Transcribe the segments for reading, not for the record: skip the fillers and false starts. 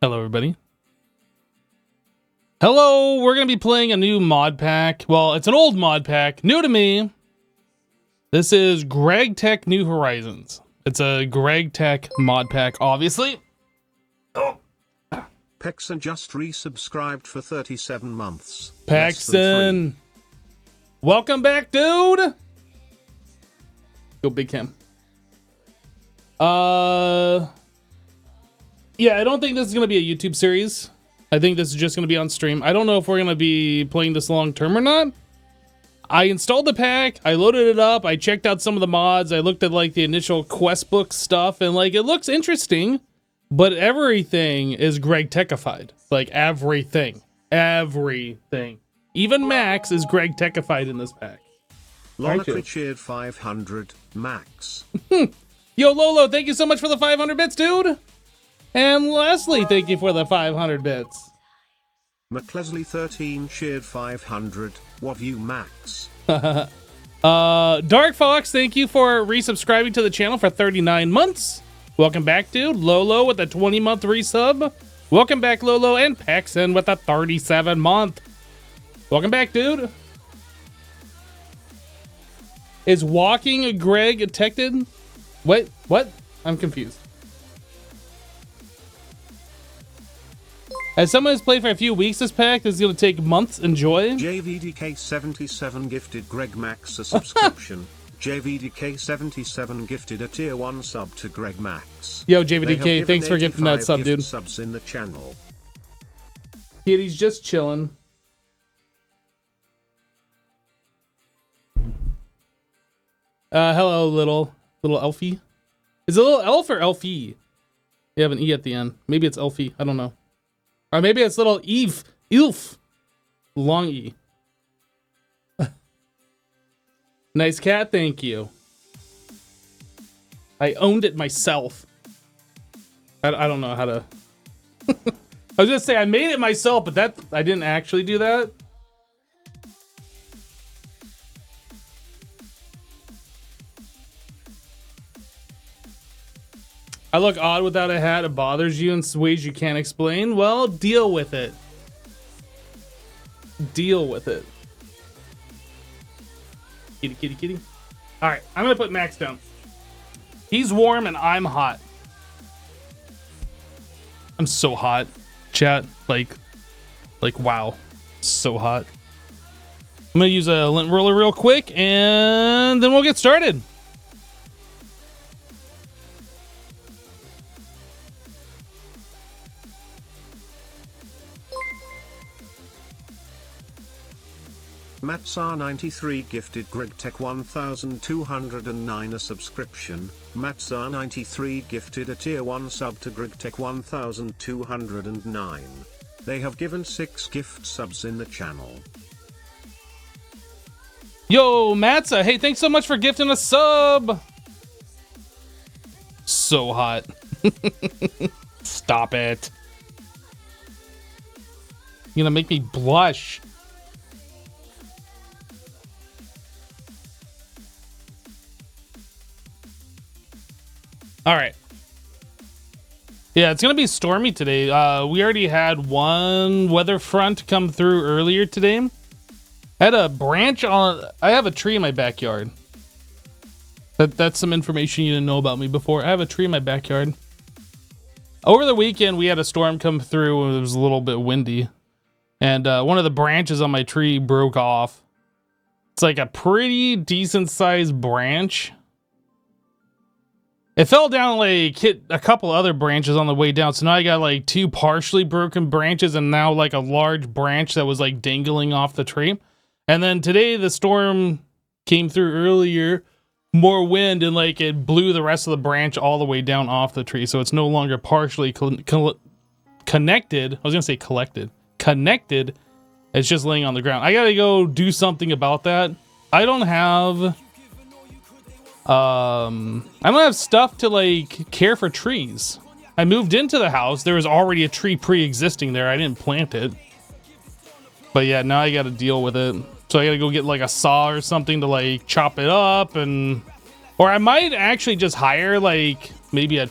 Hello, everybody. Hello, we're going to be playing a new mod pack. Well, it's an old mod pack, new to me. This is GregTech New Horizons. It's a GregTech mod pack, obviously. Oh. Pexon just resubscribed for 37 months. Pexon. Welcome back, dude. Go Big Cam. Yeah, I don't think this is going to be a YouTube series. I think this is just going to be on stream. I don't know if we're going to be playing this long term or not. I installed the pack. I loaded it up. I checked out some of the mods. I looked at like the initial quest book stuff and like it looks interesting, but everything is GregTechified. Like everything. Everything. Even Max is GregTechified in this pack. Lolacry cheered 500, Max. Yo, Lolo, thank you so much for the 500 bits, dude. And Leslie, thank you for the 500 bits. McLesley13 cheered 500, what you, Max? Dark Fox, thank you for resubscribing to the channel for 39 months. Welcome back, dude. Lolo with a 20-month resub. Welcome back, Lolo. And Pexon with a 37-month. Welcome back, dude. Is walking Greg detected? Wait, what? I'm confused. As someone who's played for a few weeks, this pack this is going to take months. Enjoy. JVDK77 gifted Greg Max a subscription. JVDK77 gifted a tier 1 sub to Greg Max. Yo, JVDK, thanks for gifting that sub, dude. Subs in the channel. Kitty's just chilling. Hello, little Elfie. Is it a little elf or Elfie? You have an E at the end. Maybe it's Elfie. I don't know. Or maybe it's little Eve. Ilf. Long E. Nice cat, thank you. I owned it myself. I don't know how to... I was gonna say I made it myself, but that I didn't actually do that. I look odd without a hat. It bothers you in ways you can't explain. Well, deal with it. Deal with it. Kitty, kitty, kitty. All right, I'm gonna put Max down. He's warm and I'm hot. I'm so hot, chat. Like wow, so hot. I'm gonna use a lint roller real quick, and then we'll get started. Matsar93 gifted GregTech 1209 a subscription. Matsar93 gifted a tier 1 sub to GregTech 1209. They have given 6 gift subs in the channel. Yo, Matza, hey, thanks so much for gifting a sub. So hot. Stop it. You're gonna make me blush. All right. Yeah, it's gonna be stormy today. We already had one weather front come through earlier today. I had a branch on. I have a tree in my backyard. That's some information you didn't know about me before. I have a tree in my backyard. Over the weekend, we had a storm come through. And it was a little bit windy, and one of the branches on my tree broke off. It's like a pretty decent sized branch. It fell down, like, hit a couple other branches on the way down. So now I got, like, 2 partially broken branches and now, like, a large branch that was, like, dangling off the tree. And then today the storm came through earlier, more wind, and, like, it blew the rest of the branch all the way down off the tree. So it's no longer partially connected. I was going to say collected. Connected. It's just laying on the ground. I got to go do something about that. I don't have stuff to like care for trees. I moved into the house. There was already a tree pre-existing there. I didn't plant it. But yeah, now I got to deal with it. So I got to go get like a saw or something to like chop it up, and or I might actually just hire like maybe a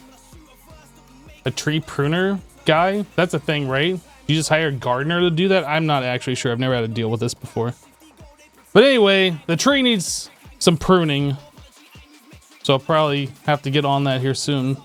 tree pruner guy. That's a thing, right? You just hire a gardener to do that? I'm not actually sure. I've never had to deal with this before. But anyway, the tree needs some pruning. So I'll probably have to get on that here soon.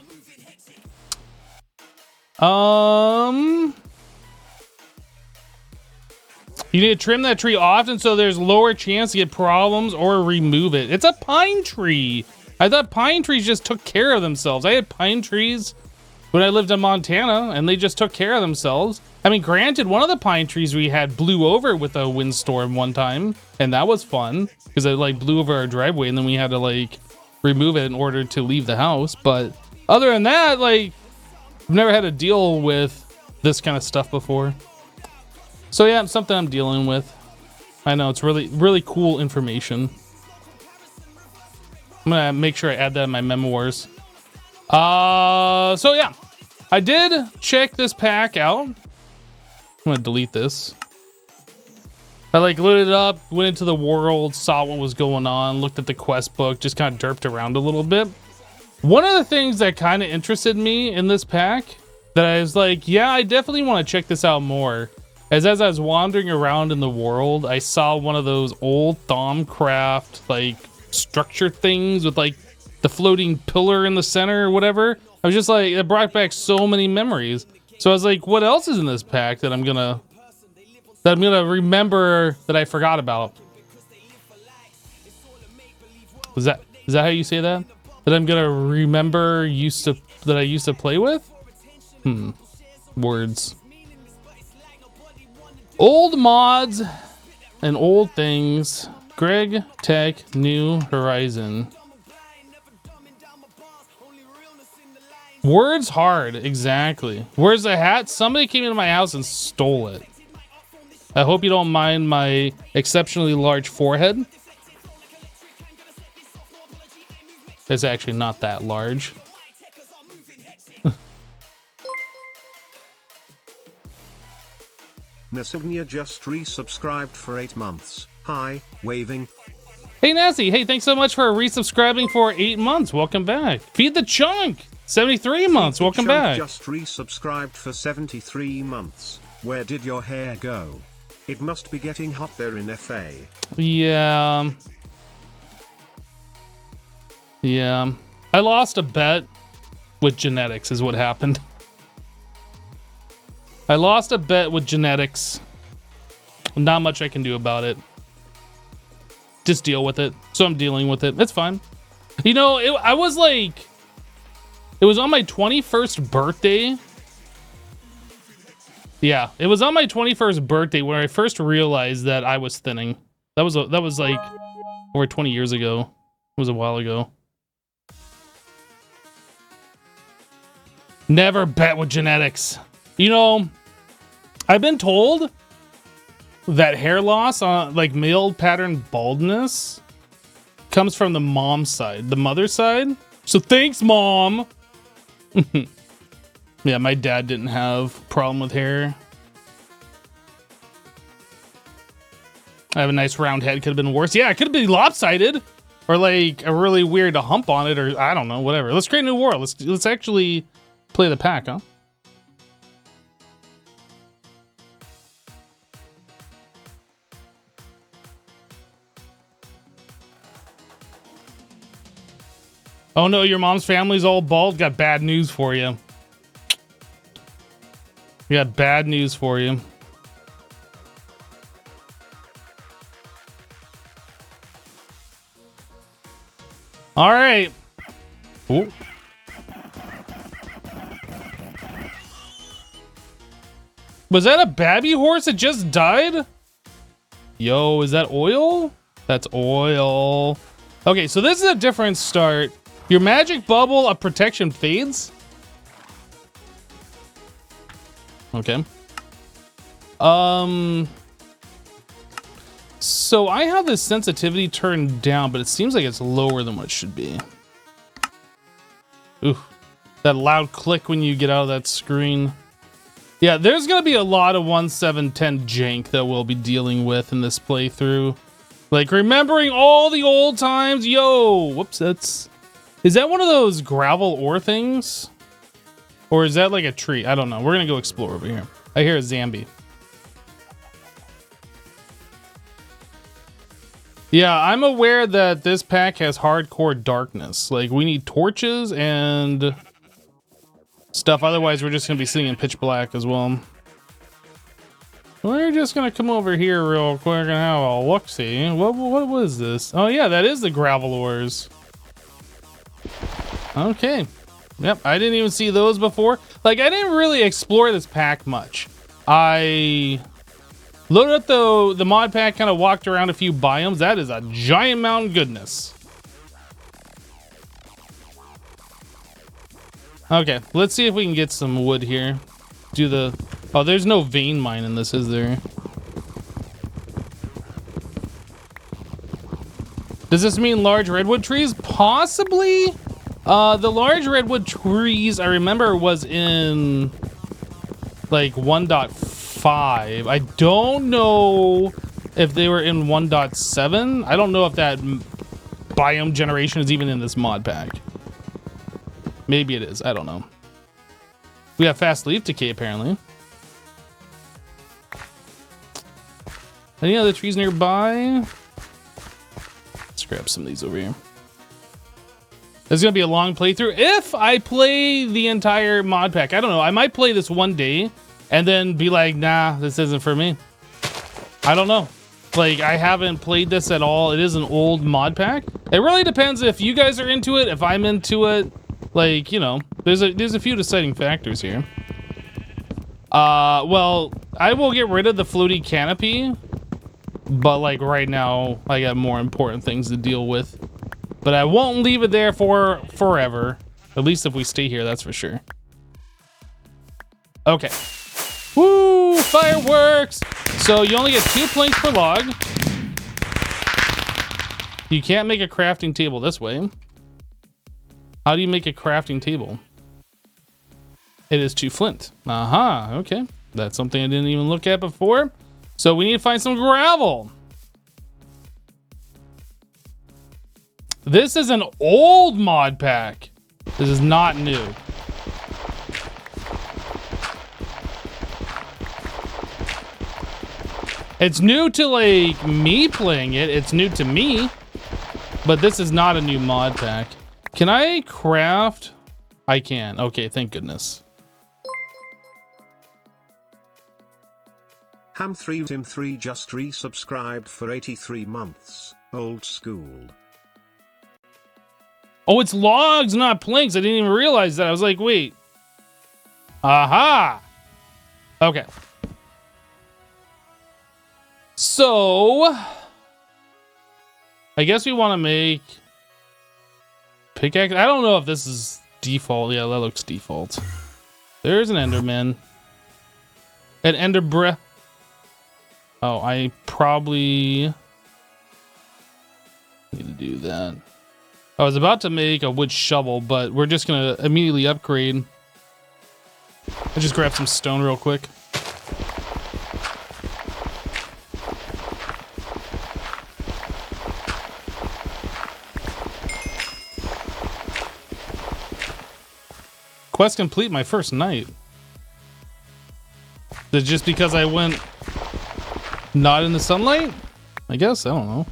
You need to trim that tree often so there's lower chance to get problems or remove it. It's a pine tree. I thought pine trees just took care of themselves. I had pine trees when I lived in Montana and they just took care of themselves. I mean, granted, one of the pine trees we had blew over with a windstorm one time, and that was fun because it like blew over our driveway and then we had to like remove it in order to leave the house. But other than that, like, I've never had to deal with this kind of stuff before. So yeah, it's something I'm dealing with. I know, it's really, really cool information. I'm gonna make sure I add that in my memoirs. So yeah, I did check this pack out. I'm gonna delete this. I like loaded it up, went into the world, saw what was going on, looked at the quest book, just kind of derped around a little bit. One of the things that kind of interested me in this pack that I was like, yeah, I definitely want to check this out more. As I was wandering around in the world, I saw one of those old Thaumcraft like structure things with like the floating pillar in the center or whatever. I was just like, it brought back so many memories. So I was like, what else is in this pack that I'm gonna remember that I forgot about? Is that how you say that? That I'm gonna remember that I used to play with? Words. Old mods and old things. Greg Tech New Horizon. Words hard, exactly. Where's the hat? Somebody came into my house and stole it. I hope you don't mind my exceptionally large forehead. It's actually not that large. Nasugnia just resubscribed for 8 months. Hi, waving. Hey Nasty, hey, thanks so much for resubscribing for 8 months. Welcome back. Feed the Chunk, 73 months. Welcome back. Just resubscribed for 73 months. Where did your hair go? It must be getting hot there in FA. Yeah. Yeah. I lost a bet with genetics is what happened. I lost a bet with genetics. Not much I can do about it. Just deal with it. So I'm dealing with it. It's fine. You know, I was like... It was on my 21st birthday. Yeah, it was on my 21st birthday when I first realized that I was thinning. That was like over 20 years ago. It was a while ago. Never bet with genetics. You know, I've been told that hair loss, like male pattern baldness, comes from the mom's side, the mother's side. So thanks, Mom. Yeah, my dad didn't have a problem with hair. I have a nice round head. Could have been worse. Yeah, it could have been lopsided, or like a really weird hump on it, or I don't know, whatever. Let's create a new world. Let's actually play the pack, huh? Oh no, your mom's family's all bald. Got bad news for you. We got bad news for you. All right. Ooh. Was that a babby horse that just died? Yo, is that oil? That's oil. Okay, so this is a different start. Your magic bubble of protection fades. Okay. So I have this sensitivity turned down, but it seems like it's lower than what it should be. Ooh, that loud click when you get out of that screen. Yeah, there's gonna be a lot of 1710 jank that we'll be dealing with in this playthrough. Like remembering all the old times. Yo, whoops, is that one of those gravel ore things? Or is that like a tree? I don't know. We're gonna go explore over here. I hear a Zambi. Yeah, I'm aware that this pack has hardcore darkness. Like, we need torches and stuff. Otherwise, we're just gonna be sitting in pitch black as well. We're just gonna come over here real quick and have a look-see. What was this? Oh yeah, that is the gravel ores. Okay. Yep, I didn't even see those before. Like, I didn't really explore this pack much. I loaded up the mod pack, kind of walked around a few biomes. That is a giant mountain goodness. Okay, let's see if we can get some wood here. Do the... Oh, there's no vein mine in this, is there? Does this mean large redwood trees? Possibly. The large redwood trees, I remember, was in like 1.5. I don't know if they were in 1.7. I don't know if that biome generation is even in this mod pack. Maybe it is. I don't know. We have fast leaf decay, apparently. Any other trees nearby? Let's grab some of these over here. This is gonna be a long playthrough if I play the entire mod pack. I don't know. I might play this one day and then be like, nah, this isn't for me. I don't know. Like, I haven't played this at all. It is an old mod pack. It really depends if you guys are into it, if I'm into it. Like, you know, there's a few deciding factors here. Well, I will get rid of the floaty canopy, but like right now, I got more important things to deal with. But I won't leave it there for forever. At least if we stay here, that's for sure. Okay. Woo! Fireworks! So you only get 2 planks per log. You can't make a crafting table this way. How do you make a crafting table? It is 2 flint. Aha, okay. That's something I didn't even look at before. So we need to find some gravel. This is an old mod pack. This is not new. It's new to like me playing it. It's new to me, but this is not a new mod pack. Can I craft? I can. Okay, thank goodness. Ham3Tim3 just resubscribed for 83 months. Old school. Oh, it's logs, not planks. I didn't even realize that. I was like, wait. Aha. Okay. So, I guess we want to make pickaxe. I don't know if this is default. Yeah, that looks default. There's an Enderman. An Enderbra. Oh, I probably need to do that. I was about to make a wood shovel, but we're just gonna immediately upgrade. I just grab some stone real quick. Quest complete my first night. Is it just because I went not in the sunlight? I guess, I don't know.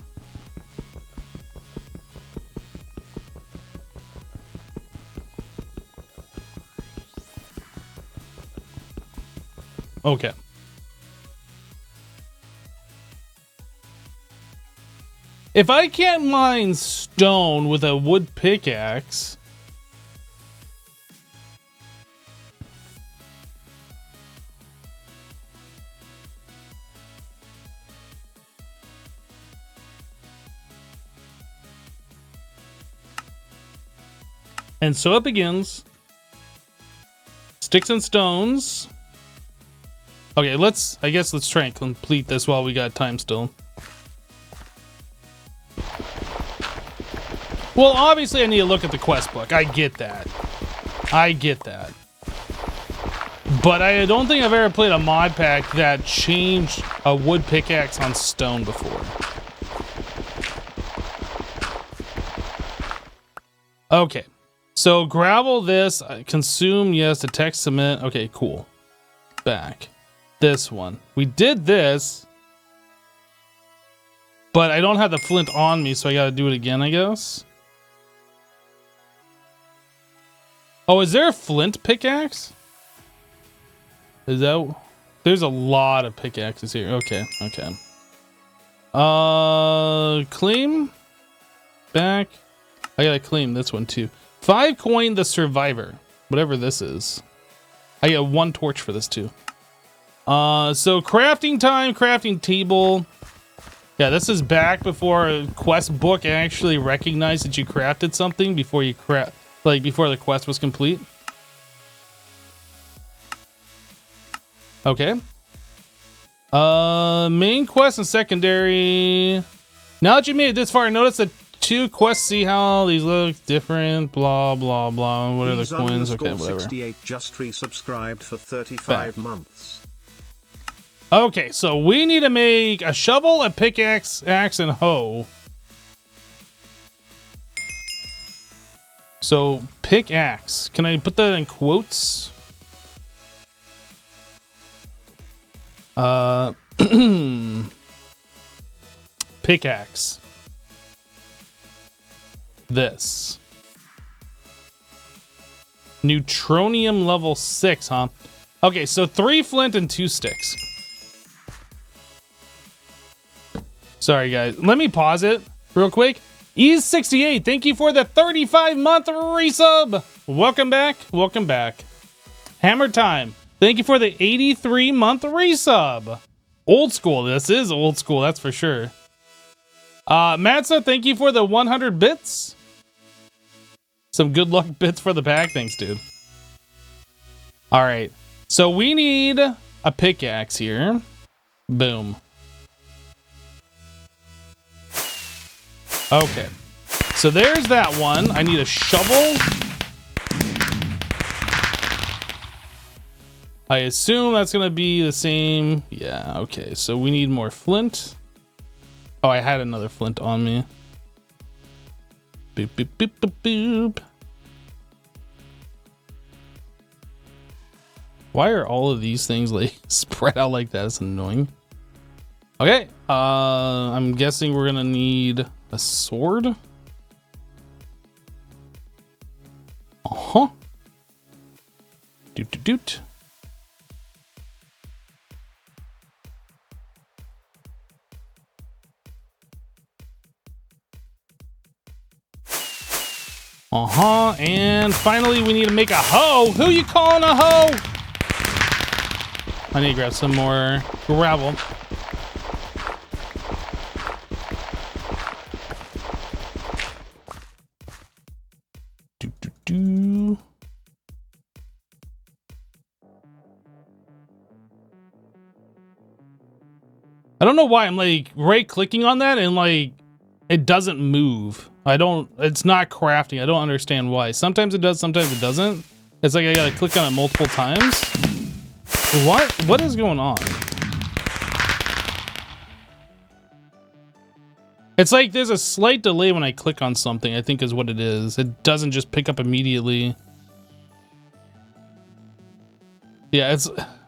Okay. If I can't mine stone with a wood pickaxe, and so it begins. Sticks and stones. Okay, I guess let's try and complete this while we got time still. Well, obviously I need to look at the quest book. I get that. I get that. But I don't think I've ever played a mod pack that changed a wood pickaxe on stone before. Okay. So gravel this, consume, yes, detect cement. Okay, cool. Back. This one. We did this, but I don't have the flint on me, so I gotta do it again, I guess. Oh, is there a flint pickaxe? Is that... There's a lot of pickaxes here. Okay, okay. Claim. Back. I gotta claim this one too. 5 coin the survivor. Whatever this is. I get 1 torch for this too. So crafting time, crafting table. Yeah, this is back before a quest book actually recognized that you crafted something before you before the quest was complete. Okay. Main quest and secondary. Now that you made it this far, notice that 2 quests, see how these look different, blah, blah, blah. What are the coins? Okay, whatever. 68 just resubscribed for 35 months. Okay, so we need to make a shovel, a pickaxe, axe, and hoe. So, pickaxe. Can I put that in quotes? Pickaxe. This. Neutronium level 6, huh? Okay, so 3 flint and 2 sticks. Sorry, guys. Let me pause it real quick. Ease68, thank you for the 35-month resub. Welcome back. Welcome back. Hammer Time, thank you for the 83-month resub. Old school. This is old school, that's for sure. Matza, thank you for the 100 bits. Some good luck bits for the pack. Thanks, dude. All right. So we need a pickaxe here. Boom. Okay. So there's that one. I need a shovel. I assume that's going to be the same. Yeah, okay. So we need more flint. Oh, I had another flint on me. Boop, boop, boop, boop, boop. Why are all of these things like spread out like that? It's annoying. Okay, I'm guessing we're gonna need a sword. Uh-huh. Doot doot doot. Uh-huh, and finally we need to make a hoe. Who you calling a hoe? I need to grab some more gravel. Do, do, do. I don't know why I'm like right clicking on that and like it doesn't move. It's not crafting. I don't understand why. Sometimes it does, sometimes it doesn't. It's like I gotta click on it multiple times. What is going on? It's like there's a slight delay when I click on something, I think is what it is. It doesn't just pick up immediately. Yeah,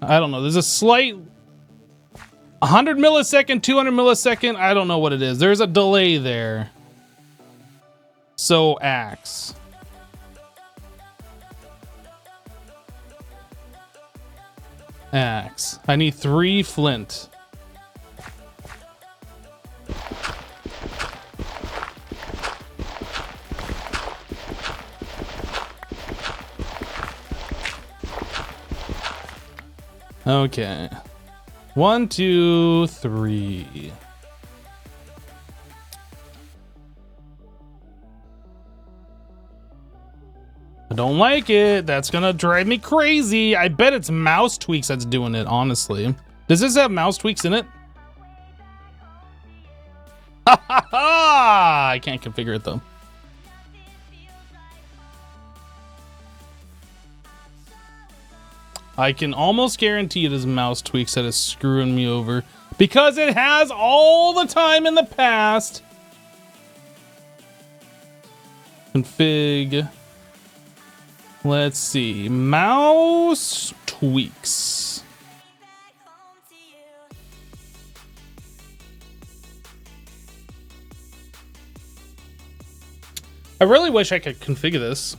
I don't know. There's a slight 100 millisecond, 200 millisecond. I don't know what it is. There's a delay there. So axe. Axe. I need 3 flint. Okay. 1, 2, 3. I don't like it. That's gonna drive me crazy. I bet it's mouse tweaks that's doing it, honestly. Does this have mouse tweaks in it? Ha ha ha! I can't configure it though. I can almost guarantee it is mouse tweaks that is screwing me over because it has all the time in the past. Config. Let's see. Mouse tweaks. I really wish I could configure this.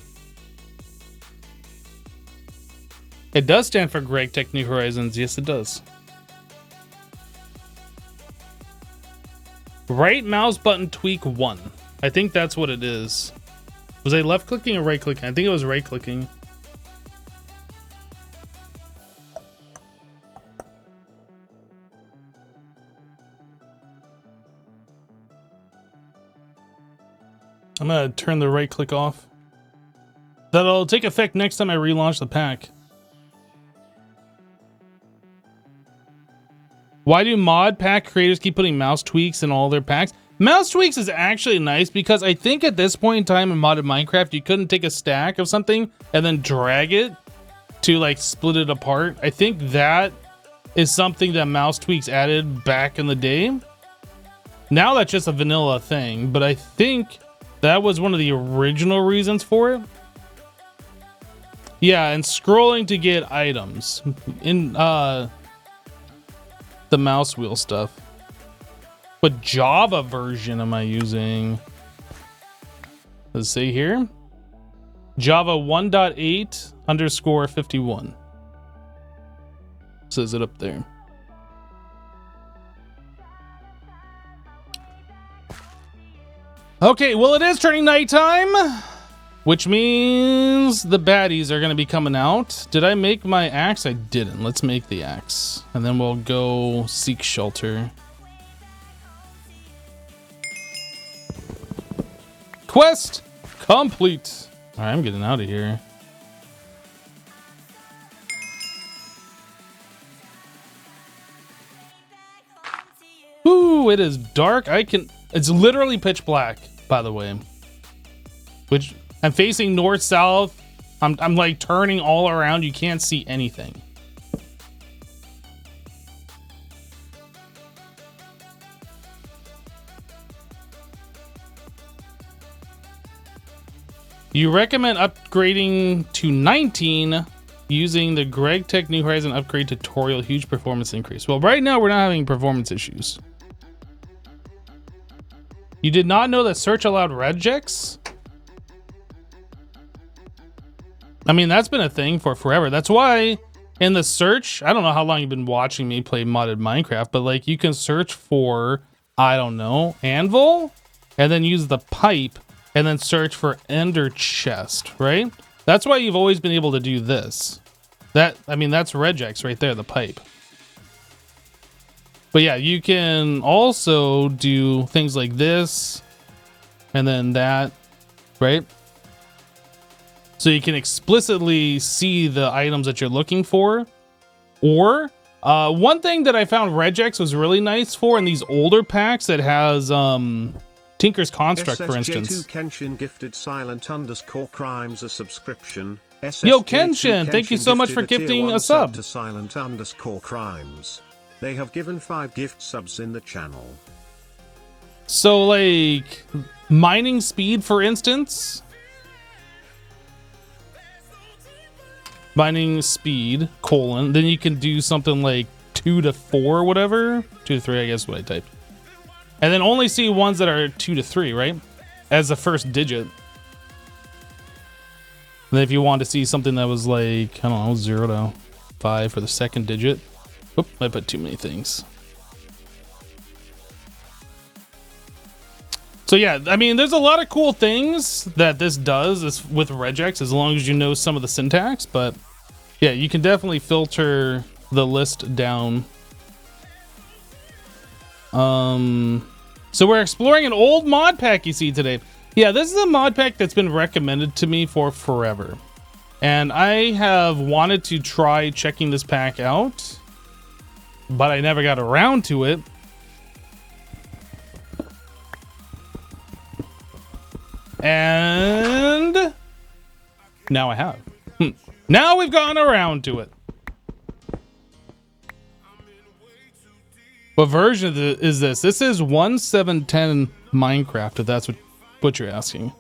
It does stand for GregTech New Horizons. Yes, it does. Right mouse button tweak 1. I think that's what it is. Was I left clicking or right clicking? I think it was right clicking. I'm gonna turn the right click off. That'll take effect next time I relaunch the pack. Why do mod pack creators keep putting mouse tweaks in all their packs? Mouse tweaks is actually nice because I think at this point in time in modded Minecraft, you couldn't take a stack of something and then drag it to like split it apart. I think that is something that mouse tweaks added back in the day. Now that's just a vanilla thing, but I think that was one of the original reasons for it. Yeah, and scrolling to get items in the mouse wheel stuff. What Java version am I using? Let's see here. Java 1.8_51. Says it up there. Okay, well, it is turning nighttime, which means the baddies are going to be coming out. Did I make my axe? I didn't. Let's make the axe, and then we'll go seek shelter. Quest complete. All right, I'm getting out of here. Ooh, it is dark. It's literally pitch black, by the way. Which I'm facing north south. I'm like turning all around. You can't see anything. You recommend upgrading to 19 using the GregTech New Horizon upgrade tutorial. Huge performance increase. Well, right now we're not having performance issues. You did not know that search allowed regex? I mean, that's been a thing for forever. That's why in the search, I don't know how long you've been watching me play modded Minecraft, but like you can search for, I don't know, anvil, and then use the pipe, and then search for ender chest, right? That's why you've always been able to do this. I mean, that's regex right there, the pipe. But yeah, you can also do things like this and then that, right? So you can explicitly see the items that you're looking for. Or one thing that I found regex was really nice for in these older packs that has Tinker's Construct, for instance. Kenshin gifted silent_crimes a subscription. Yo, Kenshin, thank you so much for gifting a sub. To silent_crimes. They have given 5 gift subs in the channel. So like mining speed, for instance. Mining speed, then you can do something like 2 to 4, whatever. 2 to 3, I guess what I typed. And then only see ones that are 2 to 3, right? As the first digit. And then if you want to see something that was like, I don't know, 0 to 5 for the second digit. Oop, I put too many things. So yeah, I mean, there's a lot of cool things that this does with regex, as long as you know some of the syntax. But yeah, you can definitely filter the list down. So we're exploring an old mod pack you see today. Yeah, this is a mod pack that's been recommended to me for forever. And I have wanted to try checking this pack out, but I never got around to it. And now I have. Now we've gotten around to it. What version is this? This is 1.7.10 Minecraft, if that's what you're asking.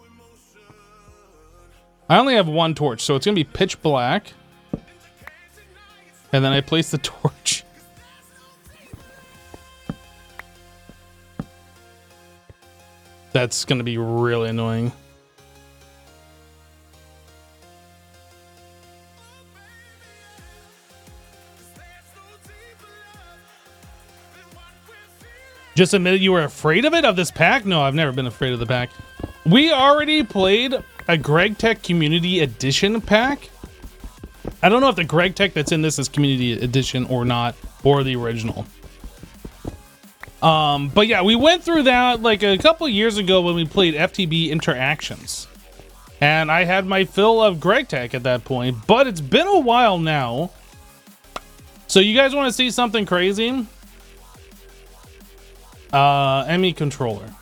I only have one torch, so it's gonna be pitch black. And then I place the torch. That's gonna be really annoying. Just admitted you were afraid of it, of this pack? No, I've never been afraid of the pack. We already played a Greg Tech Community Edition pack. I don't know if the Greg Tech that's in this is Community Edition or not, or the original. But yeah, we went through that like a couple years ago when we played FTB Interactions. And I had my fill of Greg Tech at that point, but it's been a while now. So you guys want to see something crazy? ME controller.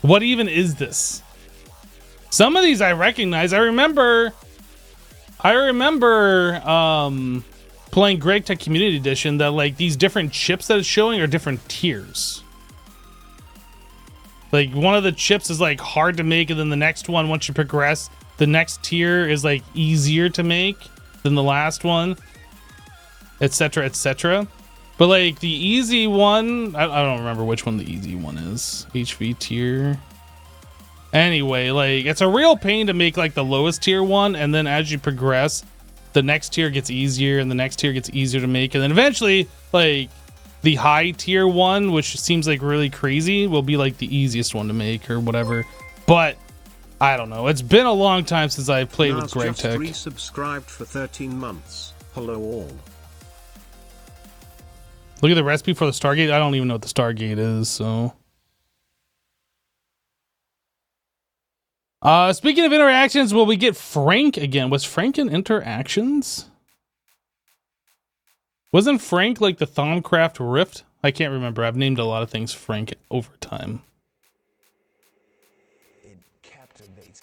What even is this? Some of these I recognize. I remember playing Greg Tech Community Edition that like these different chips that it's showing are different tiers. Like one of the chips is like hard to make, and then the next one, once you progress, the next tier is like easier to make than the last one, etc., etc. But like the easy one, I don't remember which one the easy one is. HV tier. Anyway, like it's a real pain to make like the lowest tier one, and then as you progress, the next tier gets easier, and the next tier gets easier to make, and then eventually, like the high tier one, which seems like really crazy, will be like the easiest one to make or whatever. But I don't know. It's been a long time since I played with Greg Tech. Resubscribed for 13 months. Hello all. Look at the recipe for the Stargate. I don't even know what the Stargate is, so. Speaking of interactions, will we get Frank again? Was Frank in interactions? Wasn't Frank like the Thaumcraft Rift? I can't remember. I've named a lot of things Frank over time. It captivates.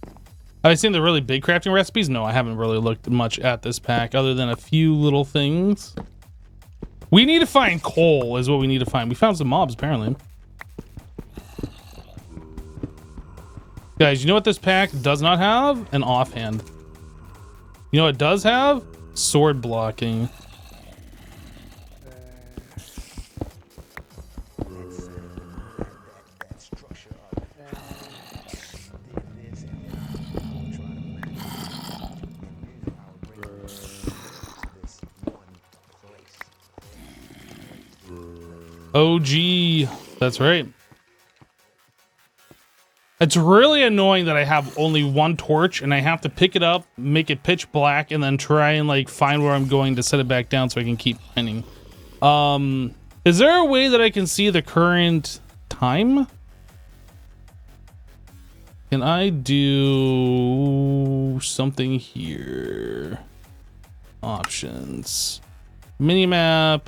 Have I seen the really big crafting recipes? No, I haven't really looked much at this pack other than a few little things. We need to find coal is what we need to find. We found some mobs apparently. Guys, you know what this pack does not have? An offhand. You know what it does have? Sword blocking. OG, that's right. It's really annoying that I have only one torch and I have to pick it up, make it pitch black, and then try and like find where I'm going to set it back down so I can keep mining. Is there a way that I can see the current time? Can I do something here? Options. Minimap.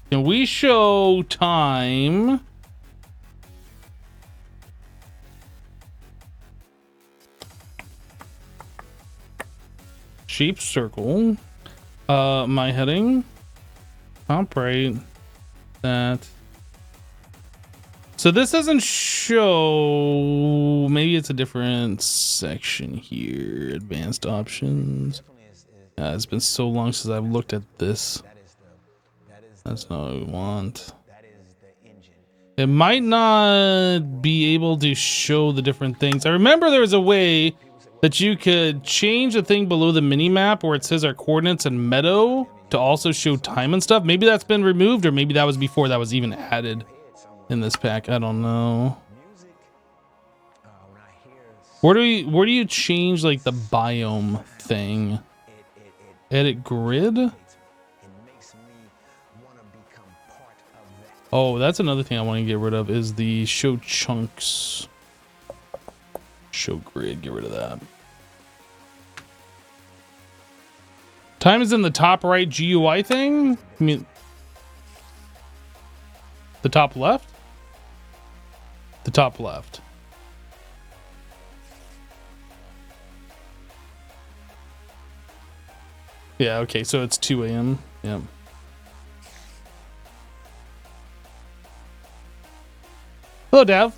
Can we show time? Shape circle. My heading. Top right. That. So this doesn't show. Maybe it's a different section here. Advanced options. It's been so long since I've looked at this. That's not what we want. It might not be able to show the different things. I remember there was a way that you could change the thing below the mini map where it says our coordinates and meadow to also show time and stuff. Maybe that's been removed, or maybe that was before that was even added in this pack. I don't know. Where do you change like the biome thing? Edit grid? Oh, that's another thing I want to get rid of is the show chunks. Show grid, get rid of that. Time is in the top right GUI thing? I mean, the top left? The top left. Yeah, okay, so it's 2 a.m. Yeah. Hello, Dav.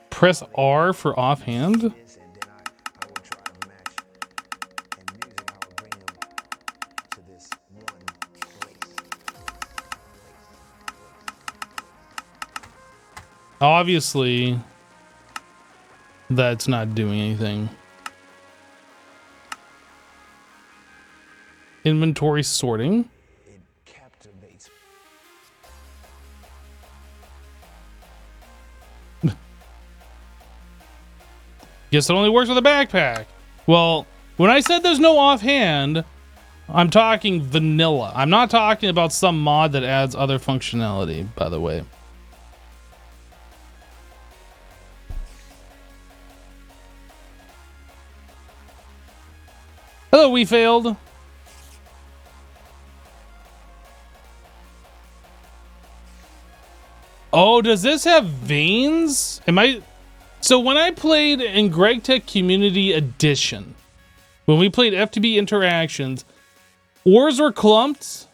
Press R for offhand. Obviously, that's not doing anything. Inventory sorting. Guess it only works with a backpack. Well, when I said there's no offhand, I'm talking vanilla. I'm not talking about some mod that adds other functionality, by the way. Hello, we failed. Oh, does this have veins? So when I played in GregTech Community Edition, when we played FTB Interactions, ores were clumped,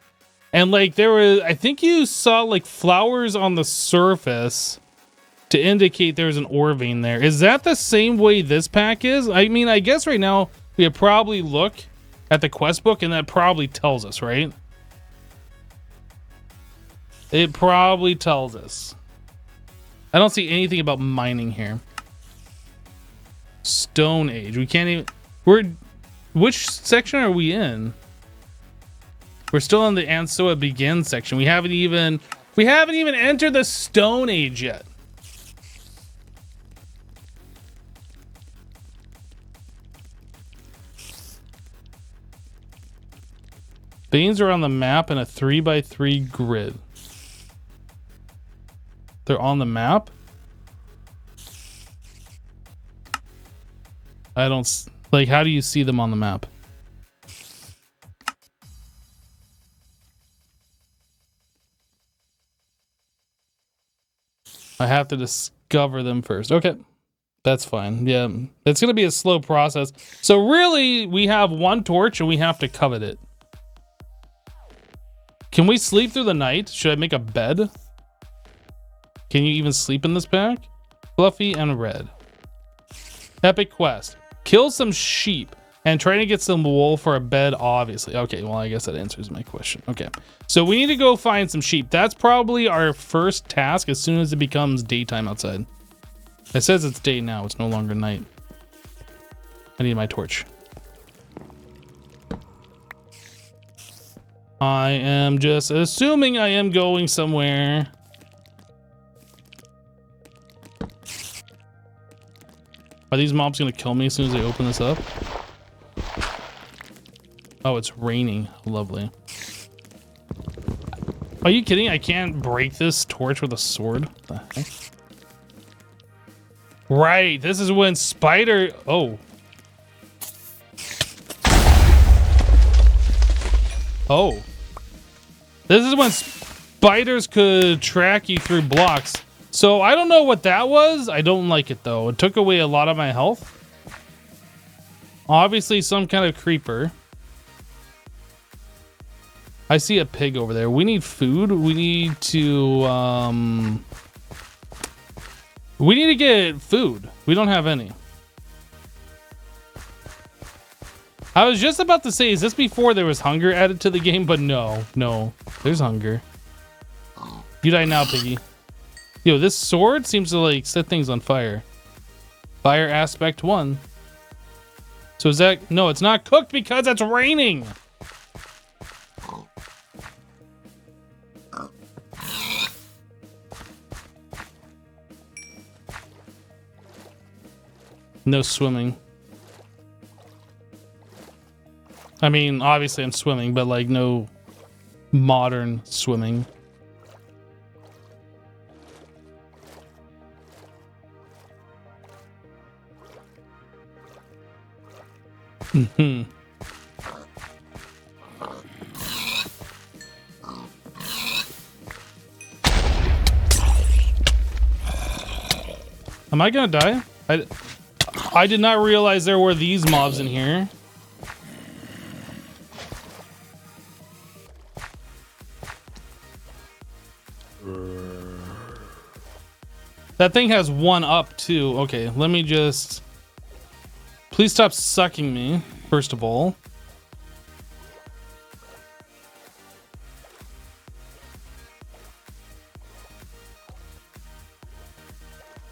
and like there was, I think you saw like flowers on the surface to indicate there's an ore vein there. Is that the same way this pack is? I mean, I guess right now we could probably look at the quest book and that probably tells us, right? It probably tells us. I don't see anything about mining here. Stone Age. We can't even... Which section are we in? We're still in the Ansoa Begin section. We haven't even entered the Stone Age yet. Veins are on the map in a 3x3 grid. They're on the map? I don't... Like, how do you see them on the map? I have to discover them first. Okay. That's fine. Yeah. It's going to be a slow process. So really, we have one torch and we have to covet it. Can we sleep through the night? Should I make a bed? Can you even sleep in this pack? Fluffy and red. Epic quest. Kill some sheep and try to get some wool for a bed, obviously. Okay, well, I guess that answers my question. Okay, so we need to go find some sheep. That's probably our first task as soon as it becomes daytime outside. It says it's day now. It's no longer night. I need my torch. I am just assuming I am going somewhere. Are these mobs gonna kill me as soon as they open this up? Oh, it's raining. Lovely. Are you kidding? I can't break this torch with a sword? What the heck? Right, this is when spider... Oh. Oh. This is when spiders could track you through blocks. So I don't know what that was. I don't like it though. It took away a lot of my health. Obviously some kind of creeper. I see a pig over there. We need food. We need to get food. We don't have any. I was just about to say, is this before there was hunger added to the game? But no, there's hunger. You die now, piggy. Yo, this sword seems to like set things on fire. Fire aspect 1. So is that... No, it's not cooked because it's raining. No swimming. I mean, obviously I'm swimming, but like no modern swimming. Mm-hmm. Am I gonna die? I did not realize there were these mobs in here. That thing has one up too. Okay, let me just... Please stop sucking me, first of all.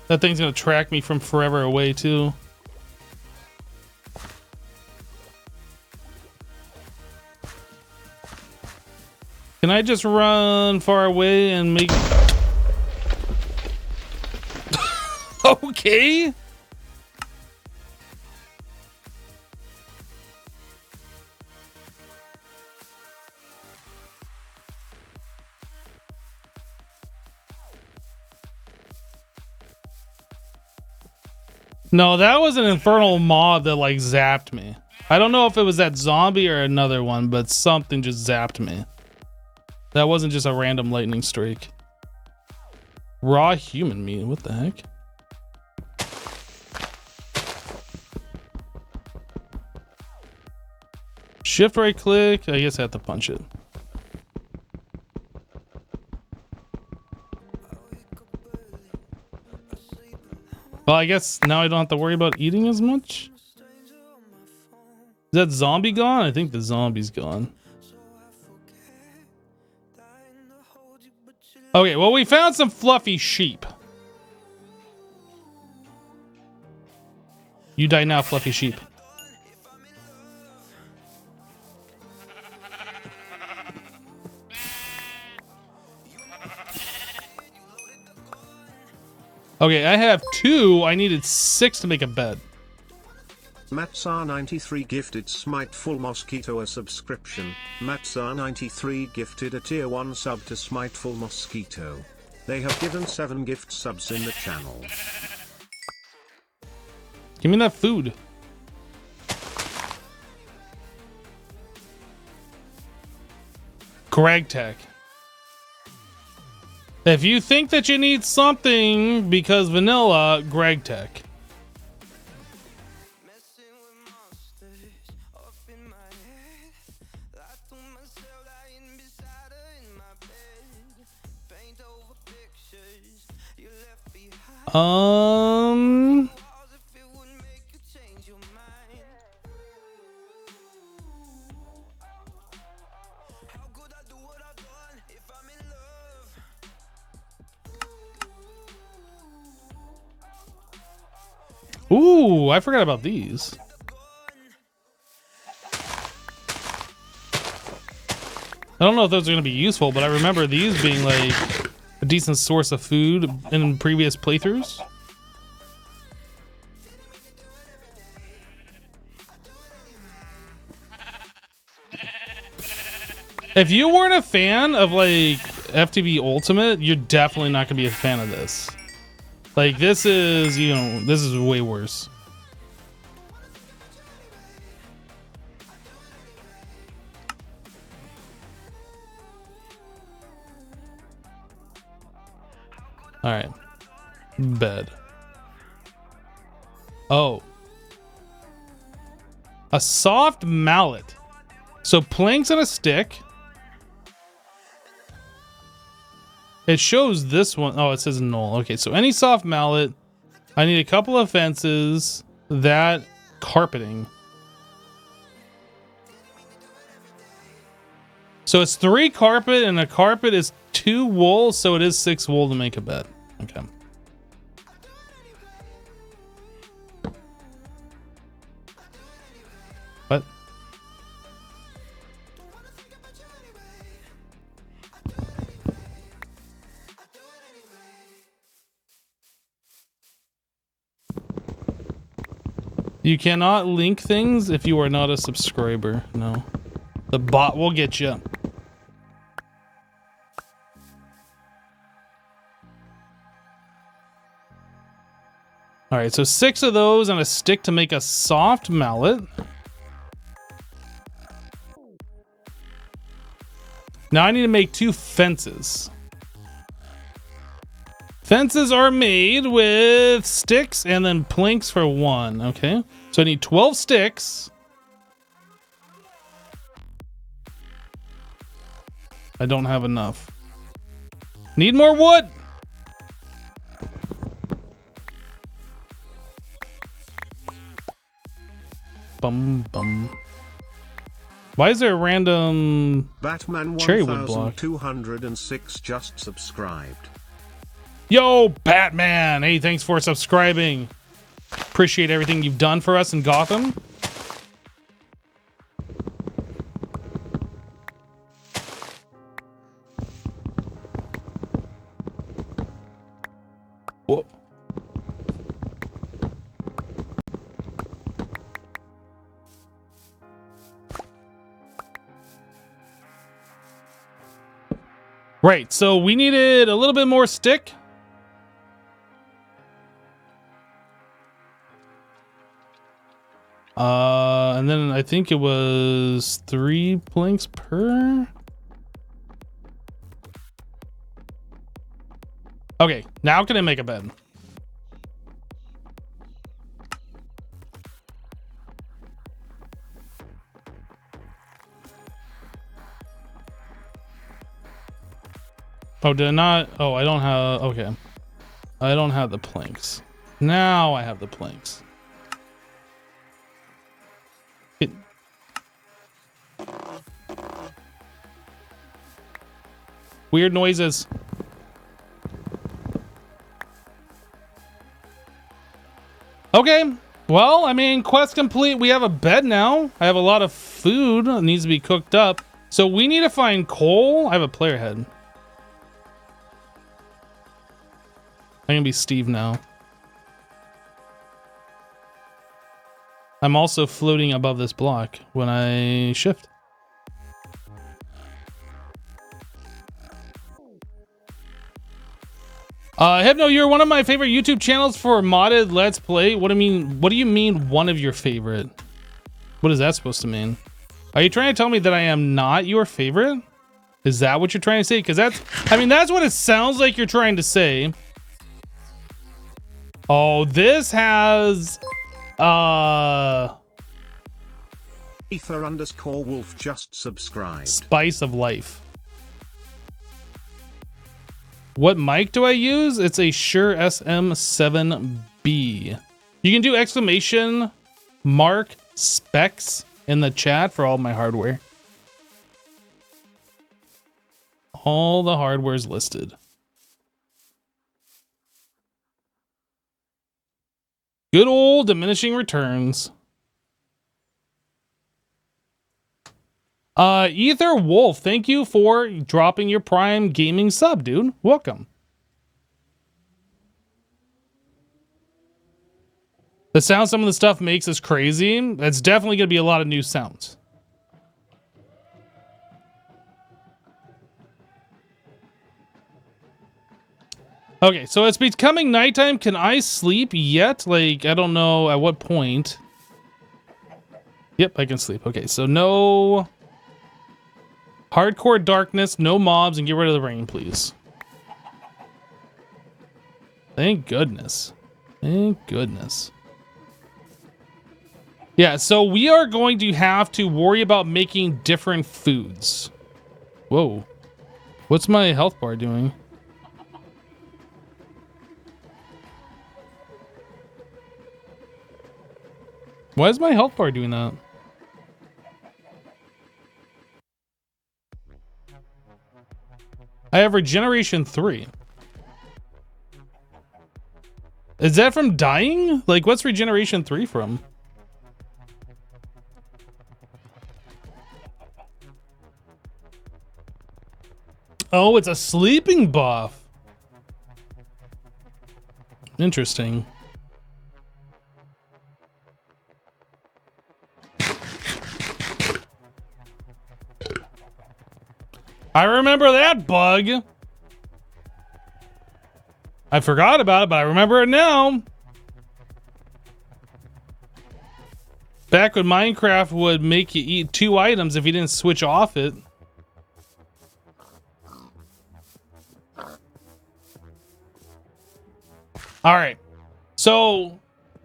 That thing's gonna track me from forever away too. Can I just run far away and make... Okay. No, that was an infernal mob that like zapped me. I don't know if it was that zombie or another one, but something just zapped me. That wasn't just a random lightning streak. Raw human meat, what the heck? Shift right click, I guess I have to punch it. Well, I guess now I don't have to worry about eating as much. Is that zombie gone? I think the zombie's gone. Okay, well, we found some fluffy sheep. You die now, fluffy sheep. Okay, I have 2. I needed 6 to make a bed. Matsar93 gifted Smiteful Mosquito a subscription. Matsar93 gifted a tier 1 sub to Smiteful Mosquito. They have given 7 gift subs in the channel. Give me that food. GregTech. If you think that you need something because vanilla, GregTech. Ooh, I forgot about these. I don't know if those are going to be useful, but I remember these being like a decent source of food in previous playthroughs. If you weren't a fan of like FTV Ultimate, you're definitely not going to be a fan of this. Like this is, you know, this is way worse. All right, bed. Oh, a soft mallet. So planks and a stick. It shows this one. Oh, it says null. Okay, so any soft mallet. I need a couple of fences. That carpeting. So it's 3 carpet and a carpet is 2 wool. So it is 6 wool to make a bed. Okay. What? You cannot link things if you are not a subscriber. No. The bot will get you. All right, so 6 of those and a stick to make a soft mallet. Now I need to make 2 fences. Fences are made with sticks and then planks for 1. Okay, so I need 12 sticks. I don't have enough. Need more wood. Bum bum. Why is there a random Batman cherry wood block? 1206 just subscribed. Yo, Batman! Hey, thanks for subscribing. Appreciate everything you've done for us in Gotham. Whoa. Right, so we needed a little bit more stick. And then I think it was 3 planks per. Okay, now can I make a bed? Oh, did I not? Oh, I don't have. Okay. I don't have the planks. Now I have the planks. Weird noises. Okay. Well, I mean, quest complete. We have a bed now. I have a lot of food that needs to be cooked up. So we need to find coal. I have a player head. I'm gonna be Steve now. I'm also floating above this block when I shift. Hypno, you're one of my favorite YouTube channels for modded Let's Play. What do you mean one of your favorite? What is that supposed to mean? Are you trying to tell me that I am not your favorite? Is that what you're trying to say? Because that's what it sounds like you're trying to say. Oh, this has Ether_Wolf just subscribed. Spice of life. What mic do I use? It's a Shure SM7B. You can do exclamation mark specs in the chat for all my hardware. All the hardware is listed. Good old diminishing returns. Ether Wolf, thank you for dropping your Prime Gaming sub, dude. Welcome. The sound some of the stuff makes is crazy. It's definitely going to be a lot of new sounds. Okay, so it's becoming nighttime. Can I sleep yet? Like, I don't know at what point. Yep, I can sleep. Okay, so no hardcore darkness, no mobs, and get rid of the rain, please. Thank goodness. Thank goodness. Yeah, so we are going to have to worry about making different foods. Whoa. What's my health bar doing? Why is my health bar doing that? I have regeneration 3. Is that from dying? Like, what's regeneration 3 from? Oh, it's a sleeping buff. Interesting. I remember that bug. I forgot about it, but I remember it now. Back when Minecraft would make you eat 2 items if you didn't switch off it. All right. So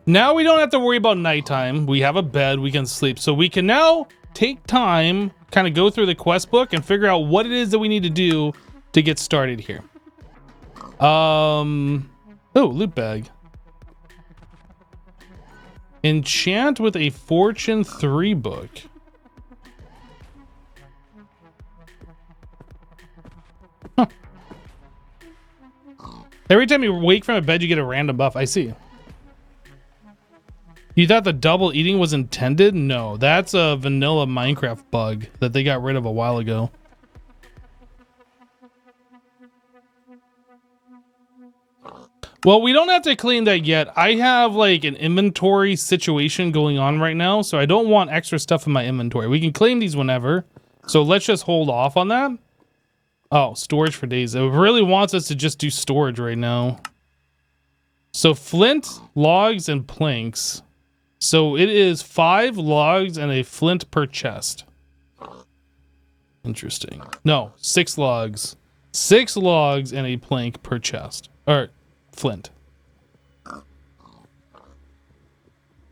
now we don't have to worry about nighttime. We have a bed, we can sleep. So we can now take time, kind of go through the quest book and figure out what it is that we need to do to get started here. Oh, loot bag. Enchant with a Fortune 3 book. Huh. Every time you wake from a bed, you get a random buff. I see. You thought the double eating was intended? No, that's a vanilla Minecraft bug that they got rid of a while ago. Well, we don't have to claim that yet. I have like an inventory situation going on right now, so I don't want extra stuff in my inventory. We can claim these whenever, so let's just hold off on that. Oh, storage for days. It really wants us to just do storage right now. So flint, logs, and planks. So it is 5 logs and a flint per chest. Interesting. No, 6 logs. 6 logs and a plank per chest. Or flint.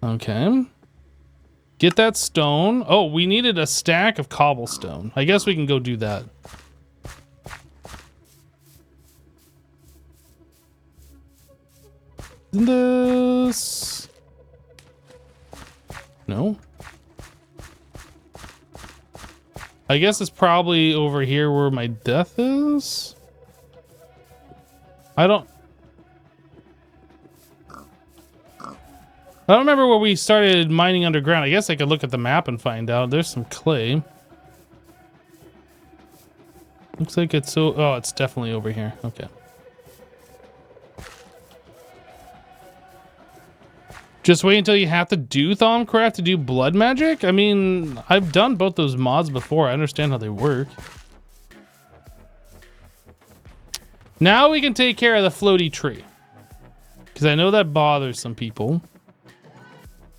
Okay. Get that stone. Oh, we needed a stack of cobblestone. I guess we can go do that. This... No. I guess it's probably over here where my death is. I don't remember where we started mining underground. I guess I could look at the map and find out. There's some clay. Looks like it's so... Oh, it's definitely over here. Okay. Just wait until you have to do Thaumcraft to do blood magic? I mean, I've done both those mods before. I understand how they work. Now we can take care of the floaty tree. Because I know that bothers some people.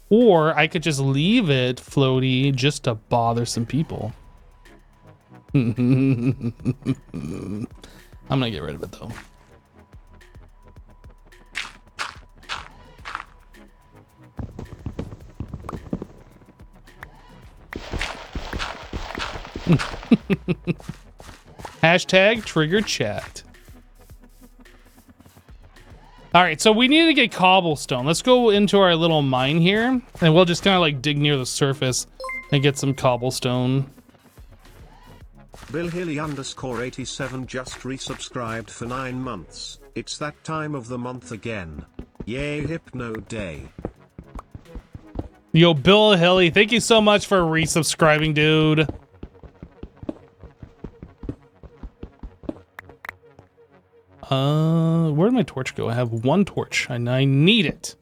Or I could just leave it floaty just to bother some people. I'm gonna get rid of it though. Hashtag trigger chat. All right, so we need to get cobblestone. Let's go into our little mine here, and we'll just kind of like dig near the surface and get some cobblestone. Bill Hilly _87 just resubscribed for 9 months. It's that time of the month again. Yay, Hypno Day. Yo, Bill Hilly, thank you so much for resubscribing, dude. Where did my torch go? I have 1 torch and I need it.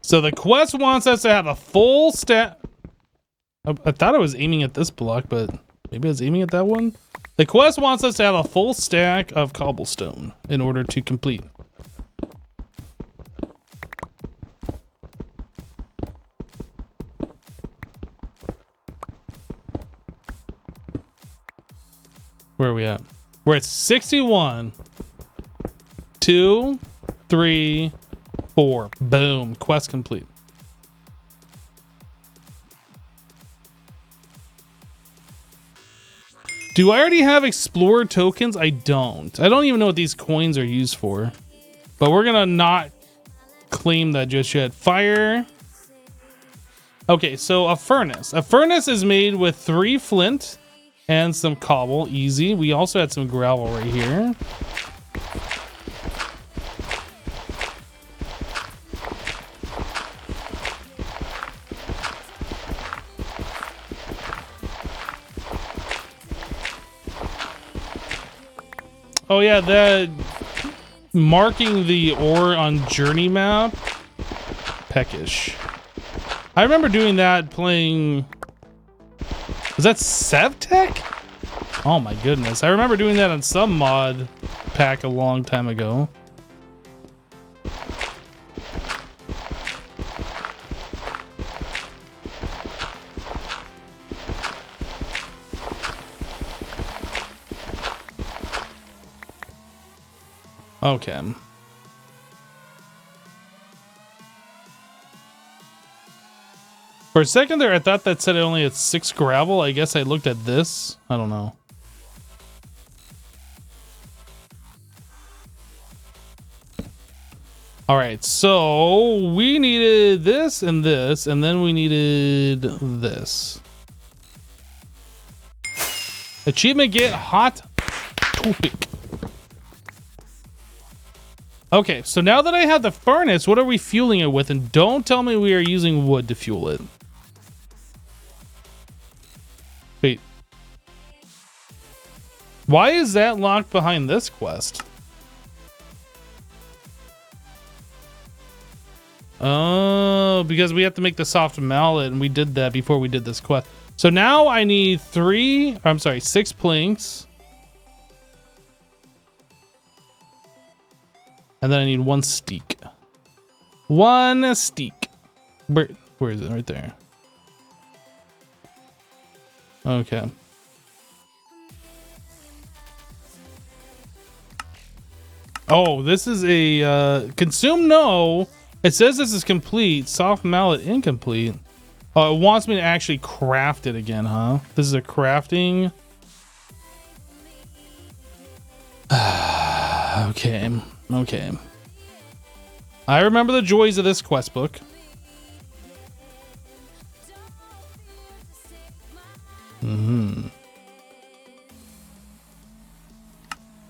So the quest wants us to have a full stack. I thought I was aiming at this block, but maybe I was aiming at that one. The quest wants us to have a full stack of cobblestone in order to complete. Where are we at? We're at 61. 2, 3, 4. Boom. Quest complete. Do I already have explorer tokens? I don't. I don't even know what these coins are used for. But we're gonna not claim that just yet. Fire. Okay, so a furnace. A furnace is made with 3 flint and some cobble. Easy. We also had some gravel right here. Oh yeah, that marking the ore on journey map. Peckish. I remember doing that playing... Was that Sevtech? Oh my goodness. I remember doing that on some mod pack a long time ago. Okay. For a second there, I thought that said it only had 6 gravel. I guess I looked at this. I don't know. All right, so we needed this, and then we needed this. Achievement get hot topic. Okay, so now that I have the furnace, what are we fueling it with? And don't tell me we are using wood to fuel it. Wait. Why is that locked behind this quest? Oh, because we have to make the soft mallet, and we did that before we did this quest. So now I need 6 planks. And then I need 1 steak. 1 steak. Where is it? Right there. Okay. Oh, this is a consume no. It says this is complete. Soft mallet incomplete. Oh, it wants me to actually craft it again, huh? This is a crafting. Okay. I remember the joys of this quest book.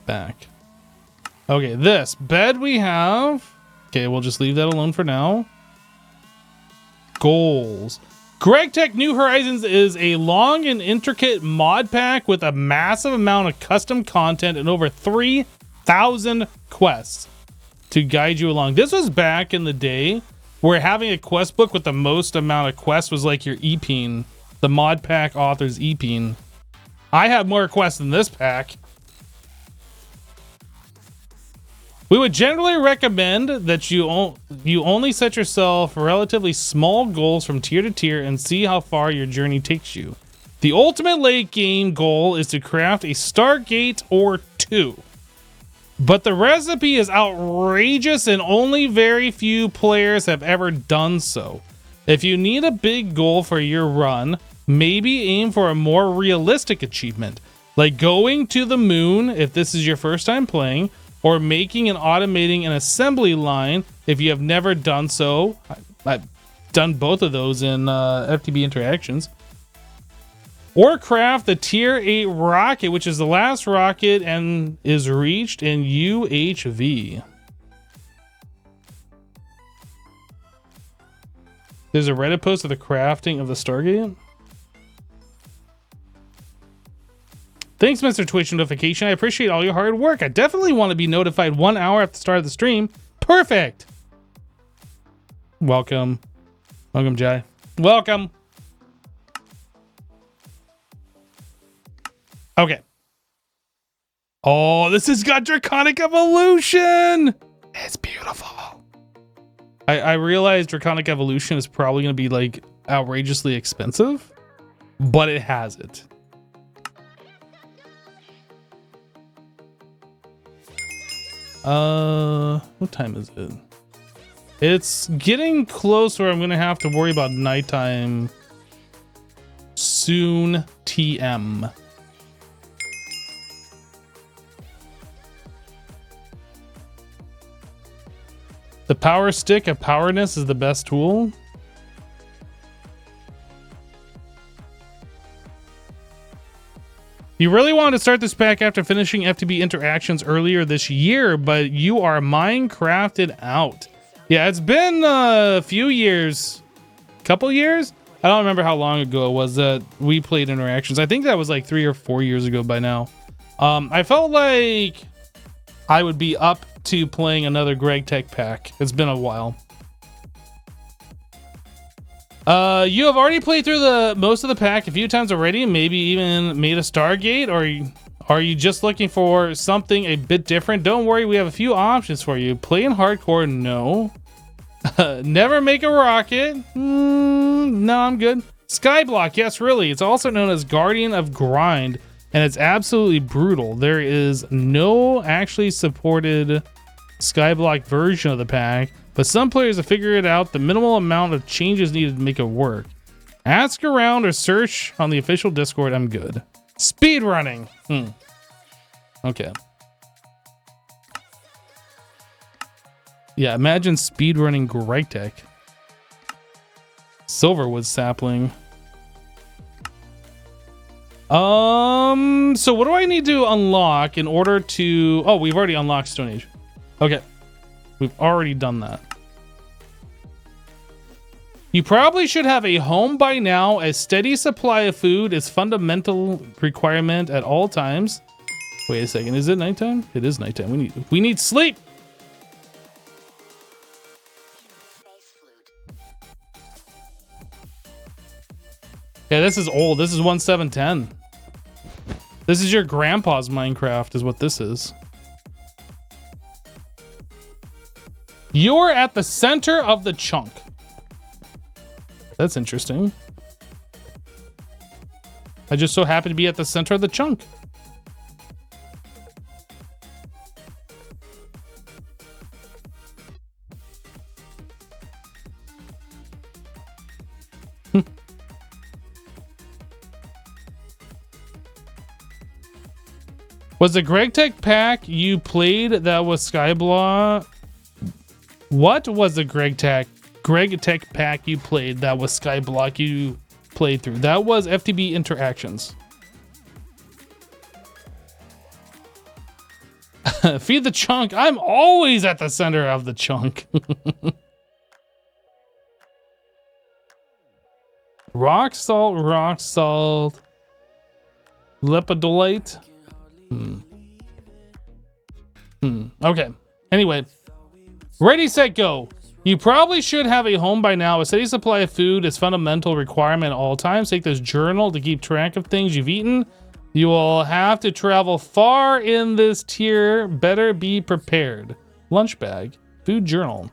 Back. Okay, this bed we have. Okay, we'll just leave that alone for now. Goals. GregTech New Horizons is a long and intricate mod pack with a massive amount of custom content and over 3,000 quests to guide you along. This was back in the day where having a quest book with the most amount of quests was like your EPing, the mod pack author's EPing. I have more quests than this pack. We would generally recommend that you only set yourself relatively small goals from tier to tier and see how far your journey takes you. The ultimate late game goal is to craft a Stargate or 2. But the recipe is outrageous and only very few players have ever done so. If you need a big goal for your run, maybe aim for a more realistic achievement, like going to the moon if this is your first time playing, or making and automating an assembly line if you have never done so. I've done both of those in FTB Interactions. Or craft the tier 8 rocket, which is the last rocket and is reached in UHV. There's a Reddit post of the crafting of the Stargate. Thanks, Mr. Twitch Notification. I appreciate all your hard work. I definitely want to be notified 1 hour after the start of the stream. Perfect. Welcome. Welcome, Jai. Welcome. Okay. Oh, this has got Draconic Evolution. It's beautiful. I realize Draconic Evolution is probably going to be like outrageously expensive, but it has it. What time is it? It's getting close where I'm gonna have to worry about nighttime soon. TM. The power stick of powerness is the best tool. You really wanted to start this pack after finishing FTB Interactions earlier this year, but you are Minecrafted out. Yeah, it's been a few years, couple years. I don't remember how long ago it was that we played Interactions. I think that was like 3 or 4 years ago by now. I felt like I would be up to playing another GregTech pack. It's been a while. You have already played through most of the pack a few times already, maybe even made a Stargate, or are you just looking for something a bit different? Don't worry, we have a few options for you. Play in hardcore? No. Never make a rocket? No, I'm good. Skyblock? Yes, really. It's also known as Guardian of Grind, and it's absolutely brutal. There is no actually supported Skyblock version of the pack, but some players have figured out the minimal amount of changes needed to make it work. Ask around or search on the official Discord. I'm good. Speed running. Okay. Yeah, imagine speed running GregTech. Silverwood sapling. So what do I need to unlock in order to... Oh, we've already unlocked Stone Age. Okay. We've already done that. You probably should have a home by now. A steady supply of food is fundamental requirement at all times. Wait a second. Is it nighttime? It is nighttime. We need sleep. Yeah, this is old. This is 1710. This is your grandpa's Minecraft is what this is. You're at the center of the chunk. That's interesting. I just so happen to be at the center of the chunk. Was the GregTech pack you played that was Skyblock? What was the GregTech pack you played that was Skyblock you played through? That was FTB Interactions. Feed the chunk. I'm always at the center of the chunk. Rock salt. Lepidolite. Okay. Anyway. Ready, set, go. You probably should have a home by now. A steady supply of food is fundamental requirement at all times. Take this journal to keep track of things you've eaten. You will have to travel far in this tier. Better be prepared. Lunch bag. Food journal.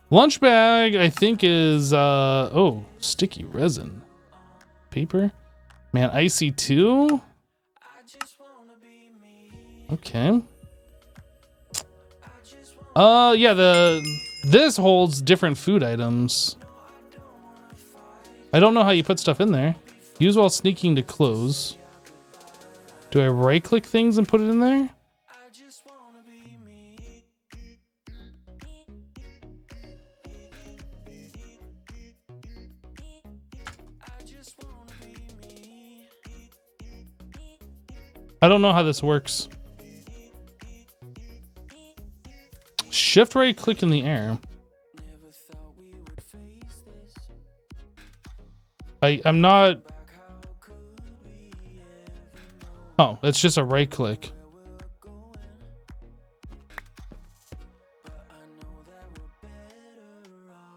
Lunch bag, I think is, oh, sticky resin. Paper. Man, icy too? Okay. Yeah, this holds different food items. I don't know how you put stuff in there. Use while sneaking to close. Do I right-click things and put it in there? I don't know how this works. Shift right click in the air. I'm not... Oh, it's just a right click.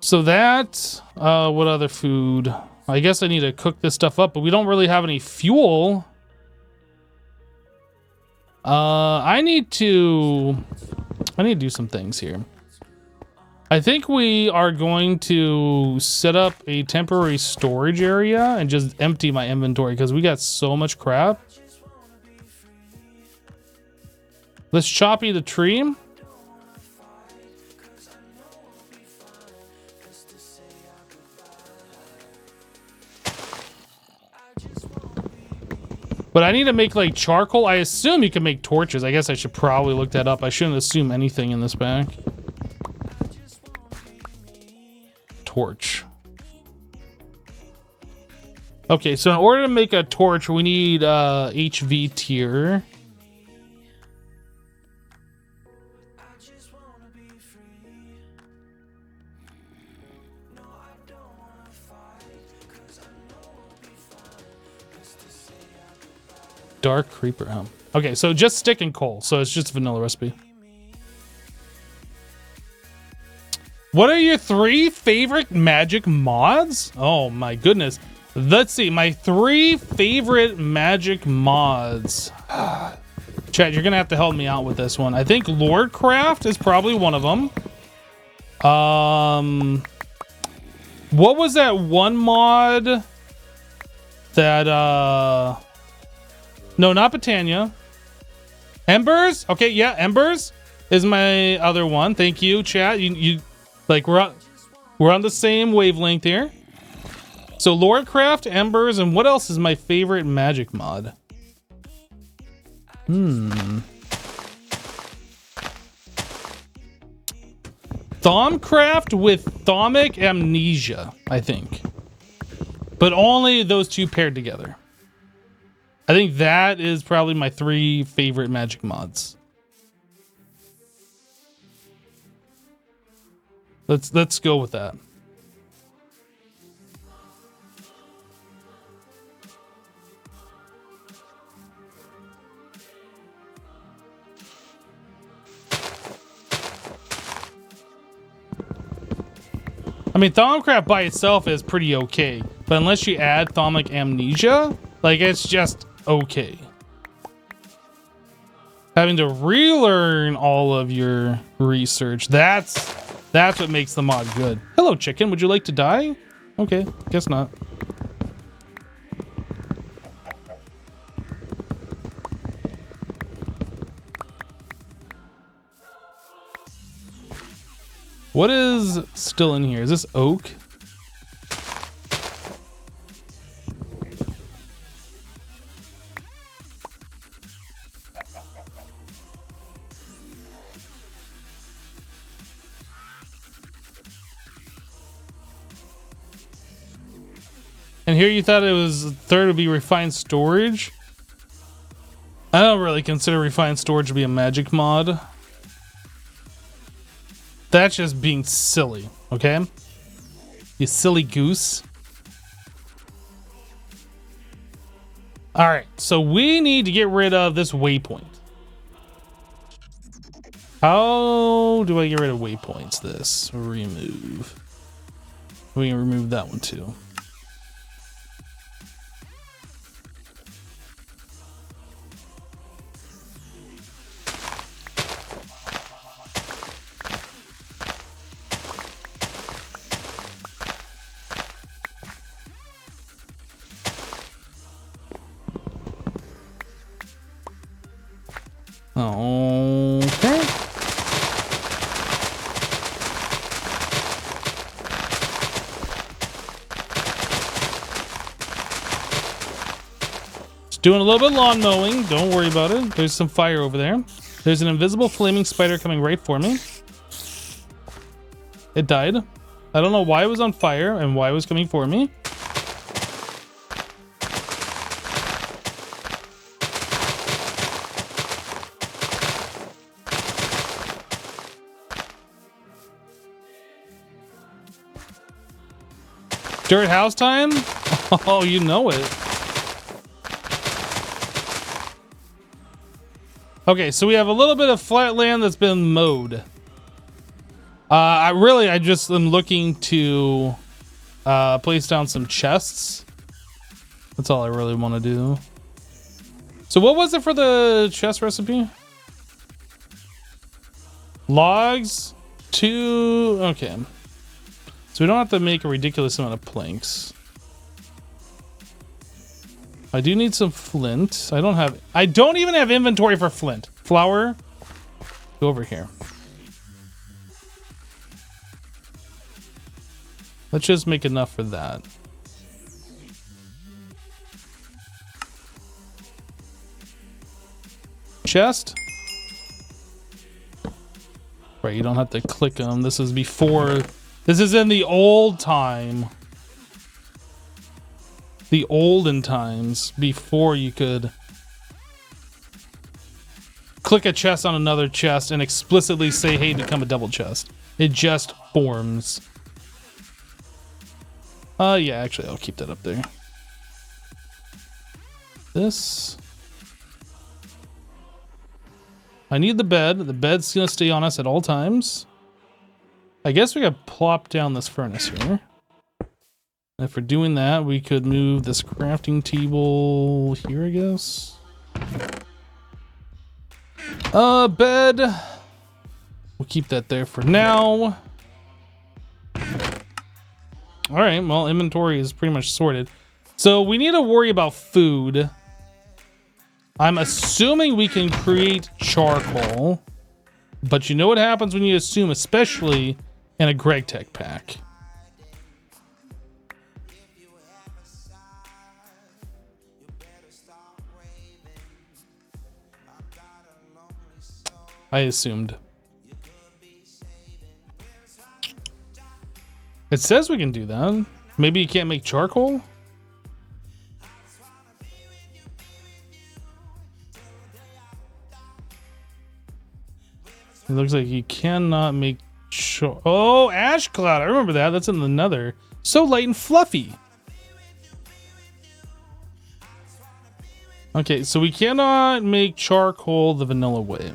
So that, what other food? I guess I need to cook this stuff up, but we don't really have any fuel. I need to do some things here. I think we are going to set up a temporary storage area and just empty my inventory because we got so much crap. Let's choppy the tree. But I need to make like charcoal. I assume you can make torches. I guess I should probably look that up. I shouldn't assume anything in this bag. Torch. Okay, so in order to make a torch, we need HV tier. Dark creeper home. Okay, so just stick and coal. So it's just a vanilla recipe. What are your 3 favorite magic mods? Oh my goodness. Let's see. My 3 favorite magic mods. Chat, you're gonna have to help me out with this one. I think Lordcraft is probably one of them. What was that one mod that no, not Botania. Embers? Okay, yeah, Embers is my other one. Thank you, chat. You like we're We're on the same wavelength here. So Lordcraft, Embers, and what else is my favorite magic mod? Thaumcraft with Thaumic Amnesia, I think. But only those two paired together. I think that is probably my 3 favorite magic mods. Let's go with that. I mean, Thaumcraft by itself is pretty okay, but unless you add Thaumic Amnesia, like, it's just okay. Having to relearn all of your research, that's what makes the mod good. Hello, chicken. Would you like to die? Okay, guess not. What is still in here? Is this oak? And here you thought it was third would be refined storage. I don't really consider refined storage to be a magic mod. That's just being silly, okay? You silly goose. All right, so we need to get rid of this waypoint. How do I get rid of waypoints? This remove. We can remove that one too. Okay. Just doing a little bit of lawn mowing. Don't worry about it. There's some fire over there. There's an invisible flaming spider coming right for me. It died. I don't know why it was on fire and why it was coming for me. Dirt house time? Oh, you know it. Okay, so we have a little bit of flat land that's been mowed. I just am looking to place down some chests. That's all I really want to do. So what was it for the chest recipe? Logs, 2, okay. So we don't have to make a ridiculous amount of planks. I do need some flint. I don't even have inventory for flint. Flour, go over here. Let's just make enough for that. Chest. Right, you don't have to click them. This is before. This is in the old time. The olden times before you could click a chest on another chest and explicitly say, hey, become a double chest. It just forms. Yeah, actually, I'll keep that up there. This. I need the bed. The bed's gonna stay on us at all times. I guess we could plop down this furnace here. And if we're doing that, we could move this crafting table here, I guess. Bed. We'll keep that there for now. All right, well, inventory is pretty much sorted. So we need to worry about food. I'm assuming we can create charcoal. But you know what happens when you assume, especially in a GregTech pack. I assumed. It says we can do that. Maybe you can't make charcoal? It looks like you cannot make oh, ash cloud. I remember that. That's in the nether. So light and fluffy. Okay, so we cannot make charcoal the vanilla way.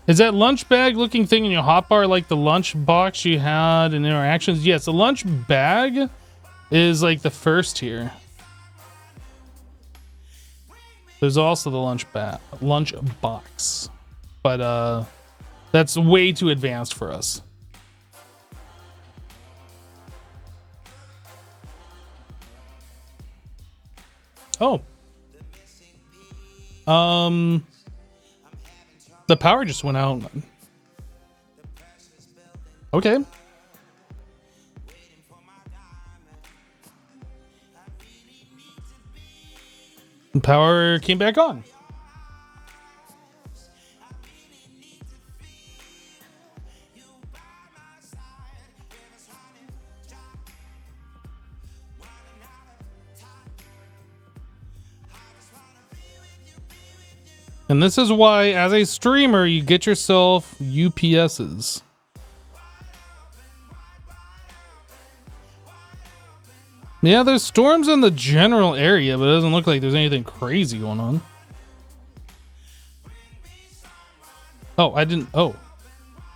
Is that lunch bag looking thing in your hotbar like the lunch box you had in interactions? Yes, the lunch bag is like the first here. There's also the lunch box. But that's way too advanced for us. Oh. The power just went out. Okay. The power came back on. And this is why, as a streamer, you get yourself UPSs. Yeah, there's storms in the general area, but it doesn't look like there's anything crazy going on. Oh, I didn't... Oh.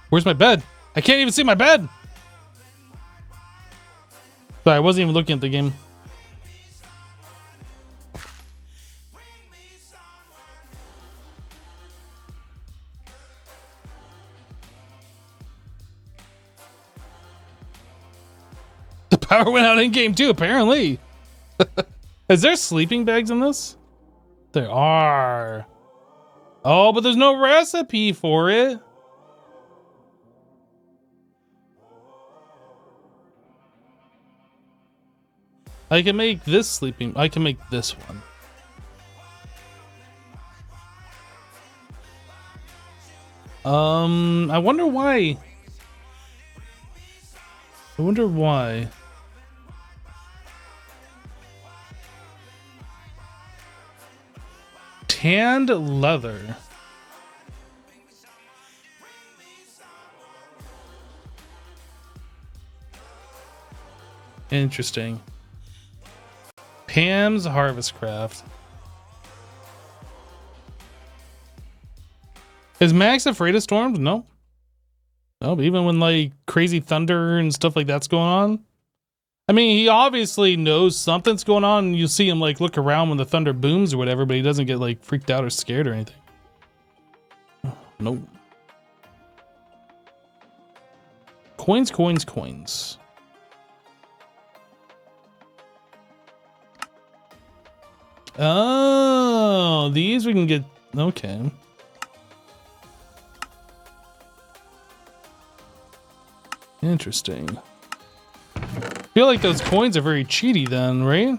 Where's my bed? I can't even see my bed! Sorry, I wasn't even looking at the game. The power went out in game too, apparently. Is there sleeping bags in this? There are. Oh, but there's no recipe for it. I can make this sleeping. I can make this one. I wonder why. I wonder why. Tanned leather. Interesting. Pam's Harvest Craft. Is Max afraid of storms? No. No, but even when like crazy thunder and stuff like that's going on. I mean, he obviously knows something's going on, and you see him like look around when the thunder booms or whatever, but he doesn't get like freaked out or scared or anything. Nope. Coins, coins, coins. Oh, these we can get. Okay. Interesting. I feel like those coins are very cheaty then, right?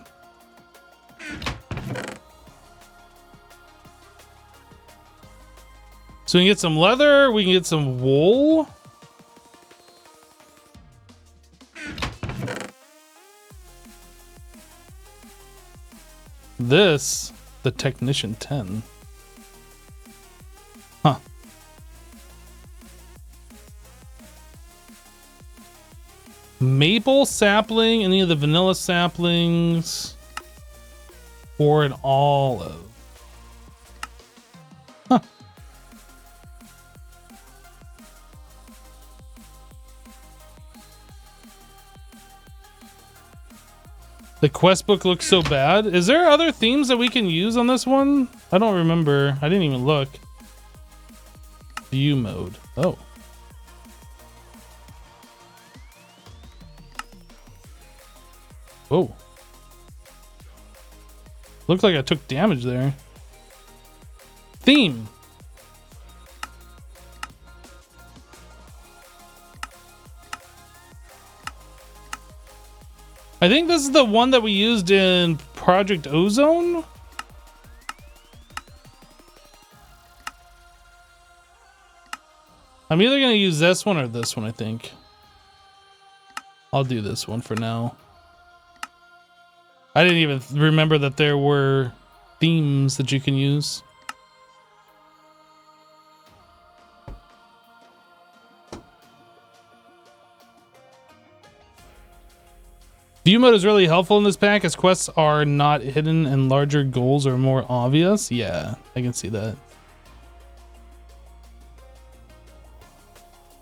So we can get some leather, we can get some wool. This, the Technician 10. Huh. Maple sapling, any of the vanilla saplings, or an olive. Huh. The quest book looks so bad. Is there other themes that we can use on this one? I don't remember. I didn't even look. View mode. Oh. Whoa. Looked like I took damage there. Theme. I think this is the one that we used in Project Ozone. I'm either going to use this one or this one, I think. I'll do this one for now. I didn't even remember that there were themes that you can use. View mode is really helpful in this pack as quests are not hidden and larger goals are more obvious. Yeah, I can see that.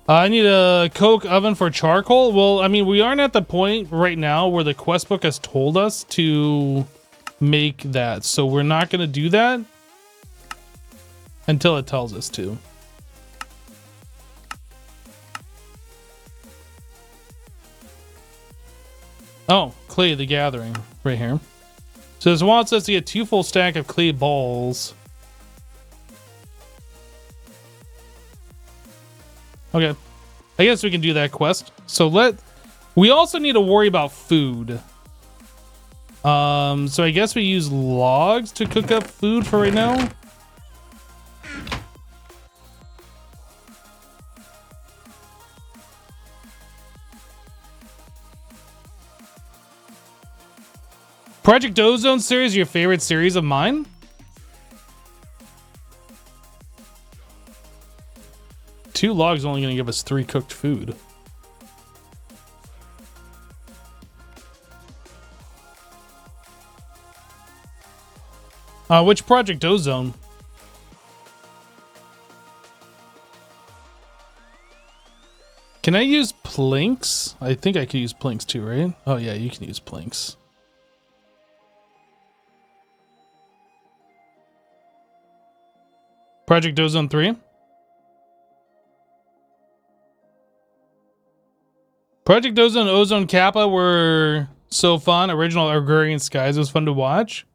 I need a coke oven for charcoal. Well, I mean, we aren't at the point right now where the quest book has told us to make that. So we're not going to do that until it tells us to. Oh, Clay the Gathering right here. So this wants us to get 2 full stack of clay balls. Okay, I guess we can do that quest. So we also need to worry about food. So I guess we use logs to cook up food for right now. Project Ozone series, your favorite series of mine? Two logs only going to give us 3 cooked food. Which Project Ozone? Can I use planks? I think I could use planks too, right? Oh yeah, you can use planks. Project Ozone 3? Project Ozone and Ozone Kappa were so fun. Original Agrarian Skies was fun to watch.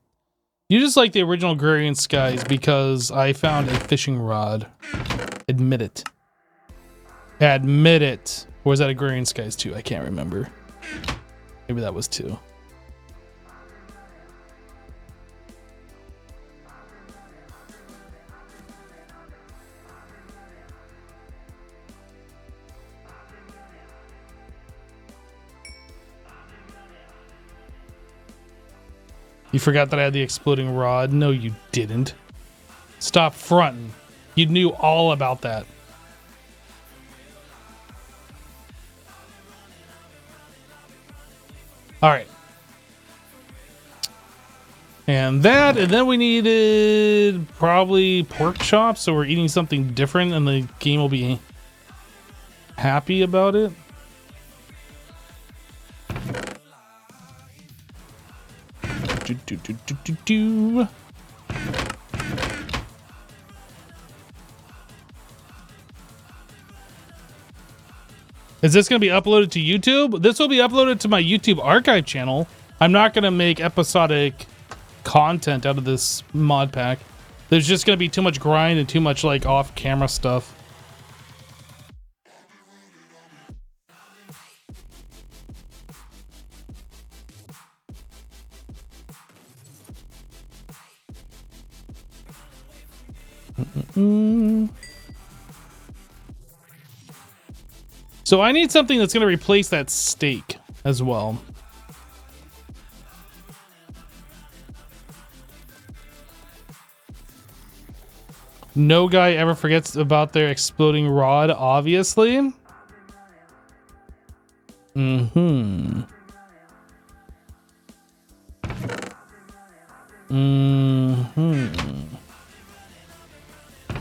You just like the original Agrarian Skies because I found a fishing rod. Admit it. Admit it. Or was that Agrarian Skies 2? I can't remember. Maybe that was 2. You forgot that I had the exploding rod? No, you didn't. Stop fronting. You knew all about that. All right. And then we needed probably pork chops, so we're eating something different and the game will be happy about it. Is this going to be uploaded to YouTube? This will be uploaded to my YouTube archive channel. I'm not going to make episodic content out of this mod pack. There's just going to be too much grind and too much like off-camera stuff. So I need something that's going to replace that steak as well. No guy ever forgets about their exploding rod, obviously.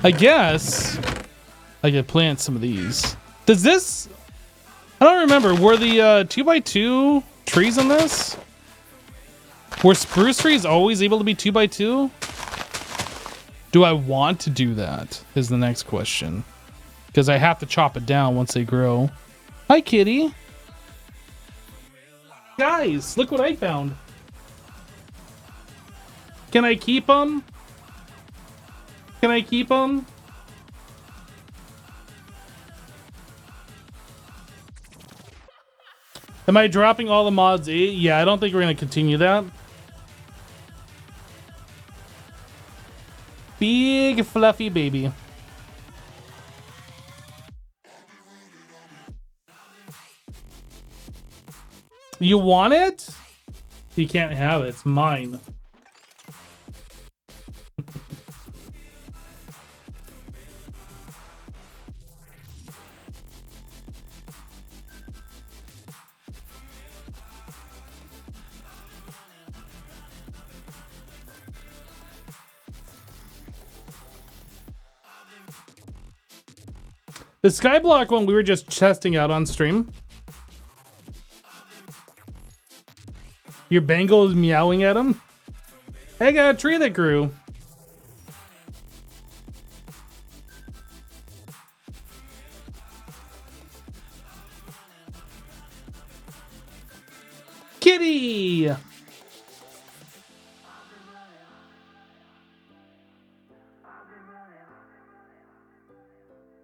I guess I could plant some of these. Does this... I don't remember. Were the 2x2 trees on this? Were spruce trees always able to be 2x2? Do I want to do that? Is the next question. Because I have to chop it down once they grow. Hi, kitty. Guys, look what I found. Can I keep them? Can I keep them? Am I dropping all the mods 8? Yeah, I don't think we're going to continue that. Big fluffy baby. You want it? You can't have it. It's mine. The Skyblock one we were just testing out on stream. Your Bengal is meowing at him. Hey, got a tree that grew. Kitty!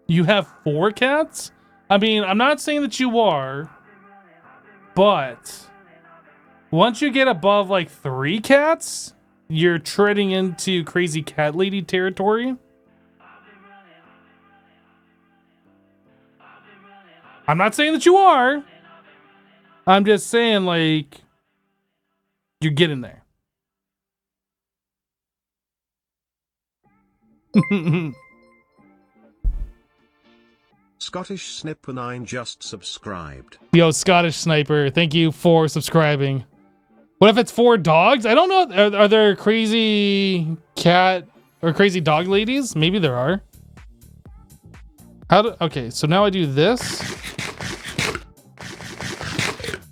You have 4 cats? I mean, I'm not saying that you are, but once you get above like 3 cats, you're treading into crazy cat lady territory. I'm not saying that you are. I'm just saying, like, you're getting there. Scottish Snipper 9 just subscribed. Yo, Scottish Sniper, thank you for subscribing. What if it's 4 dogs? I don't know. Are there crazy cat or crazy dog ladies? Maybe there are. Okay, so now I do this.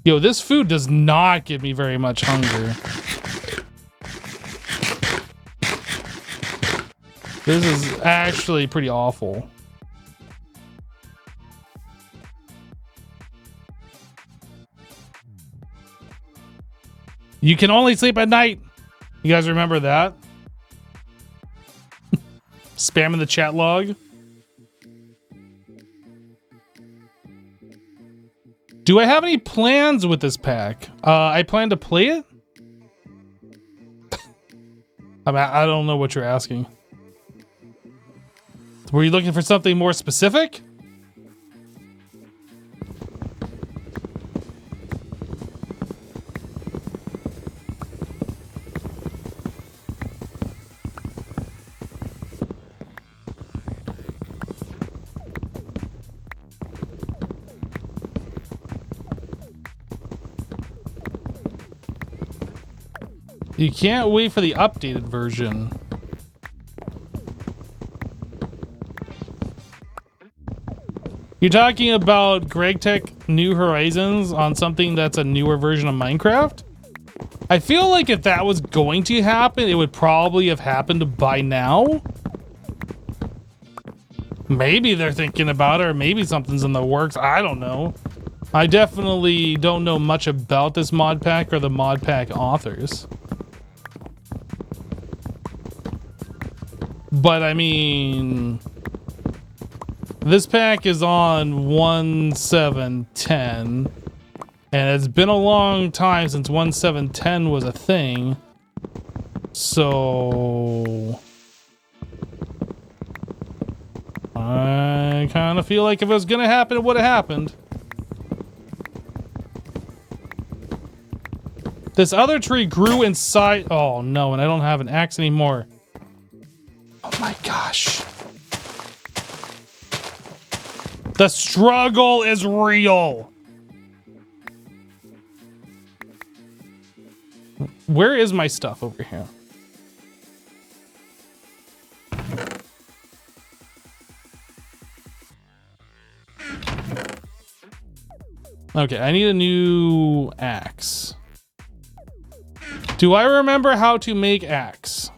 Yo, this food does not give me very much hunger. This is actually pretty awful. You can only sleep at night. You guys remember that? Spamming the chat log. Do I have any plans with this pack? I plan to play it. I don't know what you're asking. Were you looking for something more specific? You can't wait for the updated version. You're talking about GregTech New Horizons on something that's a newer version of Minecraft? I feel like if that was going to happen, it would probably have happened by now. Maybe they're thinking about it, or maybe something's in the works. I don't know. I definitely don't know much about this mod pack or the mod pack authors. But I mean, this pack is on 1.7.10, and it's been a long time since 1.7.10 was a thing. So I kind of feel like if it was gonna happen, it would have happened. This other tree grew inside. Oh no, and I don't have an axe anymore. Oh my gosh. The struggle is real. Where is my stuff over here? Okay, I need a new axe. Do I remember how to make axe?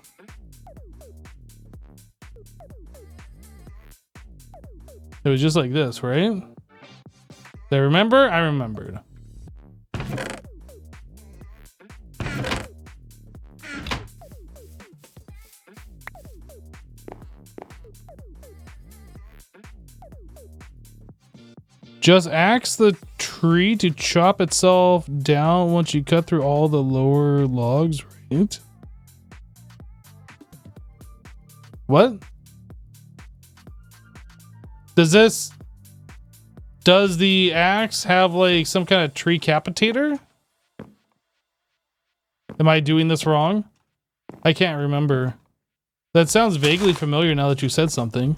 It was just like this, right? Did I remember? I remembered. Just axe the tree to chop itself down once you cut through all the lower logs, right? What? Does the axe have like some kind of tree capitator? Am I doing this wrong? I can't remember. That sounds vaguely familiar now that you said something.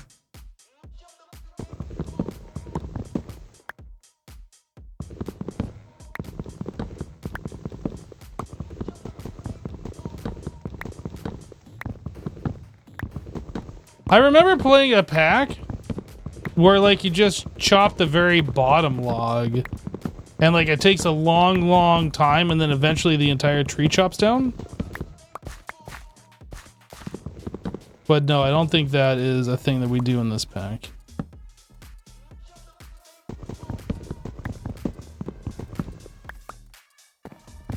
I remember playing a pack where like you just chop the very bottom log and like it takes a long time and then eventually the entire tree chops down. But no, I don't think that is a thing that we do in this pack.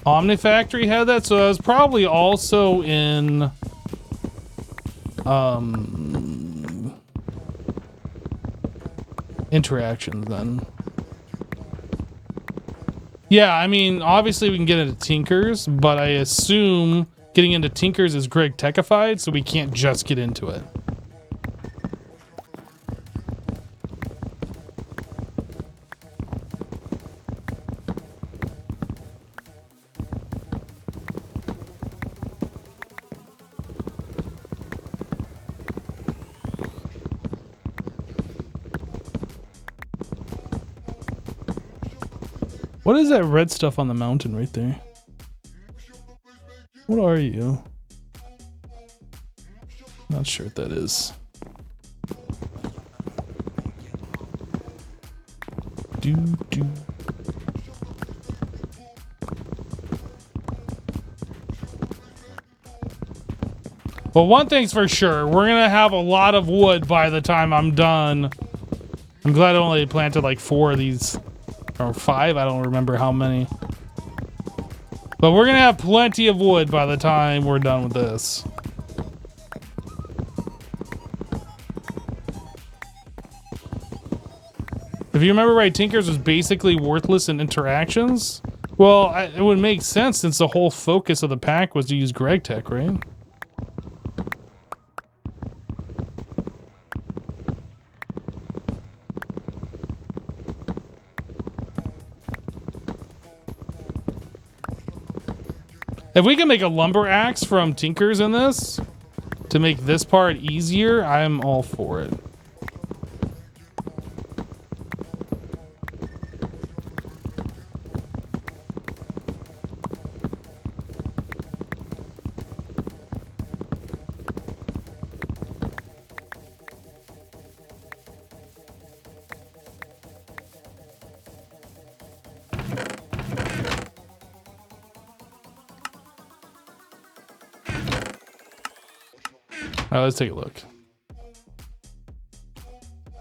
Omnifactory had that, so I was probably also in interactions then. Yeah, I mean, obviously we can get into Tinkers, but I assume getting into Tinkers is Greg Techified, so we can't just get into it. What is that red stuff on the mountain right there? What are you? Not sure what that is. Do. Well, one thing's for sure, we're gonna have a lot of wood by the time I'm done. I'm glad I only planted like 4 of these. Or 5, I don't remember how many. But we're gonna have plenty of wood by the time we're done with this. If you remember right, Tinkers was basically worthless in interactions. Well, it would make sense since the whole focus of the pack was to use Greg Tech, right? If we can make a lumber axe from Tinkers in this to make this part easier, I'm all for it. All right, let's take a look.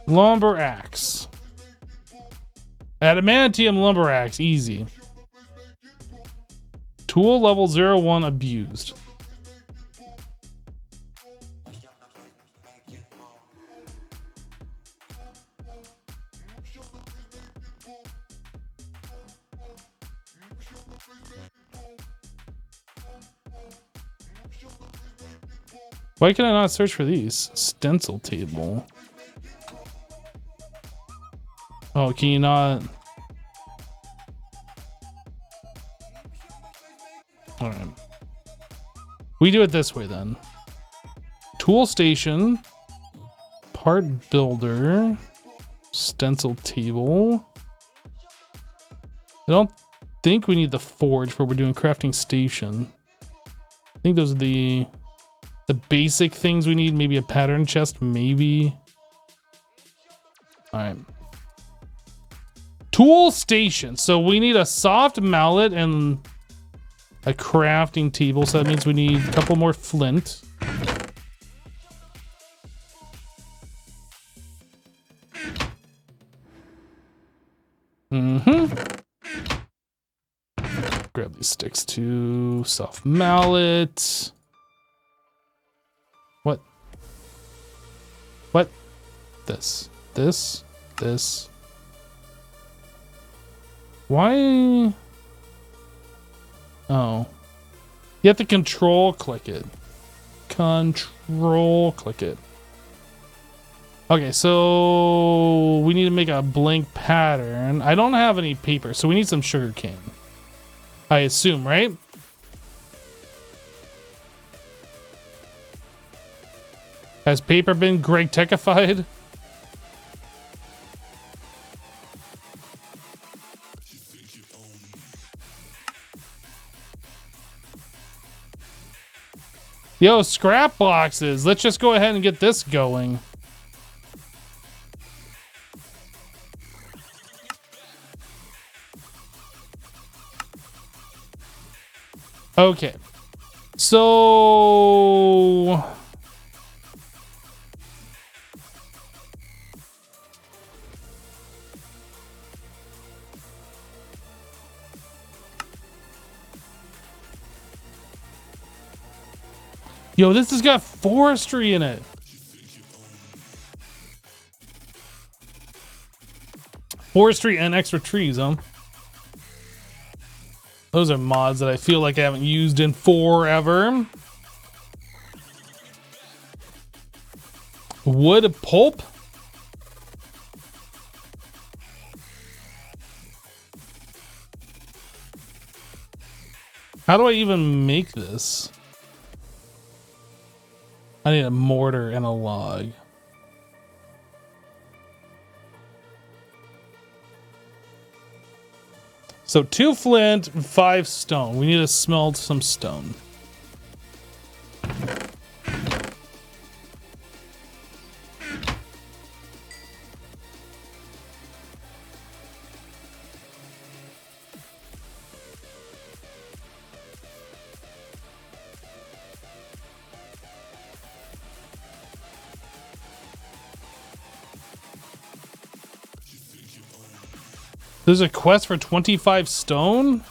Lumber axe. Adamantium lumber axe, easy. Tool level 01 abused. Why can I not search for these? Stencil table. Oh, can you not? All right. We do it this way then. Tool station, part builder, stencil table. I don't think we need the forge for we're doing crafting station. I think those are the basic things we need. Maybe a pattern chest, maybe. All right. Tool station. So we need a soft mallet and a crafting table. So that means we need a couple more flint. Grab these sticks too. Soft mallet. What? This. Why? Oh. You have to control click it. Control click it. Okay, so we need to make a blank pattern. I don't have any paper, so we need some sugar cane. I assume, right? Has paper been Greg Techified? Yo, scrap boxes. Let's just go ahead and get this going. Okay. So... Yo, this has got forestry in it. Forestry and extra trees, huh? Those are mods that I feel like I haven't used in forever. Wood pulp? How do I even make this? I need a mortar and a log. So 2 flint, 5 stone. We need to smelt some stone. There's a quest for 25 stone?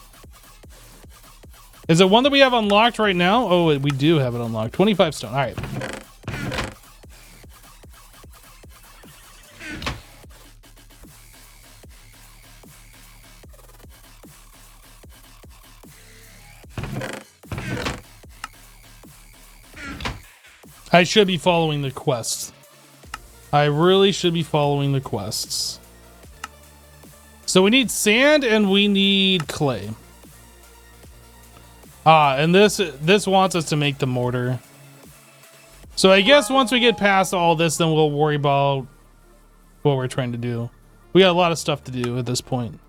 Is it one that we have unlocked right now? Oh, we do have it unlocked. 25 stone. All right. I should be following the quests. I really should be following the quests. So we need sand and we need clay. Ah, and this wants us to make the mortar. So I guess once we get past all this, then we'll worry about what we're trying to do. We got a lot of stuff to do at this point.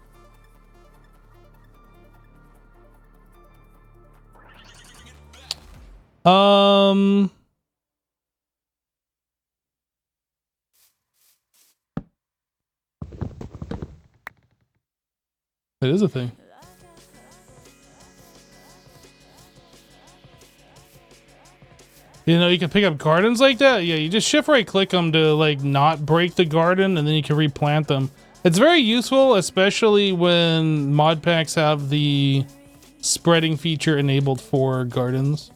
It is a thing. You know, you can pick up gardens like that. Yeah, you just shift right click them to like not break the garden and then you can replant them. It's very useful, especially when mod packs have the spreading feature enabled for gardens.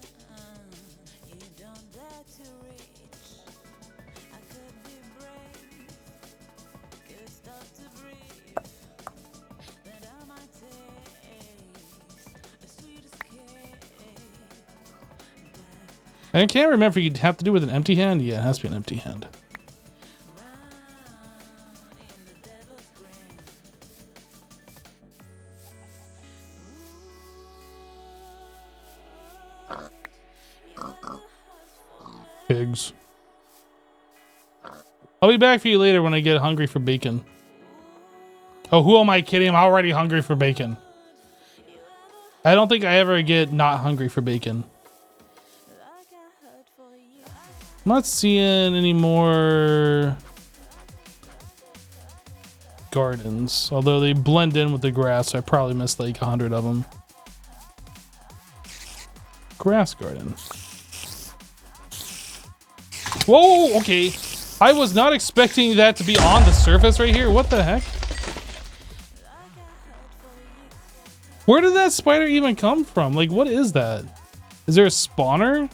I can't remember if you'd have to do with an empty hand. Yeah, it has to be an empty hand. Pigs. I'll be back for you later when I get hungry for bacon. Oh, who am I kidding? I'm already hungry for bacon. I don't think I ever get not hungry for bacon. I'm not seeing any more gardens, although they blend in with the grass, so I probably missed like 100 of them. Grass garden. Whoa, okay. I was not expecting that to be on the surface right here. What the heck? Where did that spider even come from? Like, what is that? Is there a spawner?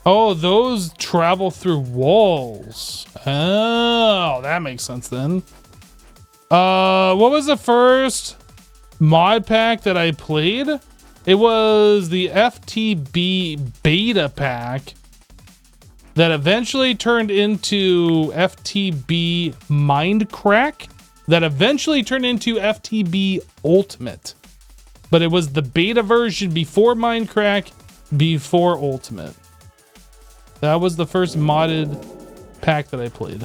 Oh, those travel through walls. Oh, that makes sense then. What was the first mod pack that I played? It was the FTB beta pack that eventually turned into FTB Mindcrack, that eventually turned into FTB Ultimate. But it was the beta version before Mindcrack, before Ultimate. That was the first modded pack that I played.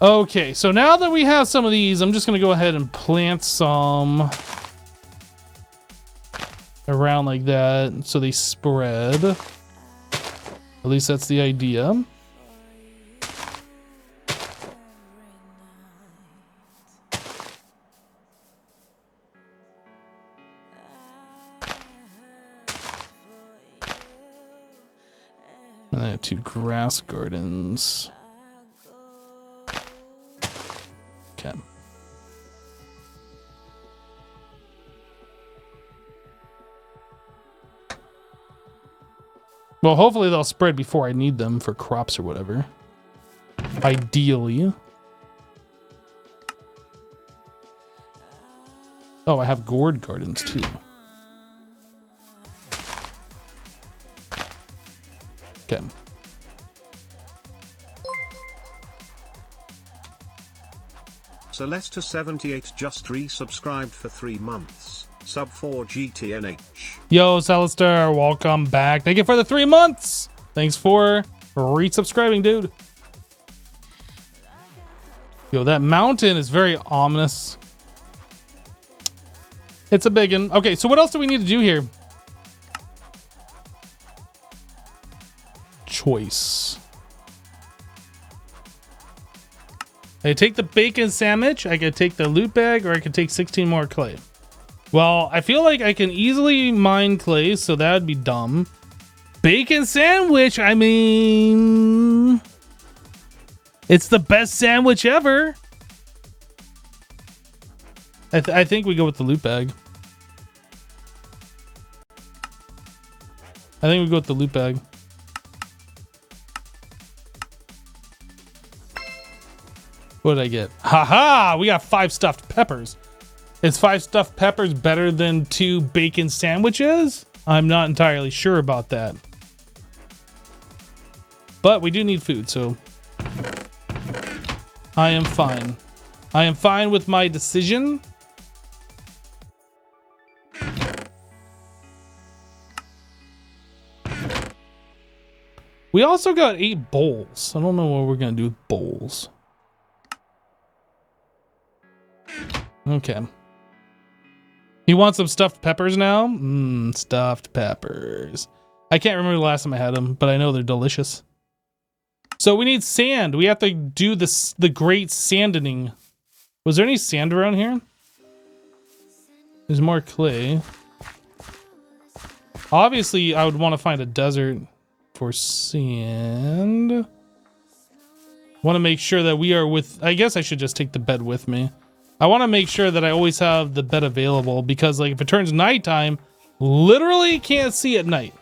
Okay, so now that we have some of these, I'm just gonna go ahead and plant some around like that so they spread. At least that's the idea. And I have 2 grass gardens. Okay. Well, hopefully they'll spread before I need them for crops or whatever. Ideally. Oh, I have gourd gardens too. Okay. Celesta78 just resubscribed for 3 months. Sub 4 GTNH. Yo, Celestar, welcome back. Thank you for the 3 months. Thanks for resubscribing, dude. Yo, that mountain is very ominous. It's a big one. Okay, so what else do we need to do here? Choice. I could take the bacon sandwich, I could take the loot bag, or I could take 16 more clay. Well, I feel like I can easily mine clay, so that would be dumb. Bacon sandwich, I mean... it's the best sandwich ever. I think we go with the loot bag. I think we go with the loot bag. What did I get? Haha! We got 5 stuffed peppers. Is 5 stuffed peppers better than 2 bacon sandwiches? I'm not entirely sure about that. But we do need food, so I am fine. I am fine with my decision. We also got 8 bowls. I don't know what we're gonna do with bowls. Okay. He wants some stuffed peppers now? Stuffed peppers. I can't remember the last time I had them, but I know they're delicious. So we need sand. We have to do this, the great sanding. Was there any sand around here? There's more clay. Obviously, I would want to find a desert for sand. Want to make sure that we are with... I guess I should just take the bed with me. I want to make sure that I always have the bed available because, like, if it turns nighttime, literally can't see at night.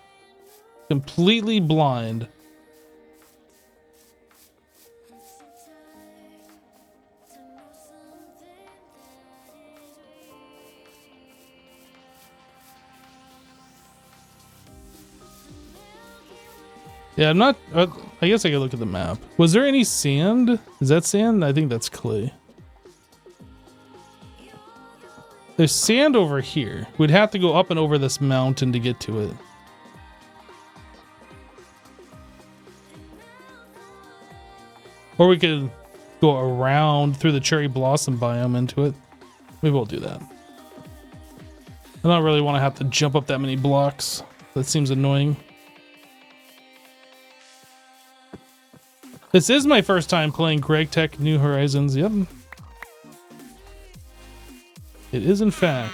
Completely blind. Yeah, I'm not... I guess I could look at the map. Was there any sand? Is that sand? I think that's clay. There's sand over here. We'd have to go up and over this mountain to get to it. Or we could go around through the cherry blossom biome into it. We will do that. I don't really want to have to jump up that many blocks. That seems annoying. This is my first time playing GregTech New Horizons. Yep. It is, in fact.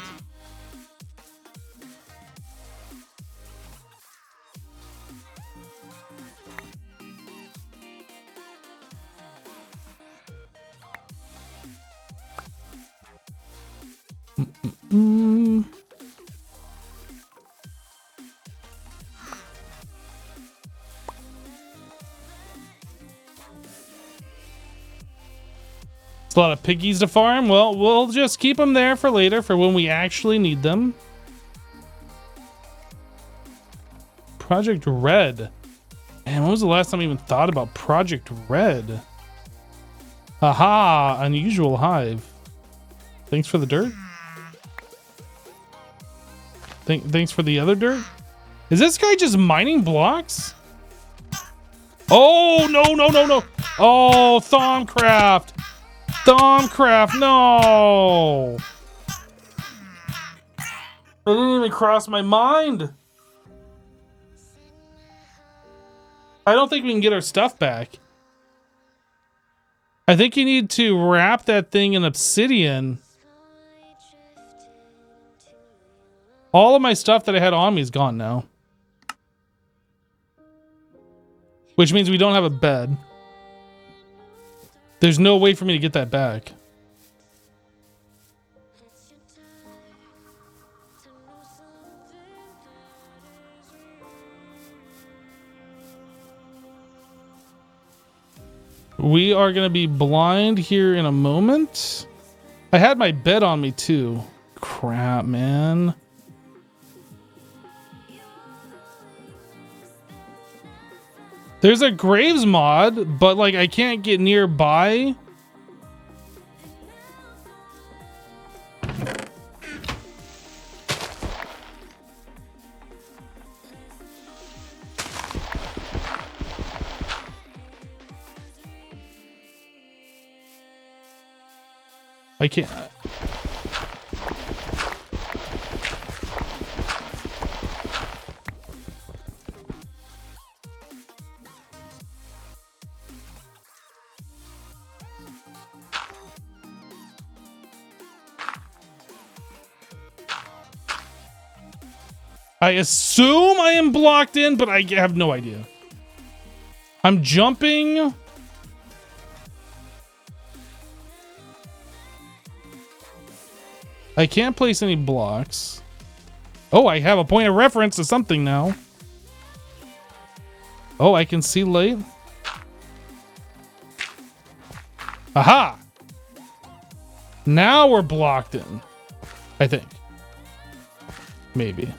It's a lot of piggies to farm. Well, we'll just keep them there for later, for when we actually need them. Project Red. Man, when was the last time I even thought about Project Red? Aha! Unusual hive. Thanks for the dirt. Thanks for the other dirt. Is this guy just mining blocks? Oh, no, no, no, no. Oh, Thaumcraft. Thaumcraft, no. It didn't even cross my mind. I don't think we can get our stuff back. I think you need to wrap that thing in obsidian. All of my stuff that I had on me is gone now. Which means we don't have a bed. There's no way for me to get that back. We are going to be blind here in a moment. I had my bed on me too. Crap, man. There's a Graves mod, but like I can't get nearby. I can't. I assume I am blocked in, but I have no idea. I'm jumping. I can't place any blocks. Oh, I have a point of reference to something now. Oh, I can see light. Aha! Now we're blocked in. I think. Maybe.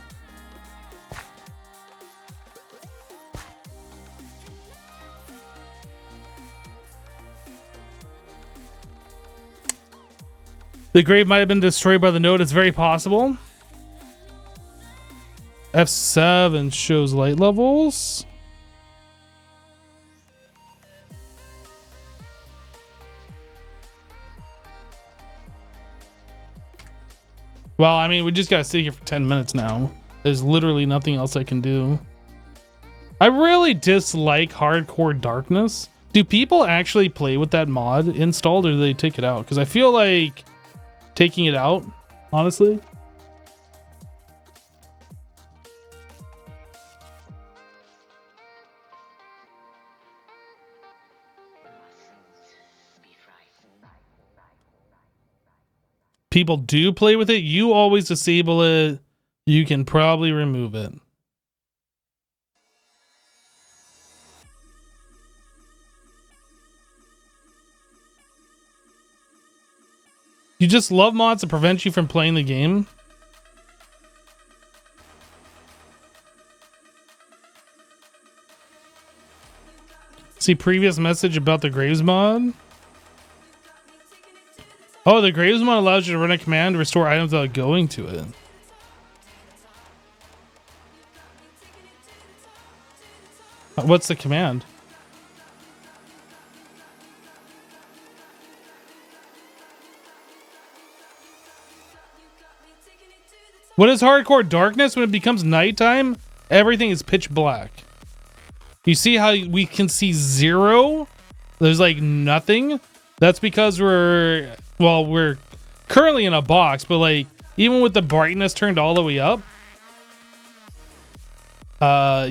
The grave might have been destroyed by the node. It's very possible. F7 shows light levels. Well, I mean, we just gotta sit here for 10 minutes now. There's literally nothing else I can do. I really dislike Hardcore Darkness. Do people actually play with that mod installed, or do they take it out? Because I feel like taking it out, honestly. People do play with it. You always disable it. You can probably remove it. You just love mods to prevent you from playing the game? See previous message about the Graves mod? Oh, the Graves mod allows you to run a command to restore items without going to it. What's the command? What is Hardcore Darkness? When it becomes nighttime, everything is pitch black. You see how we can see zero? There's like nothing. That's because we're currently in a box, but like even with the brightness turned all the way up,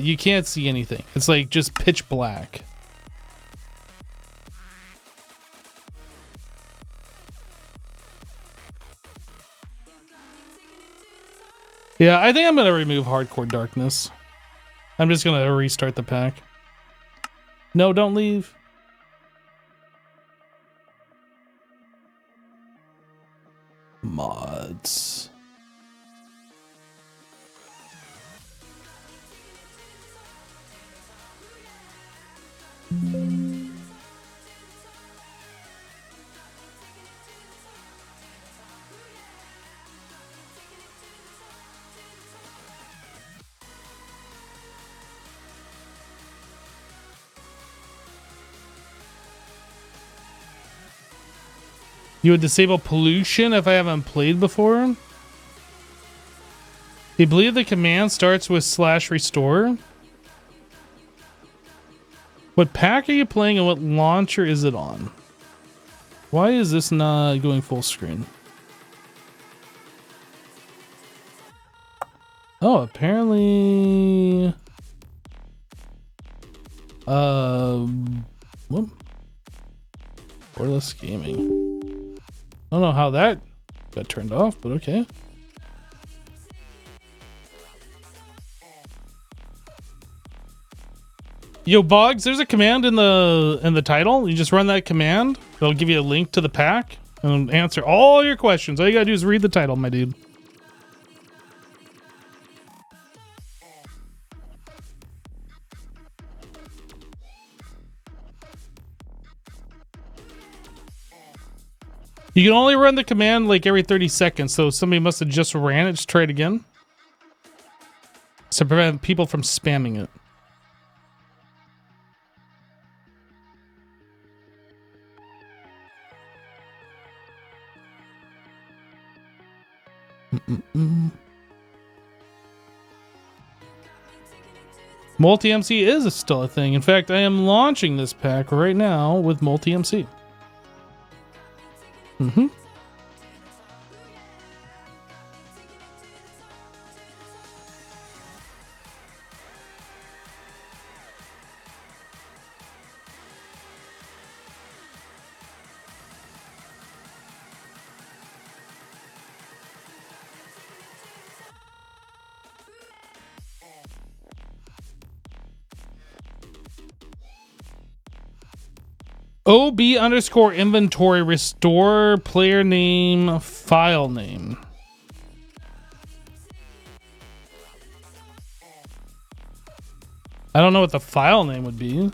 you can't see anything. It's like just pitch black. Yeah, I think I'm gonna remove Hardcore Darkness. I'm just gonna restart the pack. No, don't leave. Mods. You would disable pollution if I haven't played before? Do you believe the command starts with /restore? What pack are you playing and what launcher is it on? Why is this not going full screen? Oh, apparently... What? Borderless Gaming. I don't know how that got turned off, but okay. Yo, Boggs, there's a command in the title. You just run that command. It'll give you a link to the pack and answer all your questions. All you gotta do is read the title, my dude. You can only run the command like every 30 seconds, so somebody must have just ran it. Just try it again. To prevent people from spamming it. Multi-MC is still a thing. In fact, I am launching this pack right now with Multi-MC. OB_inventory restore player name file name. I don't know what the file name would be.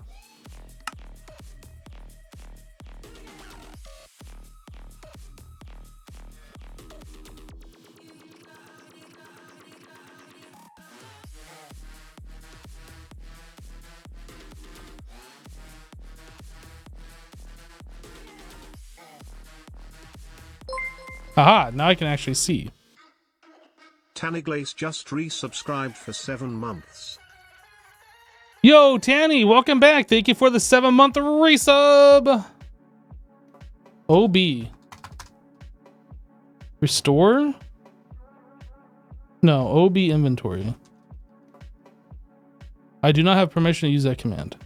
Aha, now I can actually see. Tannyglace just resubscribed for 7 months. Yo, Tanny, welcome back. Thank you for the 7-month resub. OB. Restore? No, OB inventory. I do not have permission to use that command.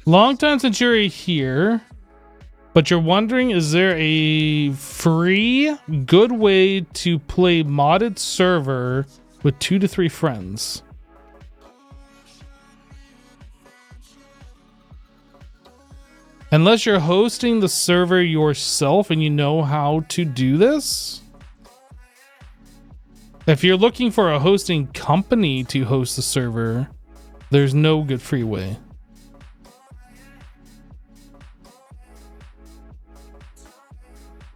Long time since you're here, but you're wondering, is there a free, good way to play modded server with 2 to 3 friends? Unless you're hosting the server yourself and you know how to do this. If you're looking for a hosting company to host the server, there's no good free way.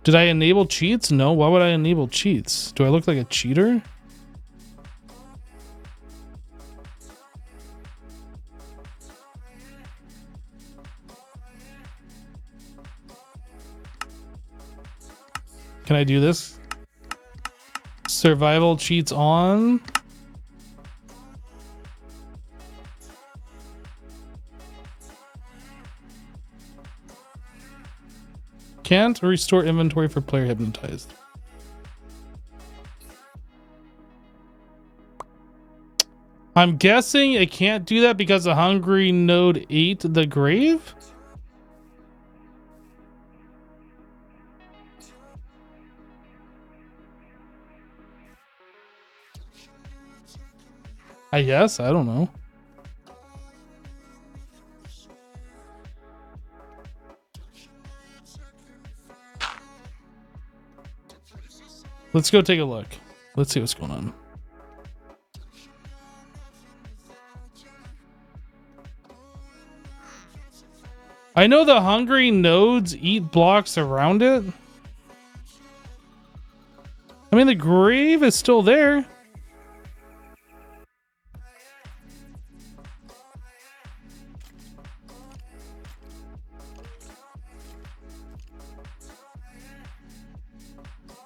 Did I enable cheats? No. Why would I enable cheats? Do I look like a cheater? Can I do this? Survival cheats on. Can't restore inventory for player hypnotized. I'm guessing it can't do that because the hungry node ate the grave? I guess. I don't know. Let's go take a look. Let's see what's going on. I know the hungry nodes eat blocks around it. I mean, the grave is still there.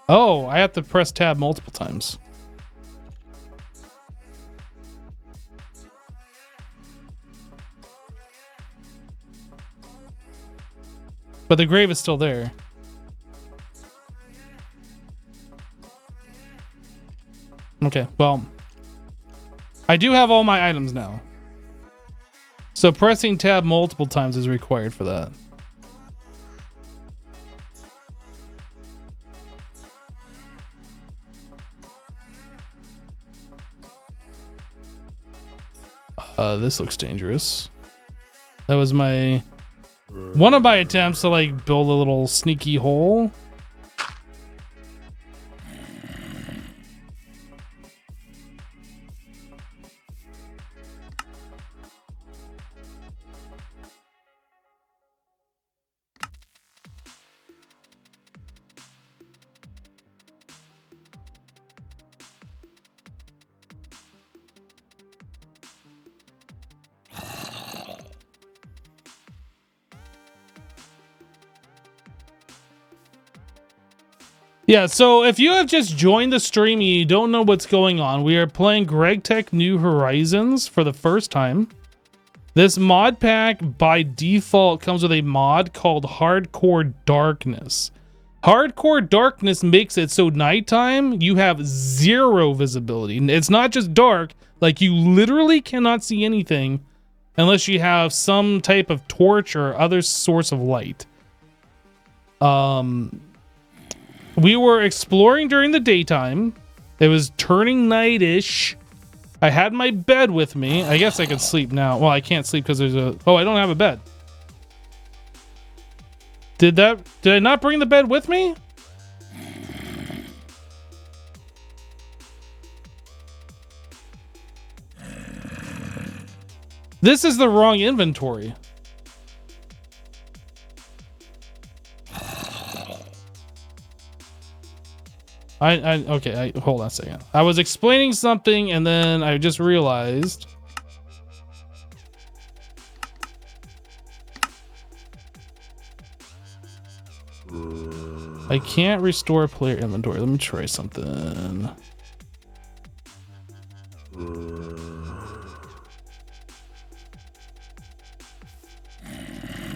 Oh, I have to press tab multiple times. But the grave is still there. Okay, well, I do have all my items now. So pressing tab multiple times is required for that. This looks dangerous. That was one of my attempts to like build a little sneaky hole. Yeah, so if you have just joined the stream and you don't know what's going on, we are playing GregTech New Horizons for the first time. This mod pack by default comes with a mod called Hardcore Darkness. Hardcore Darkness makes it so nighttime you have zero visibility. It's not just dark, like you literally cannot see anything unless you have some type of torch or other source of light. We were exploring during the daytime. It was turning night-ish. I had my bed with me. I guess I could sleep now. Well, I can't sleep because there's a... Oh, I don't have a bed. Did I not bring the bed with me? This is the wrong inventory. Okay, hold on a second. I was explaining something and then I just realized. I can't restore player inventory. Let me try something.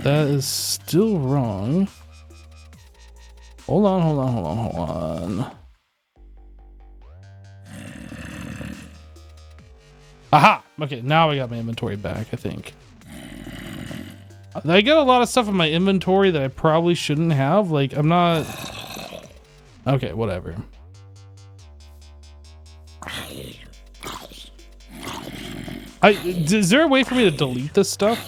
That is still wrong. Hold on. Aha! Okay, now I got my inventory back, I think. I get a lot of stuff in my inventory that I probably shouldn't have. Like, I'm not... Okay, whatever. Is there a way for me to delete this stuff?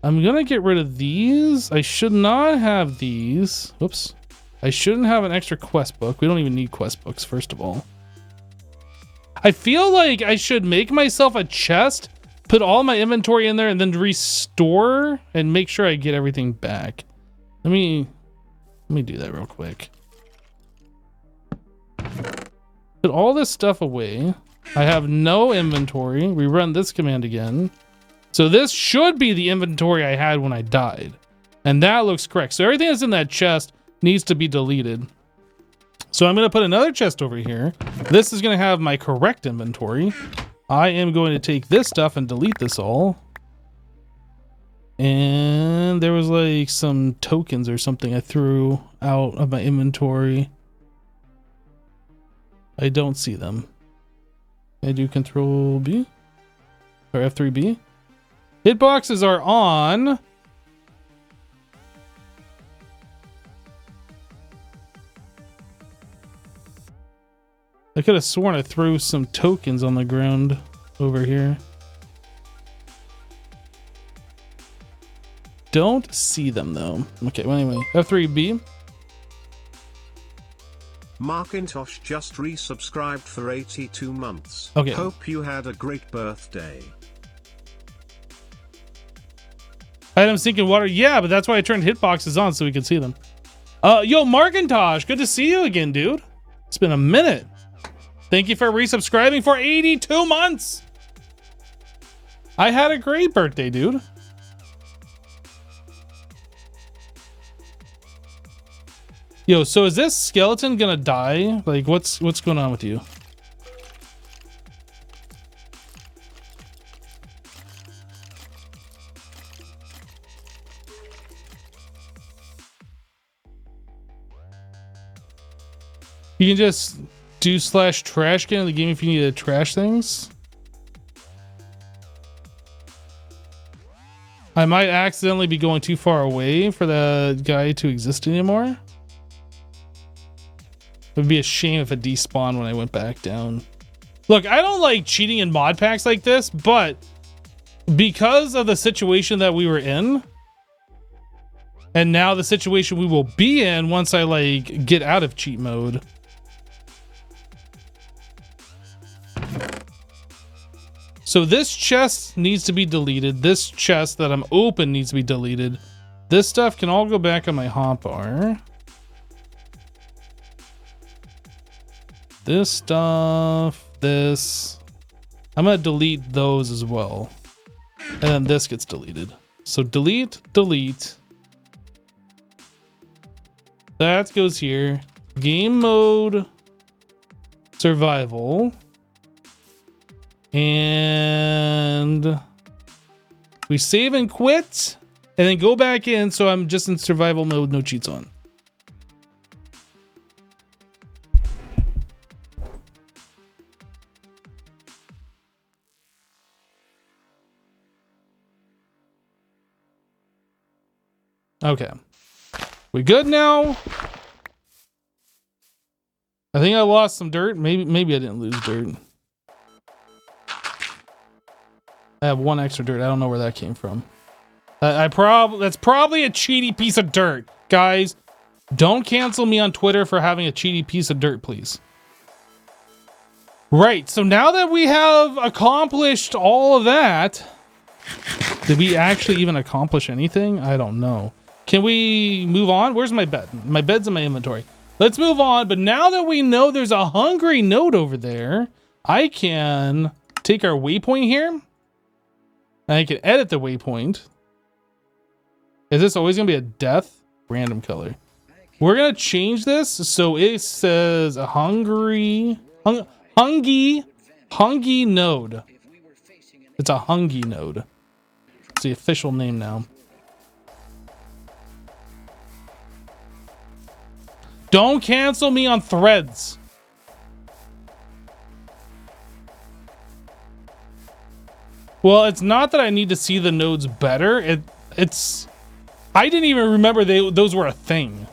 I'm gonna get rid of these. I should not have these. Oops. I shouldn't have an extra quest book. We don't even need quest books, first of all. I feel like I should make myself a chest, put all my inventory in there, and then restore and make sure I get everything back. Let me do that real quick. Put all this stuff away. I have no inventory. We run this command again. So this should be the inventory I had when I died. And that looks correct. So everything that's in that chest needs to be deleted. So I'm going to put another chest over here. This is going to have my correct inventory. I am going to take this stuff and delete this all. And there was like some tokens or something I threw out of my inventory. I don't see them. I do Control B or F3B. Hitboxes are on. I could have sworn I threw some tokens on the ground over here. Don't see them though. Okay, well anyway, F3B. Markintosh just resubscribed for 82 months. Okay. Hope you had a great birthday. Item sink in water. Yeah, but that's why I turned hitboxes on so we could see them. Yo, Markintosh, good to see you again, dude. It's been a minute. Thank you for resubscribing for 82 months. I had a great birthday, dude. Yo, so is this skeleton gonna die? Like, what's going on with you? You can just do /trash can in the game if you need to trash things. I might accidentally be going too far away for the guy to exist anymore. It would be a shame if it despawned when I went back down. Look, I don't like cheating in mod packs like this, but because of the situation that we were in, and now the situation we will be in once I like get out of cheat mode. So this chest needs to be deleted. This chest that I'm open needs to be deleted. This stuff can all go back on my hotbar. This stuff, this. I'm gonna delete those as well. And then this gets deleted. So delete, delete. That goes here. Game mode, survival. And we save and quit and then go back in. So I'm just in survival mode, no cheats on. Okay. We good now? I think I lost some dirt. Maybe I didn't lose dirt. I have one extra dirt. I don't know where that came from. That's probably a cheaty piece of dirt. Guys, don't cancel me on Twitter for having a cheaty piece of dirt, please. Right, so now that we have accomplished all of that, did we actually even accomplish anything? I don't know. Can we move on? Where's my bed? My bed's in my inventory. Let's move on, but now that we know there's a hungry node over there, I can take our waypoint here. And I can edit the waypoint. Is this always gonna be a death? Random color. We're gonna change this so it says a hungry node. It's a hungry node. It's the official name now. Don't cancel me on Threads. Well, it's not that I need to see the nodes better. It's I didn't even remember those were a thing.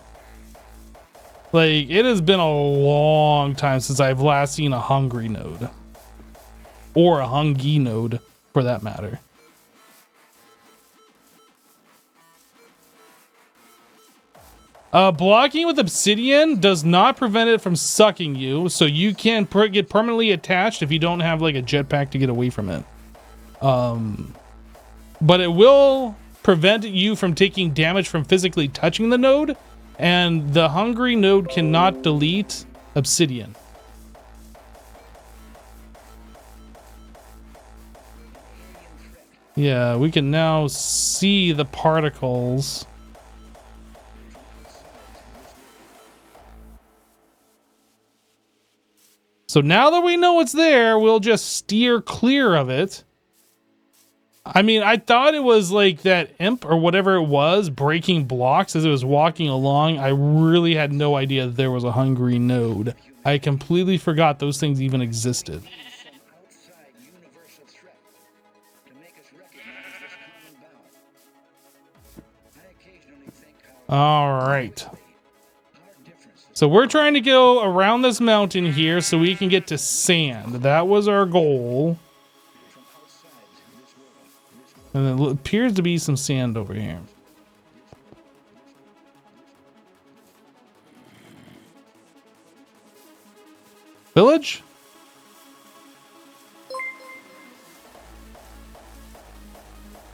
Like, it has been a long time since I've last seen a hungry node. Or a hungry node, for that matter. Blocking with obsidian does not prevent it from sucking you, so you can get permanently attached if you don't have like a jetpack to get away from it. But it will prevent you from taking damage from physically touching the node, and the hungry node cannot delete obsidian. Yeah, we can now see the particles. So now that we know it's there, we'll just steer clear of it. I mean, I thought it was like that imp or whatever it was breaking blocks as it was walking along. I really had no idea that there was a hungry node. I completely forgot those things even existed. All right. So we're trying to go around this mountain here so we can get to sand. That was our goal. And there appears to be some sand over here. Village?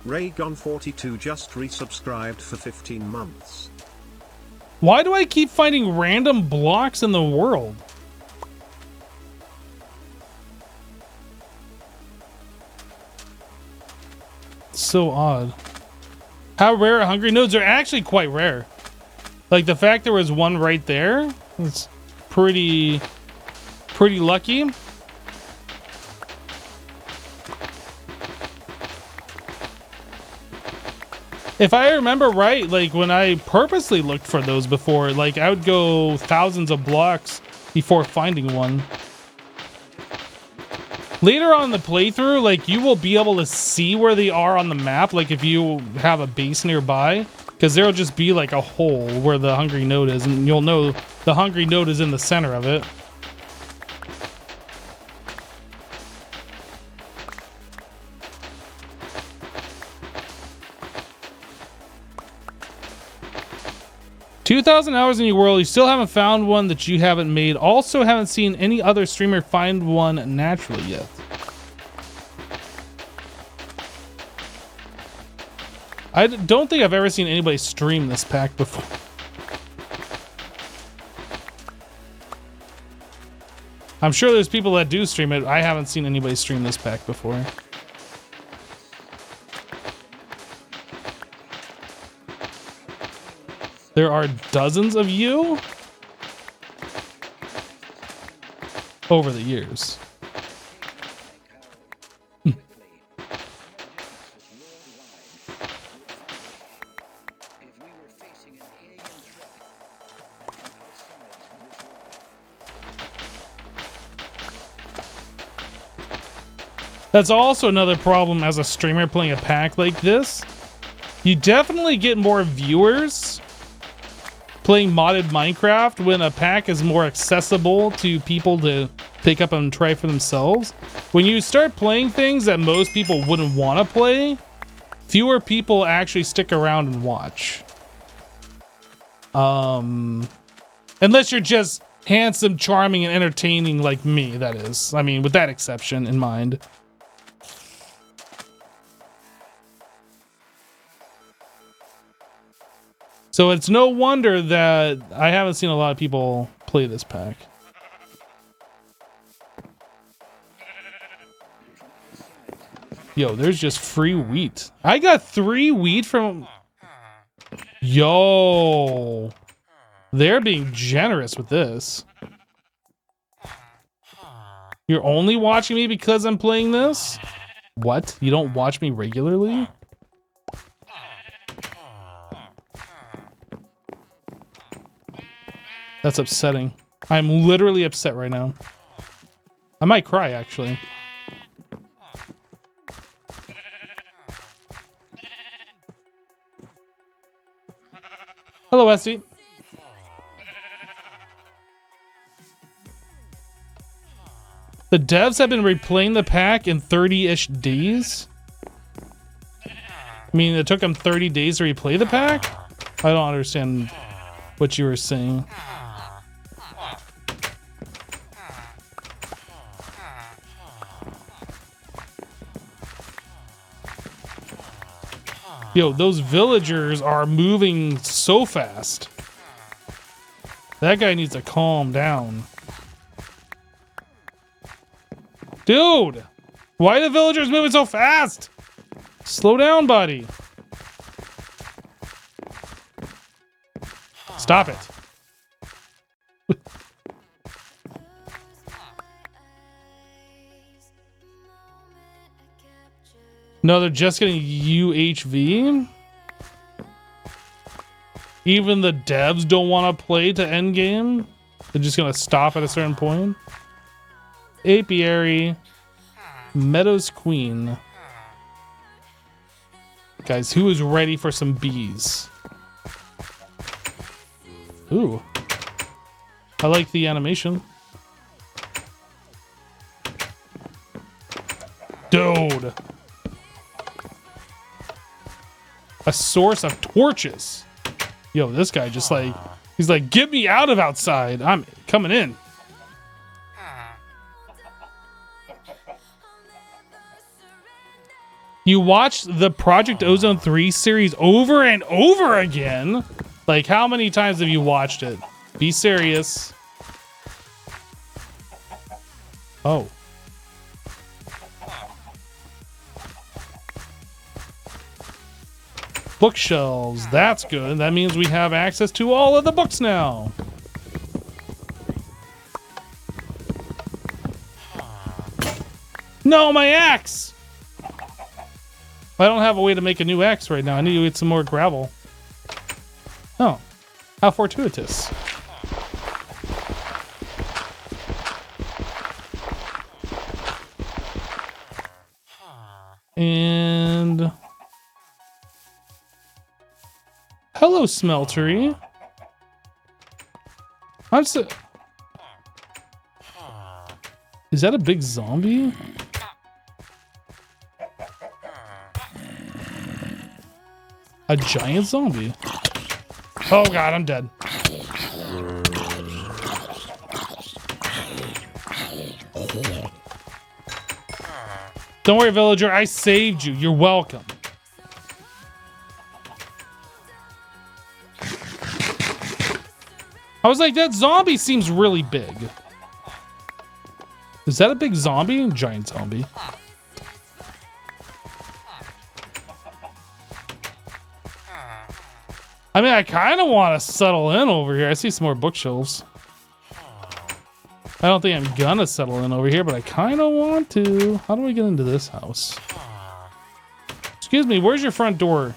Raygon42 just resubscribed for 15 months. Why do I keep finding random blocks in the world? So odd. How rare are hungry nodes? Are actually quite rare. Like the fact there was one right there, it's pretty lucky. If I remember right, like when I purposely looked for those before, like I would go thousands of blocks before finding one. Later on in the playthrough, like you will be able to see where they are on the map, like if you have a base nearby, because there'll just be like a hole where the hungry node is, and you'll know the hungry node is in the center of it. $2,000 hours in your world, you still haven't found one that you haven't made. Also haven't seen any other streamer find one naturally yet. I don't think I've ever seen anybody stream this pack before. I'm sure there's people that do stream it. I haven't seen anybody stream this pack before. There are dozens of you over the years. That's also another problem as a streamer playing a pack like this. You definitely get more viewers playing modded Minecraft when a pack is more accessible to people to pick up and try for themselves. When you start playing things that most people wouldn't want to play, fewer people actually stick around and watch. Unless you're just handsome, charming, and entertaining like me, that is. I mean, with that exception in mind. So it's no wonder that I haven't seen a lot of people play this pack. Yo, there's just free wheat. I got 3 wheat from... Yo. They're being generous with this. You're only watching me because I'm playing this? What? You don't watch me regularly? That's upsetting. I'm literally upset right now. I might cry, actually. Hello, Esty. The devs have been replaying the pack in 30-ish days? I mean, it took them 30 days to replay the pack? I don't understand what you were saying. Yo, those villagers are moving so fast. That guy needs to calm down. Dude! Why are the villagers moving so fast? Slow down, buddy. Stop it. No, they're just getting UHV. Even the devs don't want to play to endgame. They're just going to stop at a certain point. Apiary. Meadows Queen. Guys, who is ready for some bees? Ooh. I like the animation. Dude. A source of torches. Yo, this guy just like, he's like, get me out of outside. I'm coming in. You watched the Project Ozone 3 series over and over again. Like, how many times have you watched it? Be serious. Oh. Bookshelves. That's good. That means we have access to all of the books now. No, my axe! I don't have a way to make a new axe right now. I need to get some more gravel. Oh. How fortuitous. And... hello, Smeltery. I'm so... is that a big zombie? A giant zombie. Oh god, I'm dead. Don't worry, villager. I saved you. You're welcome. I was like, that zombie seems really big. Is that a big zombie? Giant zombie. I mean, I kind of want to settle in over here. I see some more bookshelves. I don't think I'm gonna settle in over here, but I kind of want to. How do we get into this house? Excuse me, where's your front door?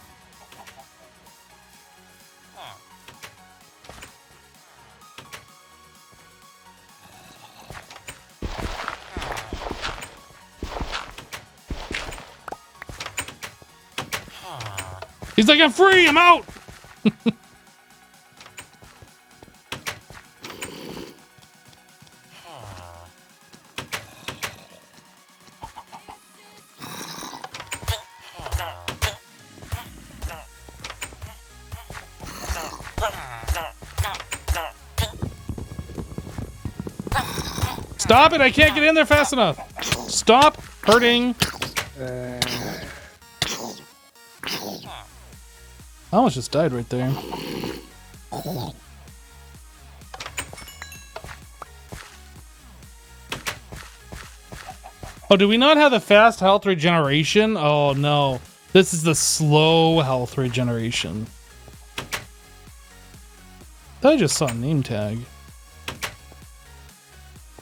He's like, I'm free, I'm out! Stop it! I can't get in there fast enough! Stop hurting! I almost just died right there. Oh, do we not have the fast health regeneration? Oh no. This is the slow health regeneration. I just saw a name tag.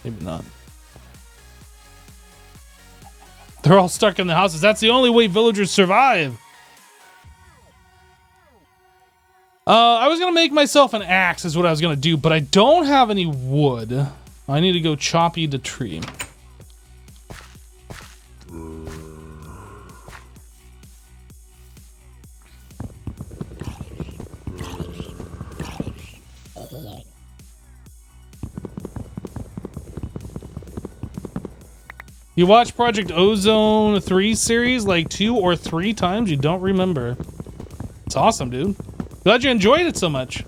Maybe not. They're all stuck in the houses. That's the only way villagers survive. I was gonna make myself an axe is what I was gonna do, but I don't have any wood. I need to go chop the tree. You watched Project Ozone 3 series like 2 or 3 times? You don't remember. It's awesome, dude. Glad you enjoyed it so much.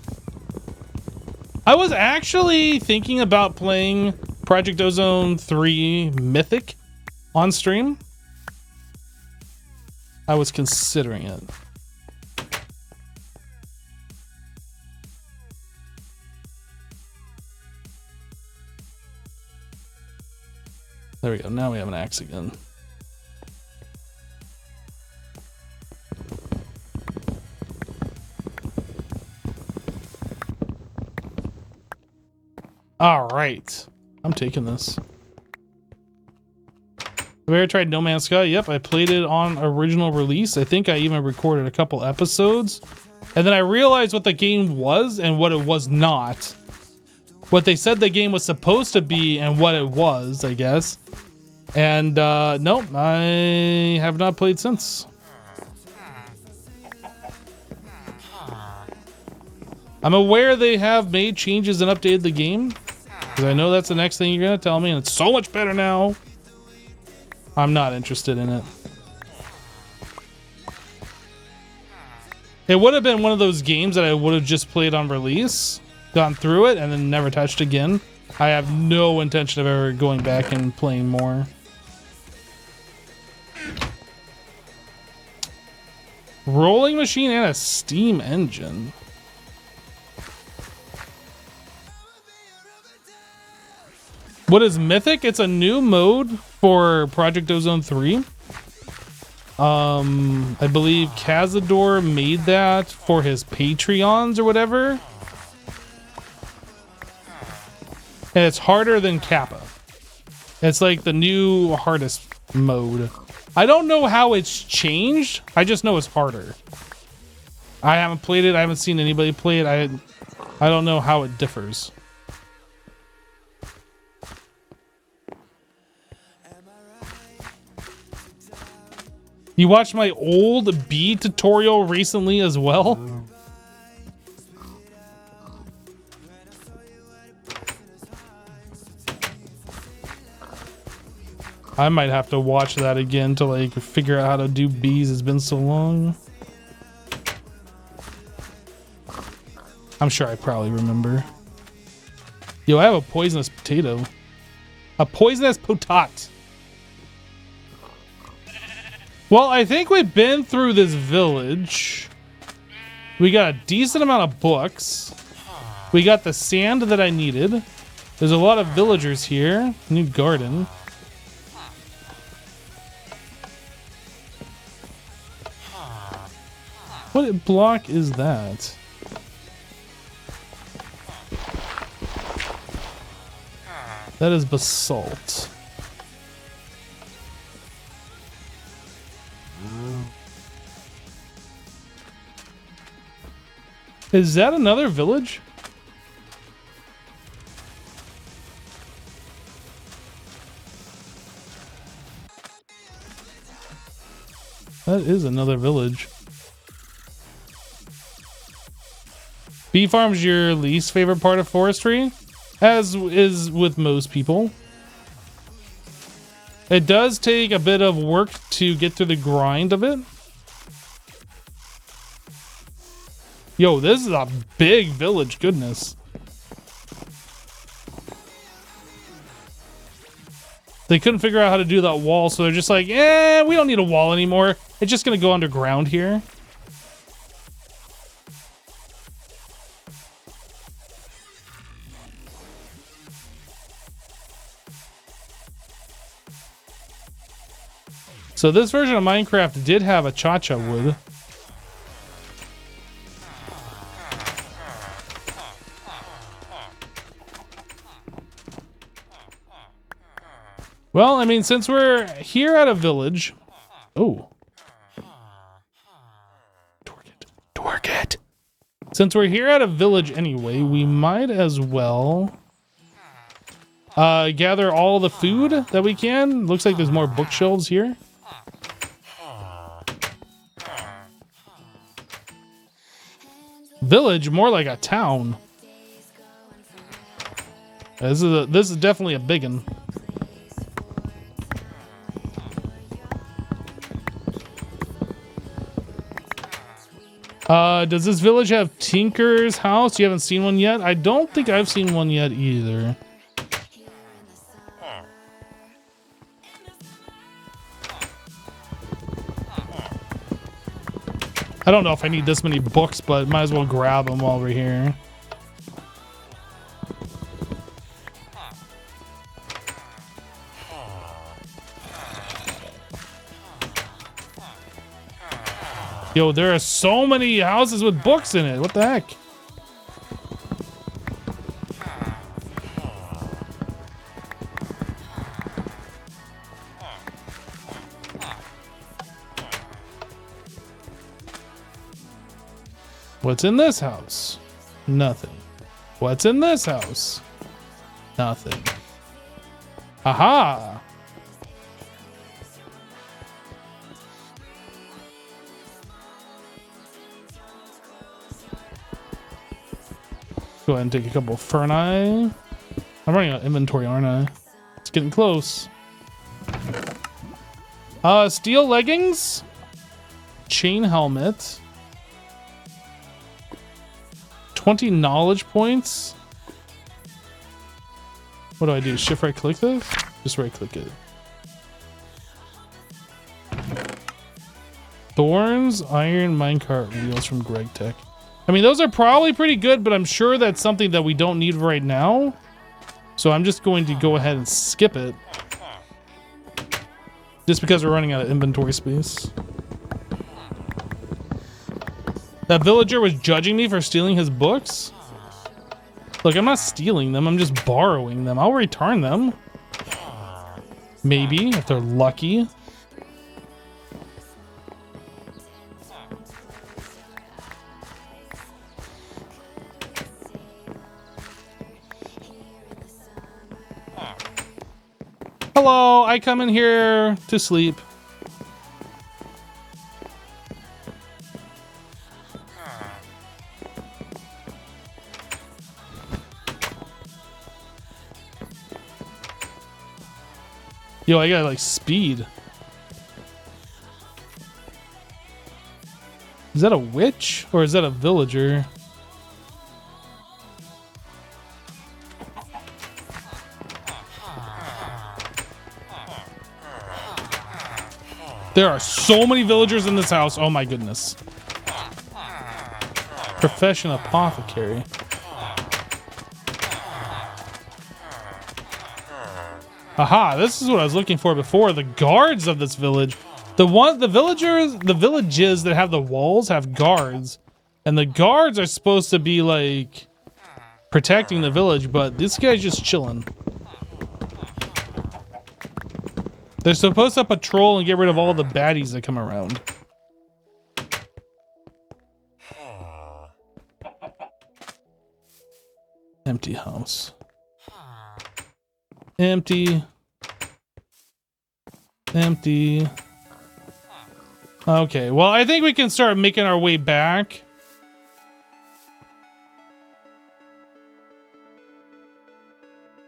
I was actually thinking about playing Project Ozone 3 Mythic on stream. I was considering it. There we go. Now we have an axe again. All right. I'm taking this. Have you ever tried No Man's Sky? Yep, I played it on original release. I think I even recorded a couple episodes. And then I realized what the game was and what it was not. What they said the game was supposed to be and what it was, I guess. And nope, I have not played since. I'm aware they have made changes and updated the game. Because I know that's the next thing you're going to tell me. And it's so much better now. I'm not interested in it. It would have been one of those games that I would have just played on release, gone through it, and then never touched again. I have no intention of ever going back and playing more. Rolling machine and a steam engine. What is Mythic? It's a new mode for Project Ozone 3. I believe Cazador made that for his Patreons or whatever. And it's harder than Kappa. It's like the new hardest mode. I don't know how it's changed. I just know it's harder. I haven't played it. I haven't seen anybody play it. I don't know how it differs. You watched my old B tutorial recently as well? I might have to watch that again to like figure out how to do bees. It's been so long. I'm sure I probably remember. Yo, I have a poisonous potato. A poisonous potat. Well, I think we've been through this village. We got a decent amount of books. We got the sand that I needed. There's a lot of villagers here. New garden. What block is that? That is basalt. Is that another village? That is another village. Bee farm's your least favorite part of forestry, as is with most people. It does take a bit of work to get through the grind of it. Yo, this is a big village, goodness. They couldn't figure out how to do that wall, so they're just like, we don't need a wall anymore. It's just gonna go underground here. So this version of Minecraft did have a cha-cha wood. Well, I mean, since we're here at a village... Oh. Torque it. Since we're here at a village anyway, we might as well... gather all the food that we can. Looks like there's more bookshelves here. Village, more like a town. This is definitely a big one. Does this village have Tinker's house? You haven't seen one yet? I don't think I've seen one yet either. I don't know if I need this many books, but might as well grab them while we're here. Yo, there are so many houses with books in it. What the heck? What's in this house? Nothing. What's in this house? Nothing. Aha! Go ahead and take a couple of Ferni. I'm running out of inventory, aren't I? It's getting close. Steel leggings. Chain helmet. 20 knowledge points. What do I do? Shift right click this? Just right click it. Thorns, iron, minecart wheels from Greg Tech. I mean, those are probably pretty good, but I'm sure that's something that we don't need right now. So I'm just going to go ahead and skip it. Just because we're running out of inventory space. That villager was judging me for stealing his books? Look, I'm not stealing them, I'm just borrowing them. I'll return them. Maybe, if they're lucky. Hello, I come in here to sleep. Yo, I got like speed. Is that a witch or is that a villager? There are so many villagers in this house. Oh my goodness. Profession apothecary. Aha, this is what I was looking for before. The guards of this village. The villages that have the walls have guards. And the guards are supposed to be like protecting the village, but this guy's just chilling. They're supposed to patrol and get rid of all the baddies that come around. Empty house. Empty. Empty. Okay, well, I think we can start making our way back.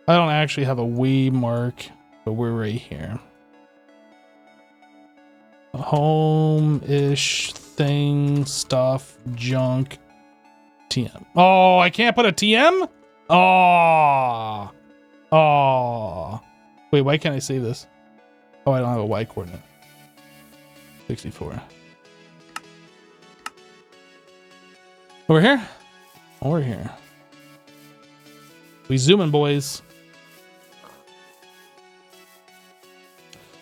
I don't actually have a way mark, but we're right here. Home-ish thing, stuff, junk, TM. Oh, I can't put a TM? Oh. Oh. Wait, why can't I save this? Oh, I don't have a Y coordinate. 64. Over here? Over here. We zooming, boys.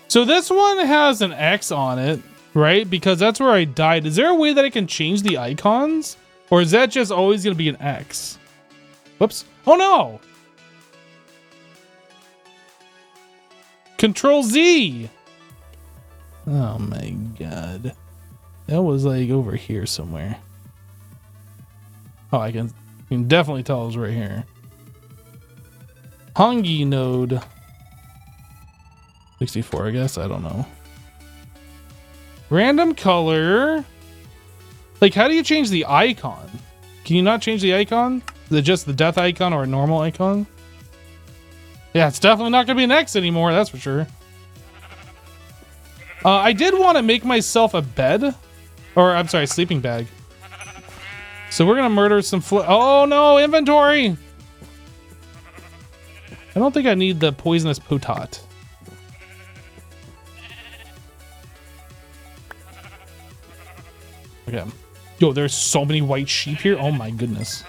So this one has an X on it, right? Because that's where I died. Is there a way that I can change the icons? Or is that just always going to be an X? Whoops. Oh no! Control Z! Oh my god. That was like over here somewhere. Oh, I can definitely tell it was right here. Hongi node. 64, I guess. I don't know. Random color. Like, how do you change the icon? Can you not change the icon? Is it just the death icon or a normal icon? Yeah, it's definitely not going to be an X anymore, that's for sure. I did want to make myself a bed. Or, I'm sorry, sleeping bag. So we're going to murder some oh no, inventory! I don't think I need the poisonous potot. Okay. Yo, there's so many white sheep here. Oh my goodness.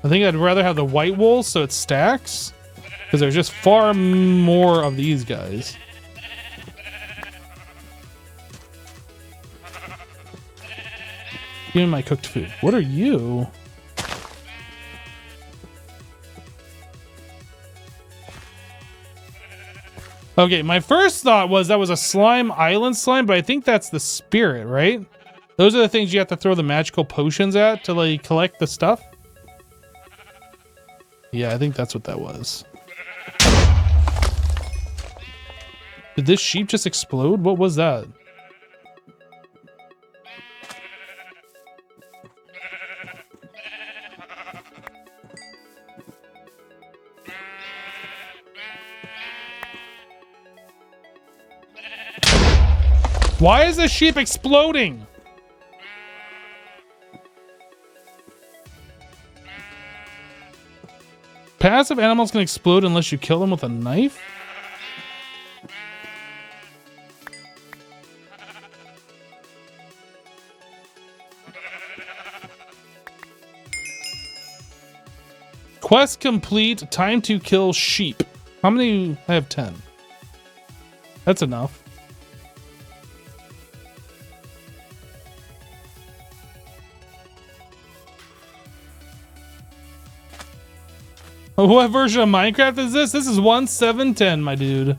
I think I'd rather have the white wool so it stacks. Because there's just far more of these guys. Give me my cooked food. What are you? Okay, my first thought was that was a slime island slime, but I think that's the spirit, right? Those are the things you have to throw the magical potions at to like collect the stuff. Yeah, I think that's what that was. Did this sheep just explode? What was that? Why is this sheep exploding? Passive animals can explode unless you kill them with a knife? Quest complete. Time to kill sheep. How many? I have 10. That's enough. What version of Minecraft is this? This is 1.7.10, my dude.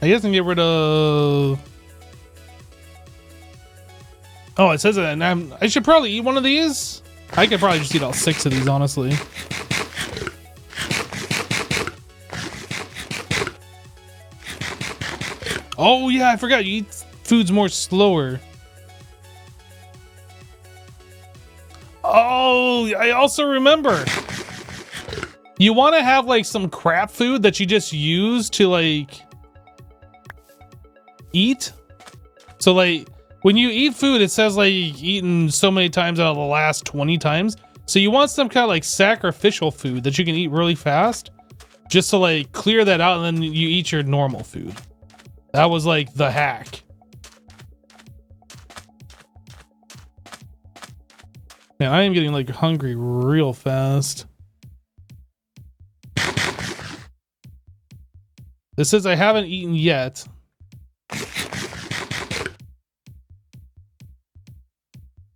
I guess I can get rid of... Oh, it says it, and I should probably eat one of these. I could probably just eat all 6 of these, honestly. Oh yeah, I forgot. You eat foods more slower. Oh, I also remember. You want to have like some crap food that you just use to like eat. So like when you eat food, it says like eaten so many times out of the last 20 times. So you want some kind of like sacrificial food that you can eat really fast, just to like clear that out, and then you eat your normal food. That was like the hack. Man, I am getting like hungry real fast. This says I haven't eaten yet.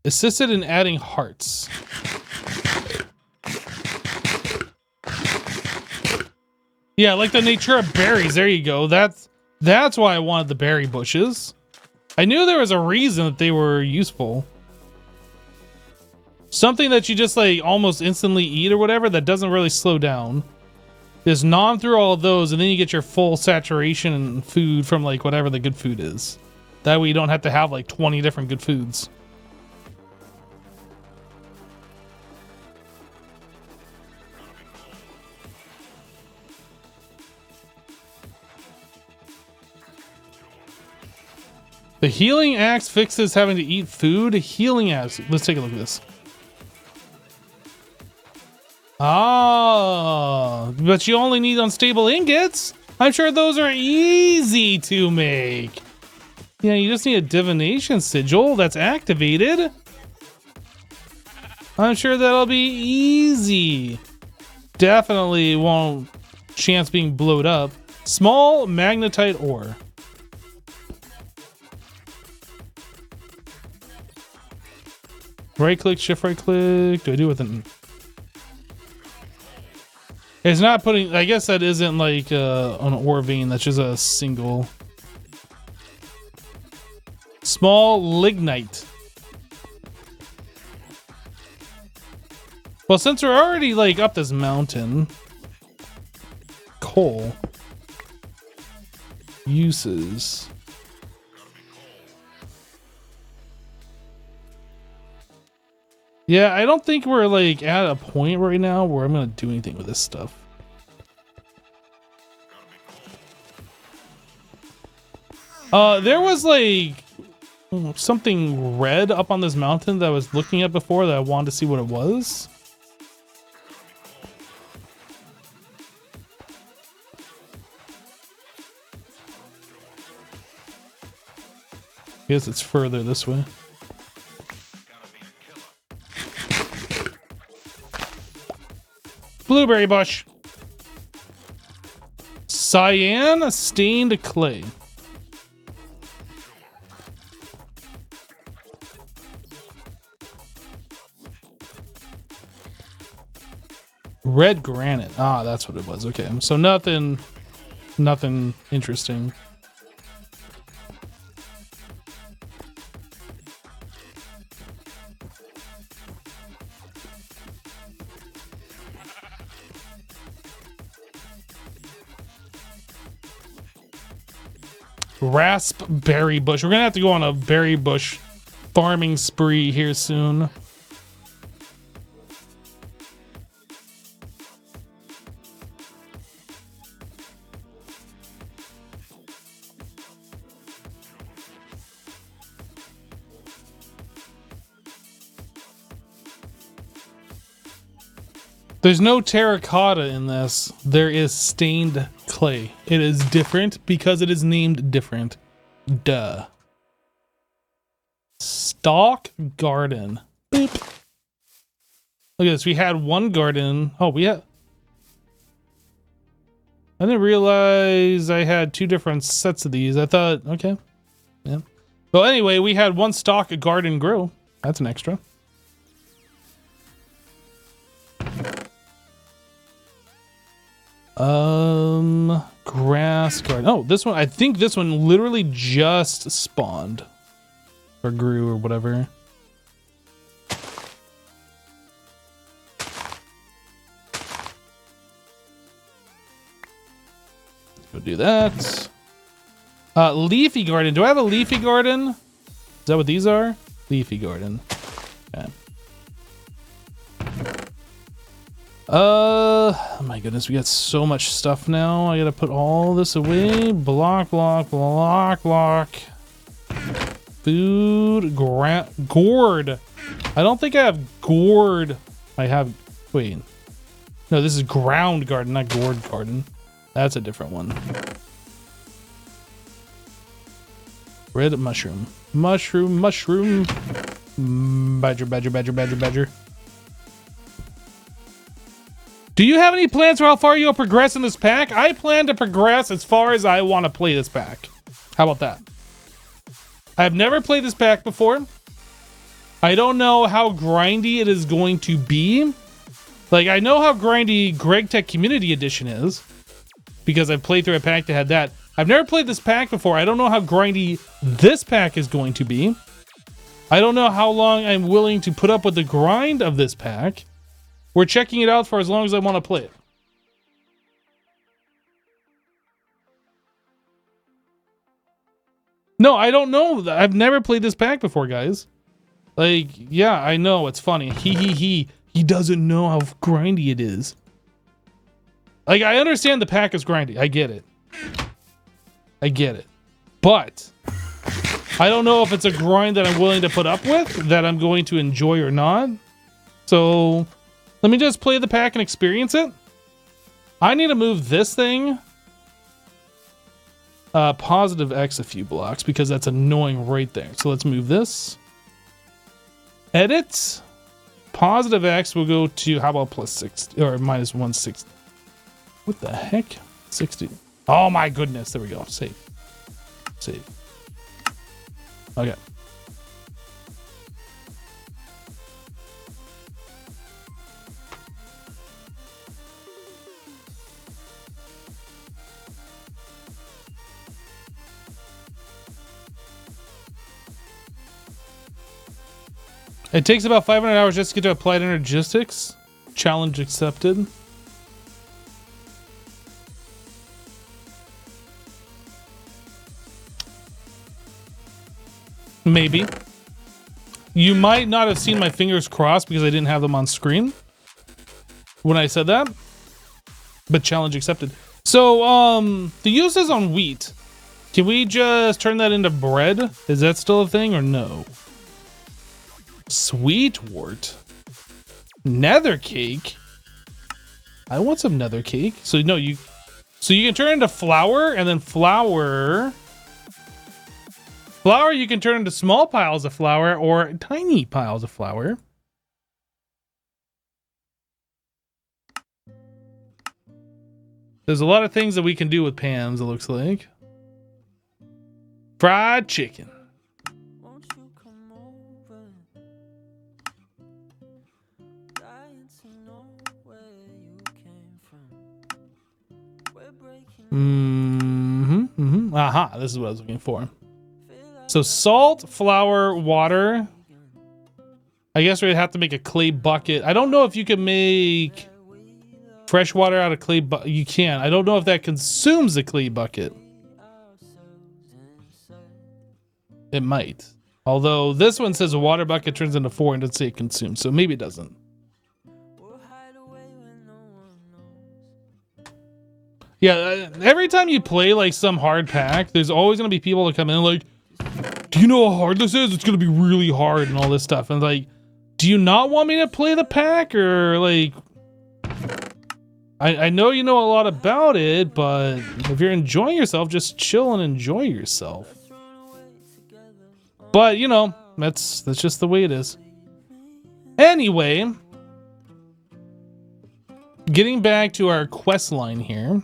Assisted in adding hearts. Yeah, like the Natura berries. There you go. That's why I wanted the berry bushes. I knew there was a reason that they were useful. Something that you just like almost instantly eat or whatever that doesn't really slow down. Just nom through all of those, and then you get your full saturation food from like whatever the good food is. That way you don't have to have like 20 different good foods. The healing axe fixes having to eat food. Healing axe. Let's take a look at this. Ah, but you only need unstable ingots. I'm sure those are easy to make. Yeah, you just need a divination sigil that's activated. I'm sure that'll be easy. Definitely won't chance being blowed up. Small magnetite ore. Right click, shift right click. Do I do it with an... It's not putting... I guess that isn't like an ore vein. That's just a single... Small lignite. Well, since we're already like up this mountain... Coal. Uses... Yeah, I don't think we're like at a point right now where I'm gonna do anything with this stuff. There was like something red up on this mountain that I was looking at before that I wanted to see what it was. I guess it's further this way. Blueberry bush. Cyan stained clay. Red granite. Ah, that's what it was. Okay, so nothing interesting. Raspberry bush. We're gonna have to go on a berry bush farming spree here soon. There's no terracotta in this. There is stained clay. It is different because it is named different. Duh. Stock garden. Boop. Look at this. We had one garden. Oh, we had... I didn't realize I had two different sets of these. I thought, okay. Yeah. Well, anyway, we had one stock garden grow. That's an extra. Grass garden. Oh, this one, I think this one literally just spawned or grew or whatever. Go do that. Leafy garden. Do I have a leafy garden? Is that what these are? Leafy garden. Okay. Oh my goodness, we got so much stuff now. I gotta put all this away. Block. Food, gourd. I don't think I have gourd. I have, wait. No, this is ground garden, not gourd garden. That's a different one. Red mushroom. Mushroom. Badger. Do you have any plans for how far you'll progress in this pack? I plan to progress as far as I want to play this pack. How about that? I've never played this pack before. I don't know how grindy it is going to be. Like, I know how grindy Greg Tech Community Edition is, because I've played through a pack that had that. I've never played this pack before. I don't know how grindy this pack is going to be. I don't know how long I'm willing to put up with the grind of this pack. We're checking it out for as long as I want to play it. No, I don't know. I've never played this pack before, guys. Like, yeah, I know. It's funny. He doesn't know how grindy it is. Like, I understand the pack is grindy. I get it. But I don't know if it's a grind that I'm willing to put up with, that I'm going to enjoy or not. So let me just play the pack and experience it. I need to move this thing positive X a few blocks because that's annoying right there. So let's move this. Edit. Positive X will go to, how about plus 60 or minus 160? What the heck? 60. Oh my goodness. There we go. Save. Okay. It takes about 500 hours just to get to Applied Energistics. Challenge accepted. Maybe. You might not have seen my fingers crossed because I didn't have them on screen when I said that. But challenge accepted. So, the uses on wheat. Can we just turn that into bread? Is that still a thing or no? Sweet wort. Nether cake. I want some nether cake. So no, you can turn into flour, and then flour you can turn into small piles of flour or tiny piles of flour. There's a lot of things that we can do with pans, it looks like. Fried chicken. Aha, this is what I was looking for. So salt, flour, water. I guess we'd have to make a clay bucket. I don't know if you can make fresh water out of clay, but you can. I don't know if that consumes the clay bucket. It might. Although this one says a water bucket turns into 4 and doesn't say it consumes, so maybe it doesn't. Yeah, every time you play like some hard pack, there's always gonna be people that come in like, do you know how hard this is? It's gonna be really hard and all this stuff. And like, do you not want me to play the pack? Or like, I know you know a lot about it, but if you're enjoying yourself, just chill and enjoy yourself. But you know, that's just the way it is. Anyway, getting back to our quest line here.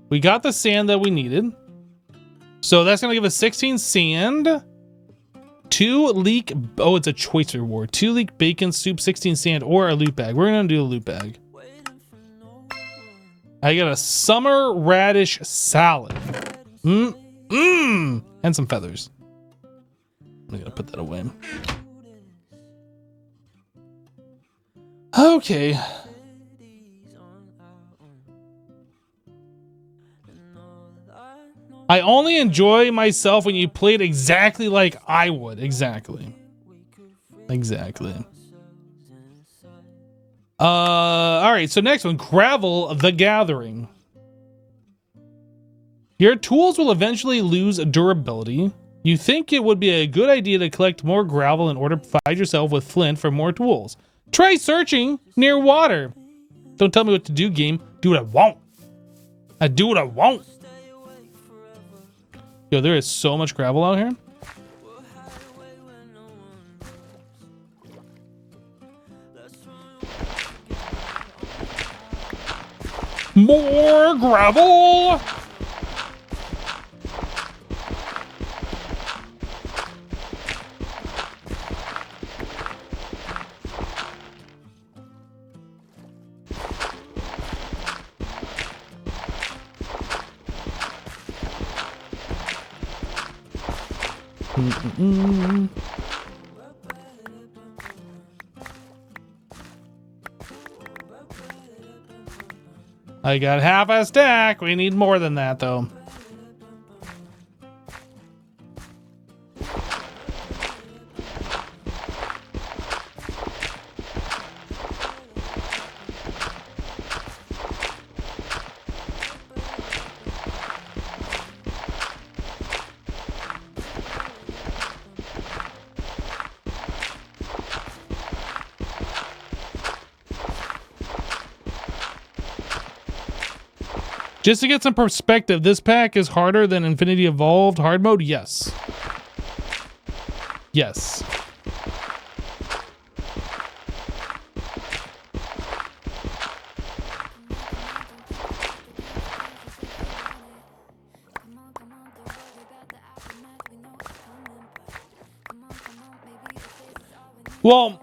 We got the sand that we needed. So that's going to give us 16 sand. 2 leek... Oh, it's a choice reward. 2 leek bacon soup, 16 sand, or a loot bag. We're going to do a loot bag. I got a summer radish salad. And some feathers. I'm going to put that away. Okay. I only enjoy myself when you play it exactly like I would. Exactly. All right, so next one, Gravel the Gathering. Your tools will eventually lose durability. You think it would be a good idea to collect more gravel in order to provide yourself with flint for more tools. Try searching near water. Don't tell me what to do, game. Do what I want. I do what I want. Yo, there is so much gravel out here. More gravel! I got half a stack. We need more than that, though. Just to get some perspective, this pack is harder than Infinity Evolved hard mode? Yes. Yes. Well,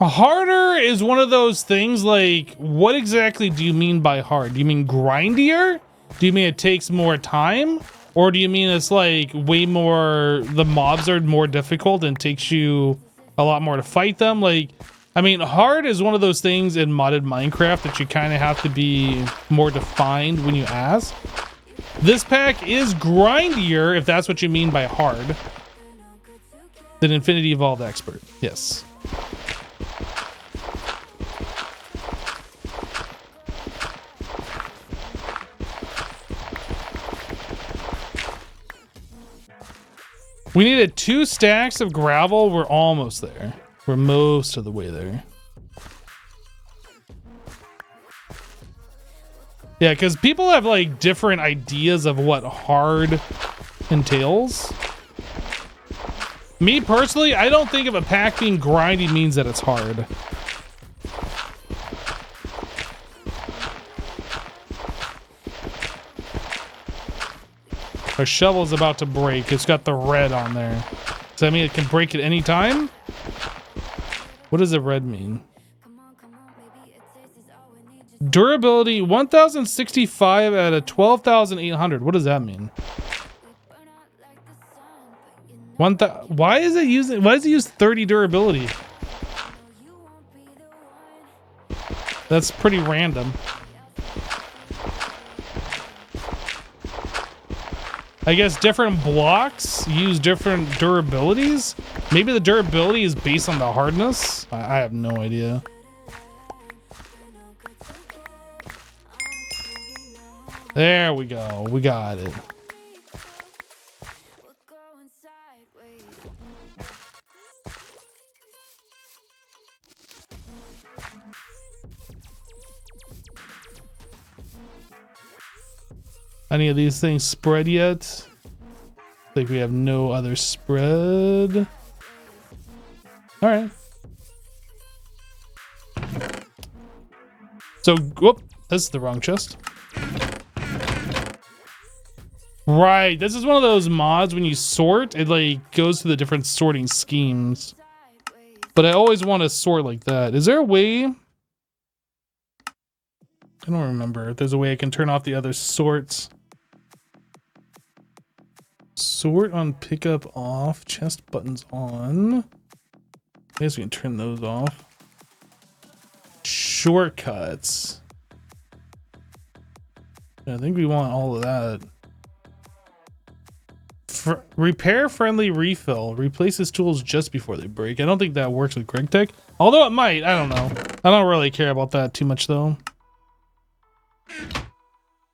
harder is one of those things, like, what exactly do you mean by hard? Do you mean grindier? Do you mean it takes more time? Or do you mean it's like way more, the mobs are more difficult and takes you a lot more to fight them? Like, I mean, hard is one of those things in modded Minecraft that you kind of have to be more defined when you ask. This pack is grindier, if that's what you mean by hard, than Infinity Evolved Expert. Yes. We needed 2 stacks of gravel. We're almost there. We're most of the way there. Yeah, because people have like different ideas of what hard entails. Me personally, I don't think if a pack being grindy means that it's hard. Our shovel is about to break. It's got the red on there. Does that mean it can break at any time? What does the red mean? Durability 1065 out of 12,800. What does that mean? Why is it use 30 durability? That's pretty random. I guess different blocks use different durabilities. Maybe the durability is based on the hardness. I have no idea. There we go. We got it. Any of these things spread yet? I think we have no other spread. All right. So, whoop, this is the wrong chest. Right, this is one of those mods when you sort, it like goes through the different sorting schemes. But I always want to sort like that. Is there a way? I don't remember if there's a way I can turn off the other sorts. Sort on pickup off, chest buttons on. I guess we can turn those off. Shortcuts. I think we want all of that. Repair friendly refill. Replaces tools just before they break. I don't think that works with GregTech. Although it might. I don't know. I don't really care about that too much though.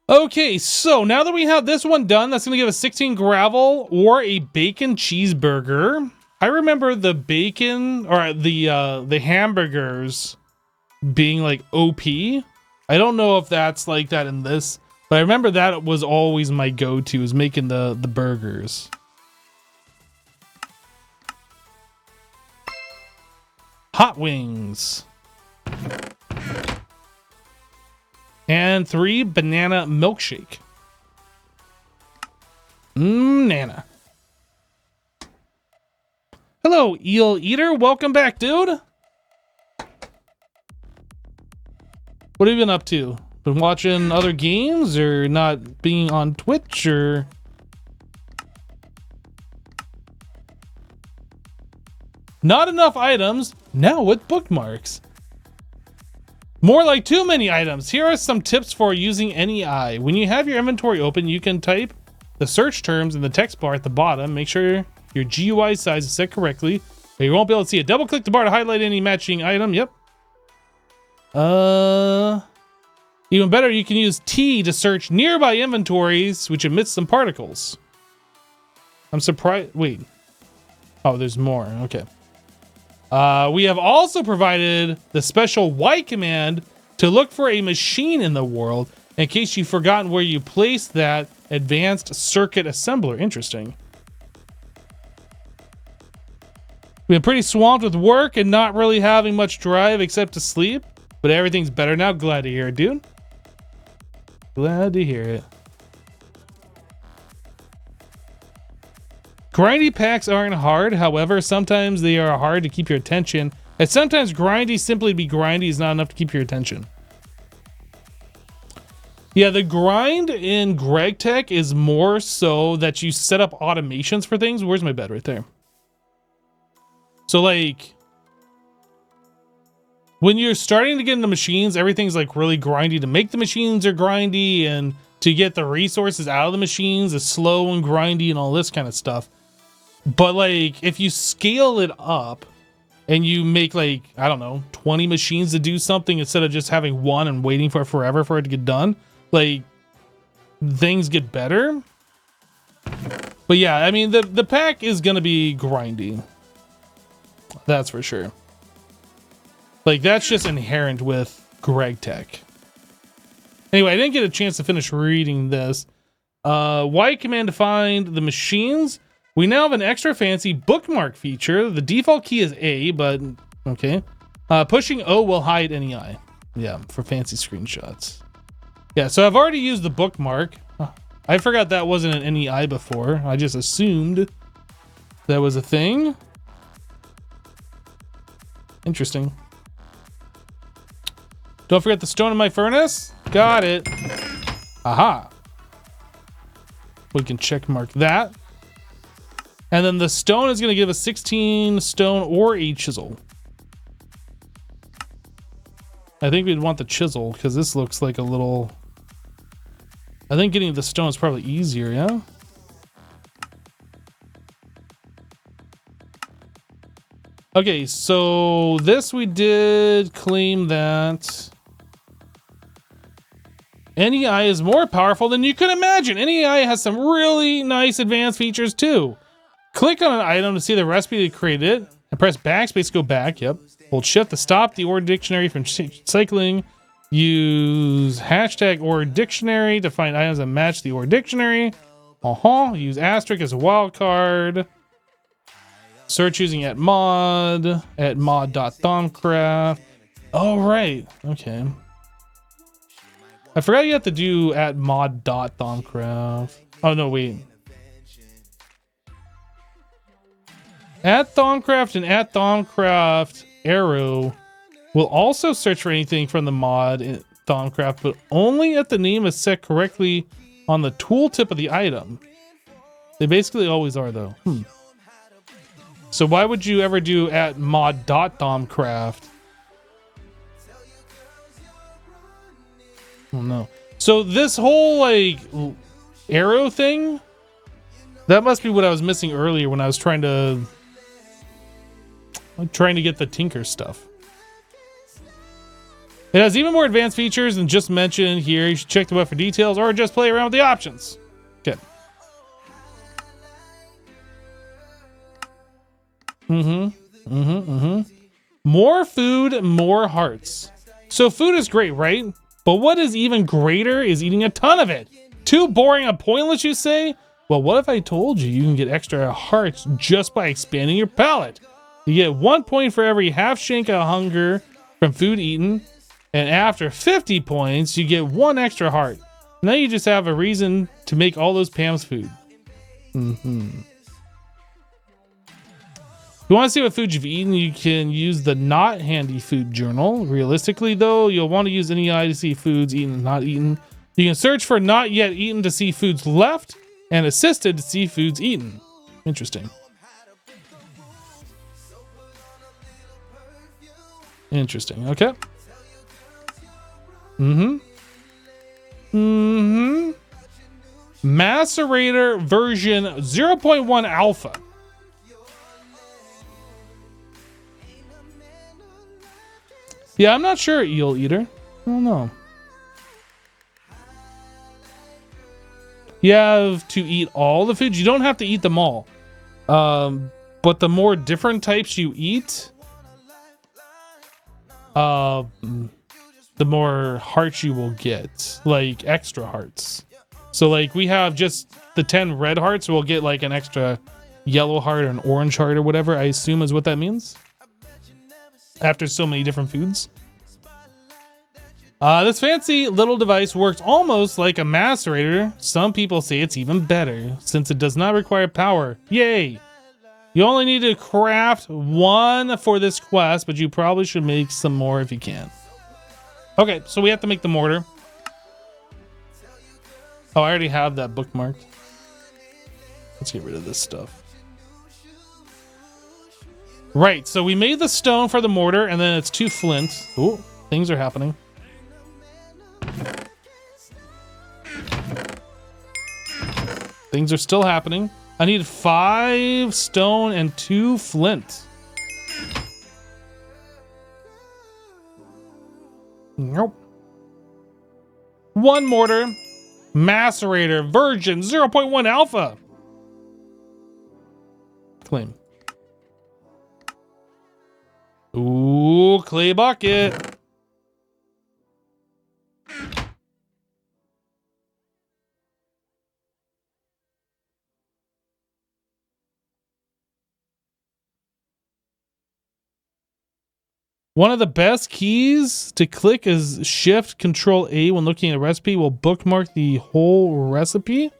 Okay, so now that we have this one done, that's gonna give us 16 gravel or a bacon cheeseburger. I remember the bacon or the hamburgers being like OP. I don't know if that's like that in this, but I remember that was always my go-to, is making the burgers. Hot wings. And 3 banana milkshake. Nana. Hello, Eel Eater. Welcome back, dude. What have you been up to? Been watching other games or not being on Twitch or... Not enough items. Now with bookmarks. More like too many items. Here are some tips for using NEI. When you have your inventory open, you can type the search terms in the text bar at the bottom. Make sure your GUI size is set correctly. But you won't be able to see it. Double click the bar to highlight any matching item. Yep. Even better, you can use T to search nearby inventories, which emits some particles. I'm surprised. Wait. Oh, there's more. Okay. We have also provided the special Y command to look for a machine in the world in case you've forgotten where you placed that advanced circuit assembler. Interesting. We've been pretty swamped with work and not really having much drive except to sleep, but everything's better now. Glad to hear it, dude. Glad to hear it. Grindy packs aren't hard, however, sometimes they are hard to keep your attention, and sometimes grindy simply to be grindy is not enough to keep your attention. Yeah, the grind in GregTech is more so that you set up automations for things. Where's my bed? Right there. So like, when you're starting to get into machines, everything's like really grindy. To make the machines are grindy, and to get the resources out of the machines is slow and grindy and all this kind of stuff. But like, if you scale it up and you make like, I don't know, 20 machines to do something instead of just having one and waiting for it forever for it to get done, like, things get better. But yeah, I mean, the pack is gonna be grindy. That's for sure. Like, that's just inherent with GregTech. Anyway, I didn't get a chance to finish reading this. Y command to find the machines. We now have an extra fancy bookmark feature. The default key is A, but okay. Pushing O will hide NEI. Yeah, for fancy screenshots. Yeah, so I've already used the bookmark. I forgot that wasn't an NEI before. I just assumed that was a thing. Interesting. Don't forget the stone in my furnace. Got it. Aha. We can check mark that. And then the stone is going to give us 16 stone or a chisel. I think we'd want the chisel because this looks like a little... I think getting the stone is probably easier, yeah? Okay, so this we did claim that NEI is more powerful than you could imagine. NEI has some really nice advanced features too. Click on an item to see the recipe that created it, and press backspace to go back. Yep. Hold shift to stop the OR dictionary from cycling. Use hashtag OR dictionary to find items that match the OR dictionary. Use asterisk as a wild card. Search using at mod.thomcraft. Oh, right. Okay. I forgot you have to do at mod.thomcraft. Oh, no, wait. At Thomcraft and at Thomcraft Arrow will also search for anything from the mod in Thomcraft, but only if the name is set correctly on the tooltip of the item. They basically always are, though. So why would you ever do at mod.thomcraft? Oh no. So this whole like arrow thing, that must be what I was missing earlier when I was trying to get the Tinker stuff. It has even more advanced features than just mentioned here. You should check the web for details or just play around with the options. Okay. More food, more hearts. So food is great, right? But what is even greater is eating a ton of it. Too boring and pointless, you say? Well, what if I told you can get extra hearts just by expanding your palate? You get 1 point for every half shank of hunger from food eaten, and after 50 points, you get 1 extra heart. Now you just have a reason to make all those Pam's food. If you want to see what food you've eaten, you can use the not handy food journal. Realistically, though, you'll want to use NEI to see foods eaten and not eaten. You can search for not yet eaten to see foods left, and assisted to see foods eaten. Interesting. Interesting. Okay. Macerator version 0.1 alpha. Yeah, I'm not sure, Eel Eater. I don't know. You have to eat all the foods. You don't have to eat them all. But the more different types you eat, the more hearts you will get. Like, extra hearts. So, like, we have just the 10 red hearts. We'll get, like, an extra yellow heart or an orange heart or whatever, I assume is what that means. After so many different foods. This fancy little device works almost like a macerator. Some people say it's even better since it does not require power. Yay! You only need to craft 1 for this quest, but you probably should make some more if you can. Okay, so we have to make the mortar. Oh, I already have that bookmarked. Let's get rid of this stuff. Right, so we made the stone for the mortar, and then it's 2 flint. Ooh, things are happening. Things are still happening. I need 5 stone and 2 flint. Nope. 1 mortar. Macerator version 0.1 alpha. Claim. Ooh, clay bucket. One of the best keys to click is Shift Control A when looking at a recipe will bookmark the whole recipe.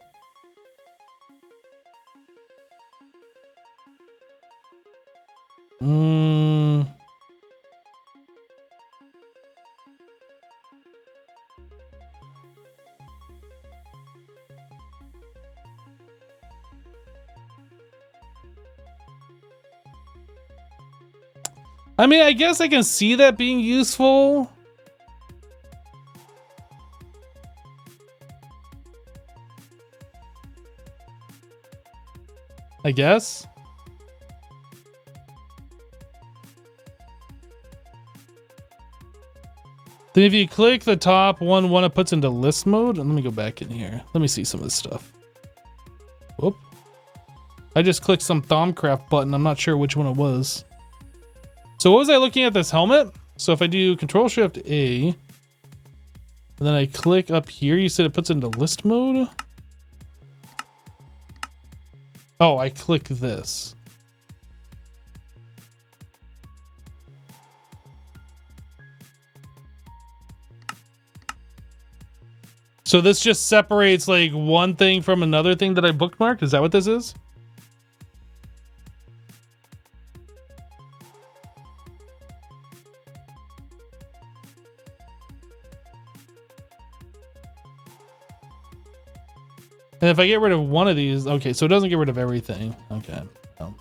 I mean, I guess I can see that being useful. I guess. Then if you click the top one it puts into list mode, and let me go back in here. Let me see some of this stuff. Whoop. I just clicked some Thaumcraft button. I'm not sure which one it was. So what was I looking at this helmet? So if I do Control Shift A, and then I click up here, you said it puts into list mode? Oh, I click this. So this just separates like one thing from another thing that I bookmarked? Is that what this is? And if I get rid of one of these, okay, so it doesn't get rid of everything. Okay. No.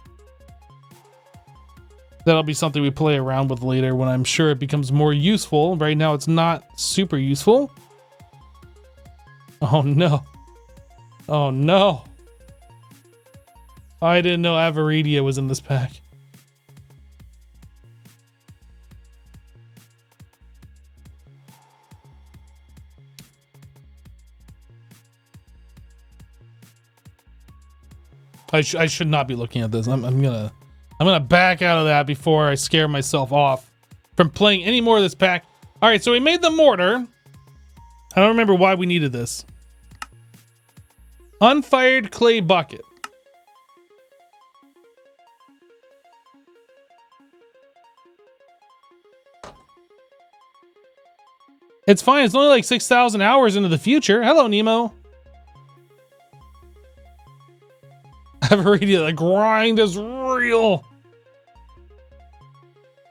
That'll be something we play around with later when I'm sure it becomes more useful. Right now it's not super useful. Oh no. Oh no. I didn't know Avaridia was in this pack. I should not be looking at this. I'm gonna back out of that before I scare myself off from playing any more of this pack. All right, so we made the mortar. I don't remember why we needed this. Unfired clay bucket. It's fine. It's only like 6,000 hours into the future. Hello, Nemo. The grind is real.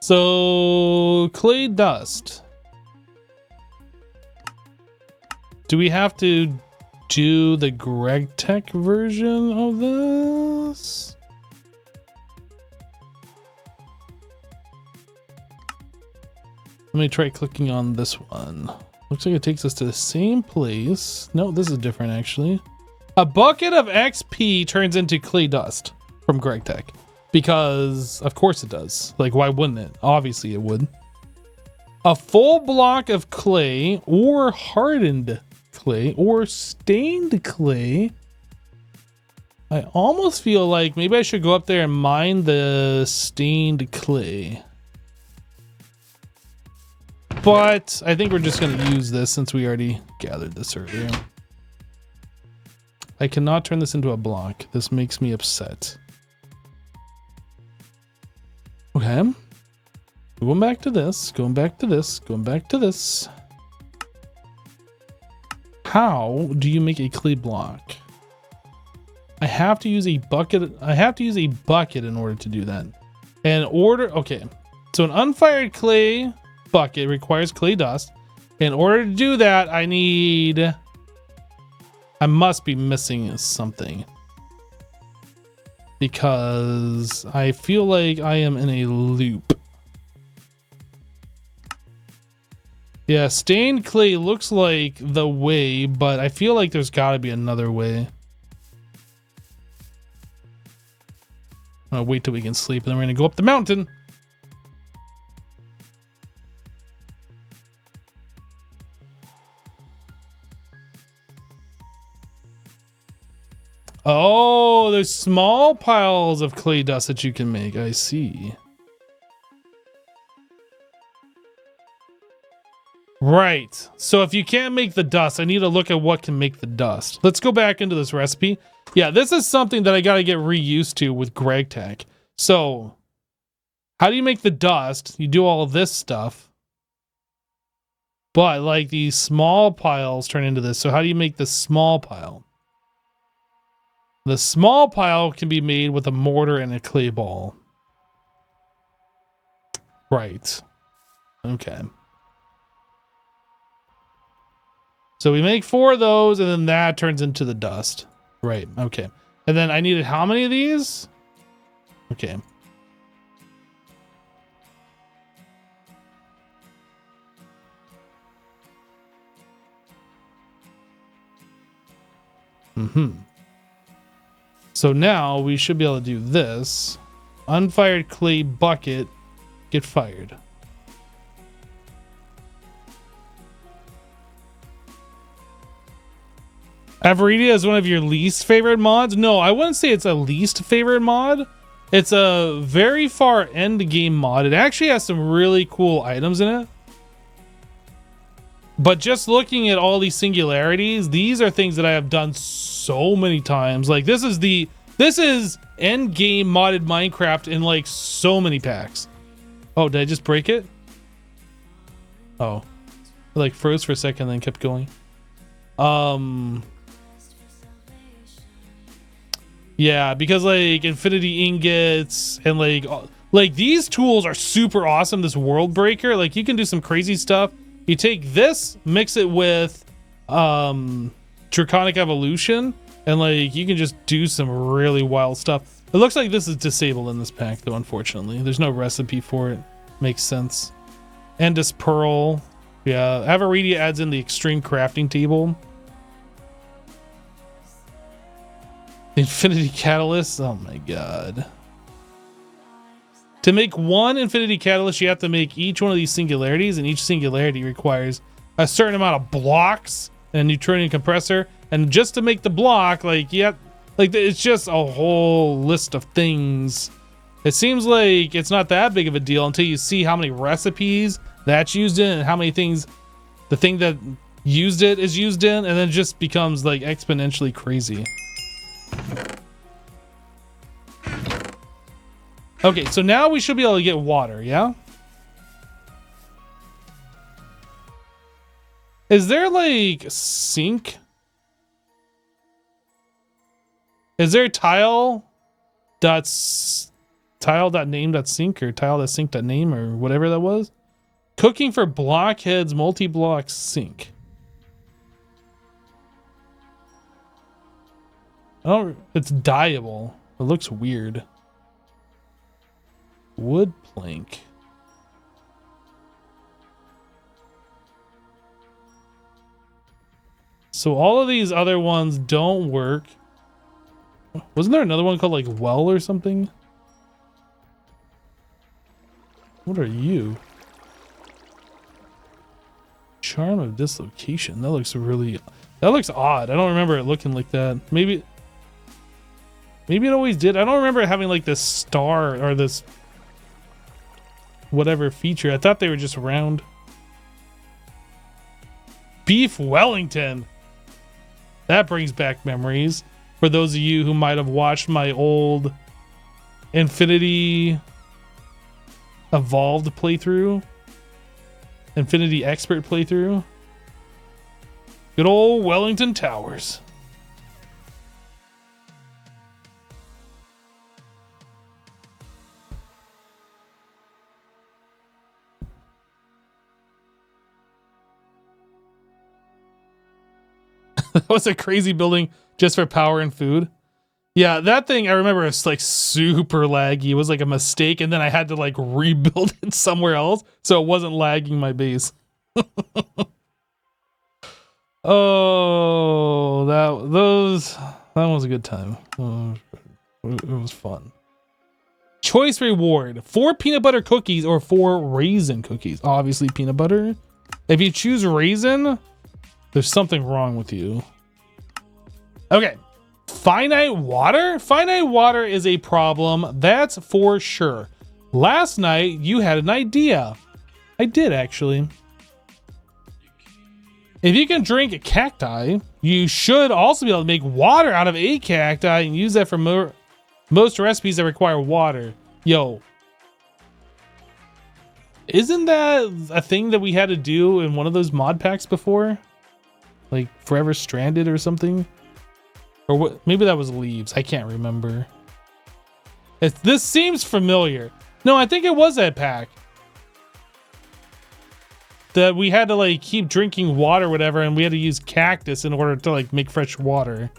So clay dust. Do we have to do the GregTech version of this? Let me try clicking on this one. Looks like it takes us to the same place. No, this is different actually. A bucket of XP turns into clay dust from GregTech. Because, of course it does. Like, why wouldn't it? Obviously it would. A full block of clay, or hardened clay, or stained clay. I almost feel like maybe I should go up there and mine the stained clay. But I think we're just going to use this since we already gathered this earlier. I cannot turn this into a block. This makes me upset. Okay. Going back to this. Going back to this. Going back to this. How do you make a clay block? I have to use a bucket. I have to use a bucket in order to do that. Okay. So an unfired clay bucket requires clay dust. In order to do that, I must be missing something. Because I feel like I am in a loop. Yeah, stained clay looks like the way, but I feel like there's got to be another way. I'm gonna wait till we can sleep, and then we're gonna go up the mountain. Oh, there's small piles of clay dust that you can make. I see. Right. So if you can't make the dust, I need to look at what can make the dust. Let's go back into this recipe. Yeah, this is something that I got to get reused to with GregTech. So How do you make the dust? You do all of this stuff. But like these small piles turn into this. So how do you make the small pile? The small pile can be made with a mortar and a clay ball. Right. Okay. So we make 4 of those, and then that turns into the dust. Right. Okay. And then I needed how many of these? Okay. So now we should be able to do this. Unfired clay bucket, get fired. Avaridia is one of your least favorite mods? No, I wouldn't say it's a least favorite mod. It's a very far end game mod. It actually has some really cool items in it. But just looking at all these singularities, these are things that I have done so many times. Like this is end game modded Minecraft in like so many packs. Oh, did I just break it? Oh, it like froze for a second, then kept going. Yeah, because like infinity ingots and like these tools are super awesome. This world breaker, like you can do some crazy stuff. You take this, mix it with Draconic Evolution, and like you can just do some really wild stuff. It looks like this is disabled in this pack though, unfortunately. There's no recipe for it. Makes sense. Endus Pearl. Yeah, Avaridia adds in the extreme crafting table. Infinity Catalyst. Oh my god. To make one Infinity Catalyst, you have to make each one of these singularities, and each singularity requires a certain amount of blocks and a neutronium compressor. And just to make the block, like, yeah, like it's just a whole list of things. It seems like it's not that big of a deal until you see how many recipes that's used in and how many things the thing that used it is used in, and then it just becomes like exponentially crazy. Okay, so now we should be able to get water, yeah? Is there like sink? Is there tile.name.sink or tile.sink.name or whatever that was? Cooking for blockheads, multi-block sink. Oh, it's dyeable. It looks weird. Wood plank. So all of these other ones don't work. Wasn't there another one called like well or something? What are you? Charm of dislocation. That looks odd. I don't remember it looking like that. Maybe it always did. I don't remember it having like this star or this whatever feature. I thought they were just round. Beef Wellington. That brings back memories for those of you who might have watched my old Infinity Evolved playthrough. Infinity Expert playthrough. Good old Wellington Towers. That was a crazy building just for power and food. Yeah, that thing I remember is like super laggy. It was like a mistake, and then I had to like rebuild it somewhere else so it wasn't lagging my base. Oh, that was a good time. It was fun. Choice reward: 4 peanut butter cookies or 4 raisin cookies. Obviously peanut butter. If you choose raisin, there's something wrong with you. Okay. Finite water? Finite water is a problem. That's for sure. Last night, you had an idea. I did, actually. If you can drink a cacti, you should also be able to make water out of a cacti and use that for most recipes that require water. Yo. Isn't that a thing that we had to do in one of those mod packs before? Like Forever Stranded or something? Or what? Maybe that was Leaves. I can't remember. This seems familiar. No, I think it was that pack. That we had to like keep drinking water or whatever, and we had to use cactus in order to like make fresh water.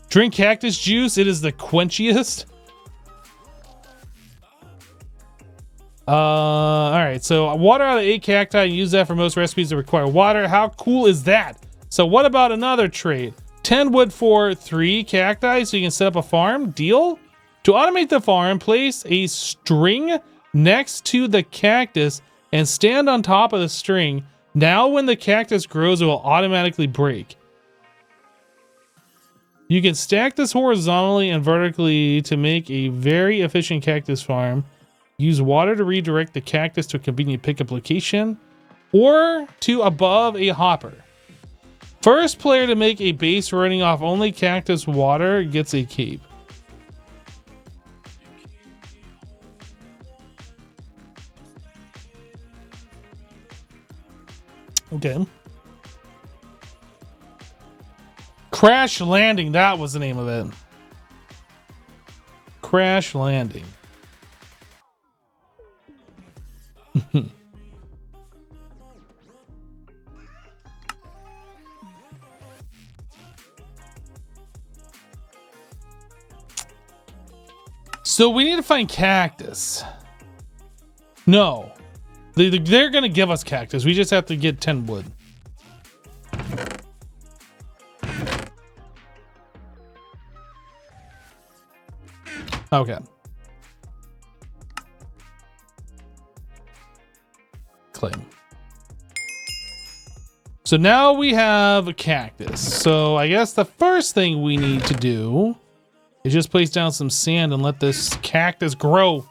Drink cactus juice. It is the quenchiest. All right. So water out of 8 cacti. Use that for most recipes that require water. How cool is that? So what about another trade? 10 wood for 3 cacti, so you can set up a farm. Deal? To automate the farm, place a string next to the cactus and stand on top of the string. Now when the cactus grows, it will automatically break. You can stack this horizontally and vertically to make a very efficient cactus farm. Use water to redirect the cactus to a convenient pickup location or to above a hopper. First player to make a base running off only cactus water gets a cape. Okay. Crash Landing, that was the name of it. Crash Landing. So we need to find cactus. No. They're going to give us cactus. We just have to get 10 wood. Okay. Claim. So now we have a cactus. So I guess the first thing we need to do is just place down some sand and let this cactus grow.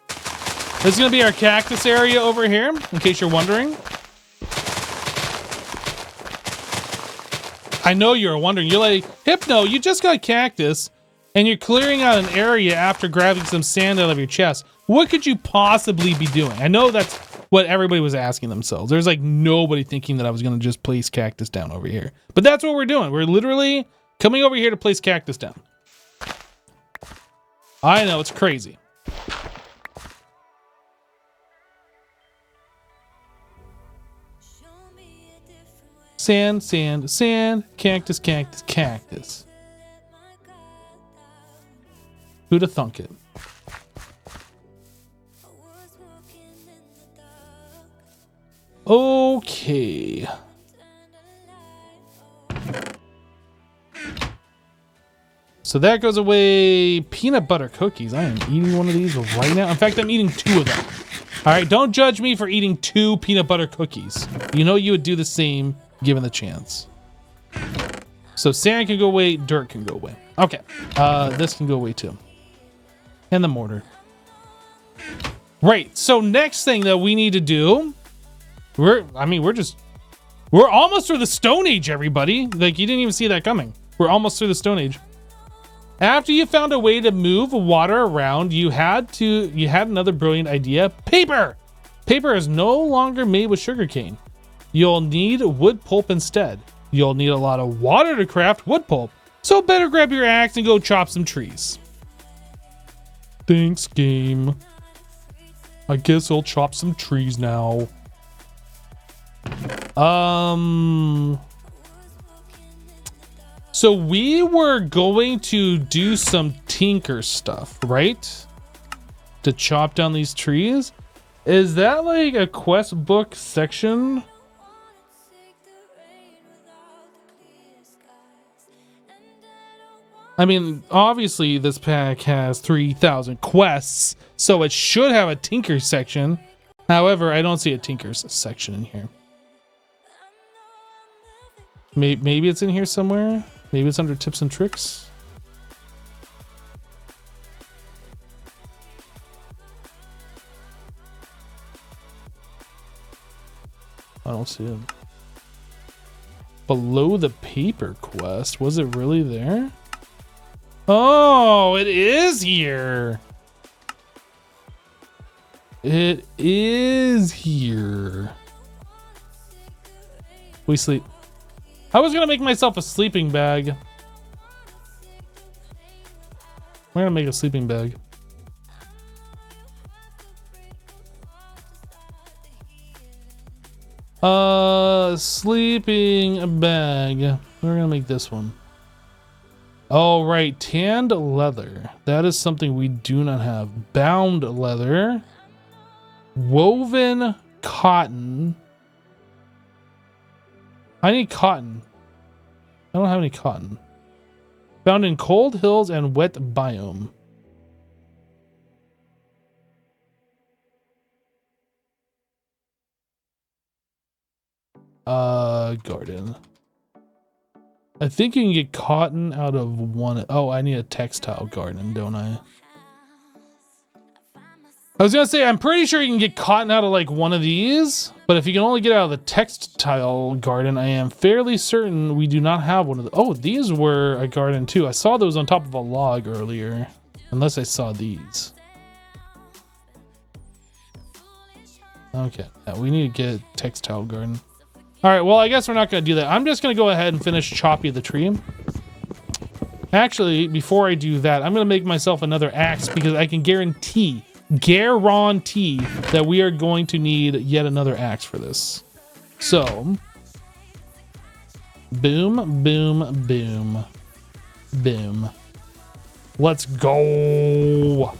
This is going to be our cactus area over here, in case you're wondering. I know you're wondering. You're like, Hypno, you just got cactus, and you're clearing out an area after grabbing some sand out of your chest. What could you possibly be doing? I know that's what everybody was asking themselves. There's like nobody thinking that I was going to just place cactus down over here. But that's what we're doing. We're literally coming over here to place cactus down. I know, it's crazy. Sand, sand, sand, cactus, cactus, cactus. Who'd have thunk it? Okay. So that goes away. Peanut butter cookies. I am eating one of these right now. In fact, I'm eating 2 of them. All right, don't judge me for eating 2 peanut butter cookies. You know you would do the same given the chance. So sand can go away, dirt can go away. Okay, this can go away too. And the mortar. Right, so next thing that we need to do, we're almost through the Stone Age, everybody. Like, you didn't even see that coming. We're almost through the Stone Age. After you found a way to move water around, you had another brilliant idea. Paper! Paper is no longer made with sugarcane. You'll need wood pulp instead. You'll need a lot of water to craft wood pulp, so better grab your axe and go chop some trees. Thanks, game. I guess I'll chop some trees now. So we were going to do some tinker stuff, right? To chop down these trees. Is that like a quest book section? I mean, obviously this pack has 3,000 quests, so it should have a tinker section. However, I don't see a tinkers section in here. Maybe it's in here somewhere. Maybe it's under tips and tricks. I don't see it. Below the paper quest. Was it really there? Oh, it is here. It is here. We sleep. I was gonna make myself a sleeping bag. We're gonna make a sleeping bag. Sleeping bag. We're gonna make this one. Oh, right. Tanned leather. That is something we do not have. Bound leather. Woven cotton. I need cotton. I don't have any cotton. Found in cold hills and wet biome. Garden. I think you can get cotton out of one. Oh, I need a textile garden, don't I? I was gonna say, I'm pretty sure you can get cotton out of like one of these, but if you can only get out of the textile garden, I am fairly certain we do not have one of the. Oh, these were a garden too. I saw those on top of a log earlier, unless I saw these. Okay, yeah, we need to get a textile garden. All right, well, I guess we're not gonna do that. I'm just gonna go ahead and finish chopping the tree. Actually, before I do that, I'm gonna make myself another axe because I can guarantee that we are going to need yet another axe for this. So, boom, boom, boom, boom. Let's go.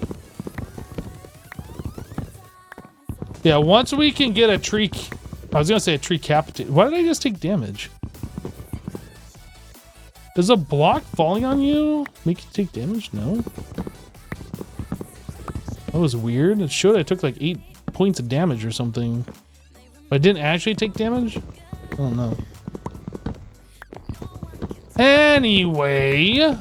Yeah, once we can get a tree, I was gonna say a tree capitate. Why did I just take damage? Does a block falling on you make you take damage? No. That was weird. It showed I took like 8 points of damage or something. But I didn't actually take damage? I don't know. Anyway.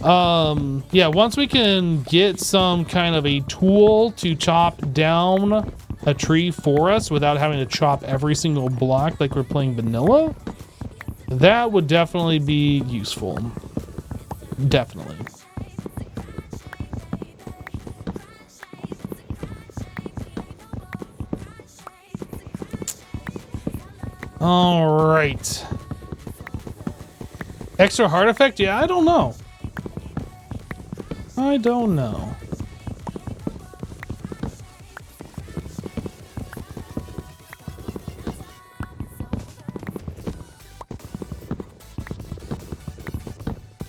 Yeah, once we can get some kind of a tool to chop down a tree for us without having to chop every single block like we're playing vanilla, that would definitely be useful. Definitely. All right. Extra heart effect? Yeah, I don't know. I don't know.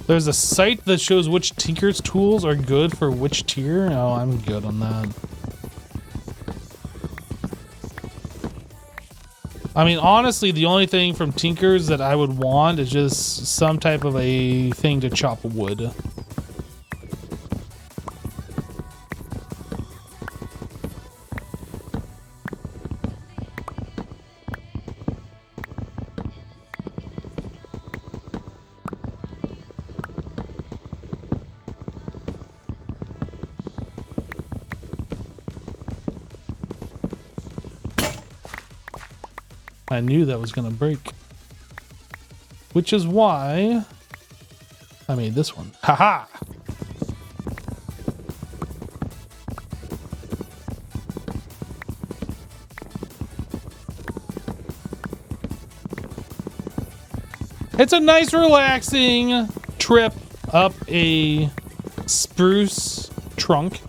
There's a site that shows which Tinker's tools are good for which tier. Oh, I'm good on that. I mean, honestly, the only thing from Tinker's that I would want is just some type of a thing to chop wood. I knew that was gonna break. Which is why I made this one. Haha! It's a nice relaxing trip up a spruce trunk.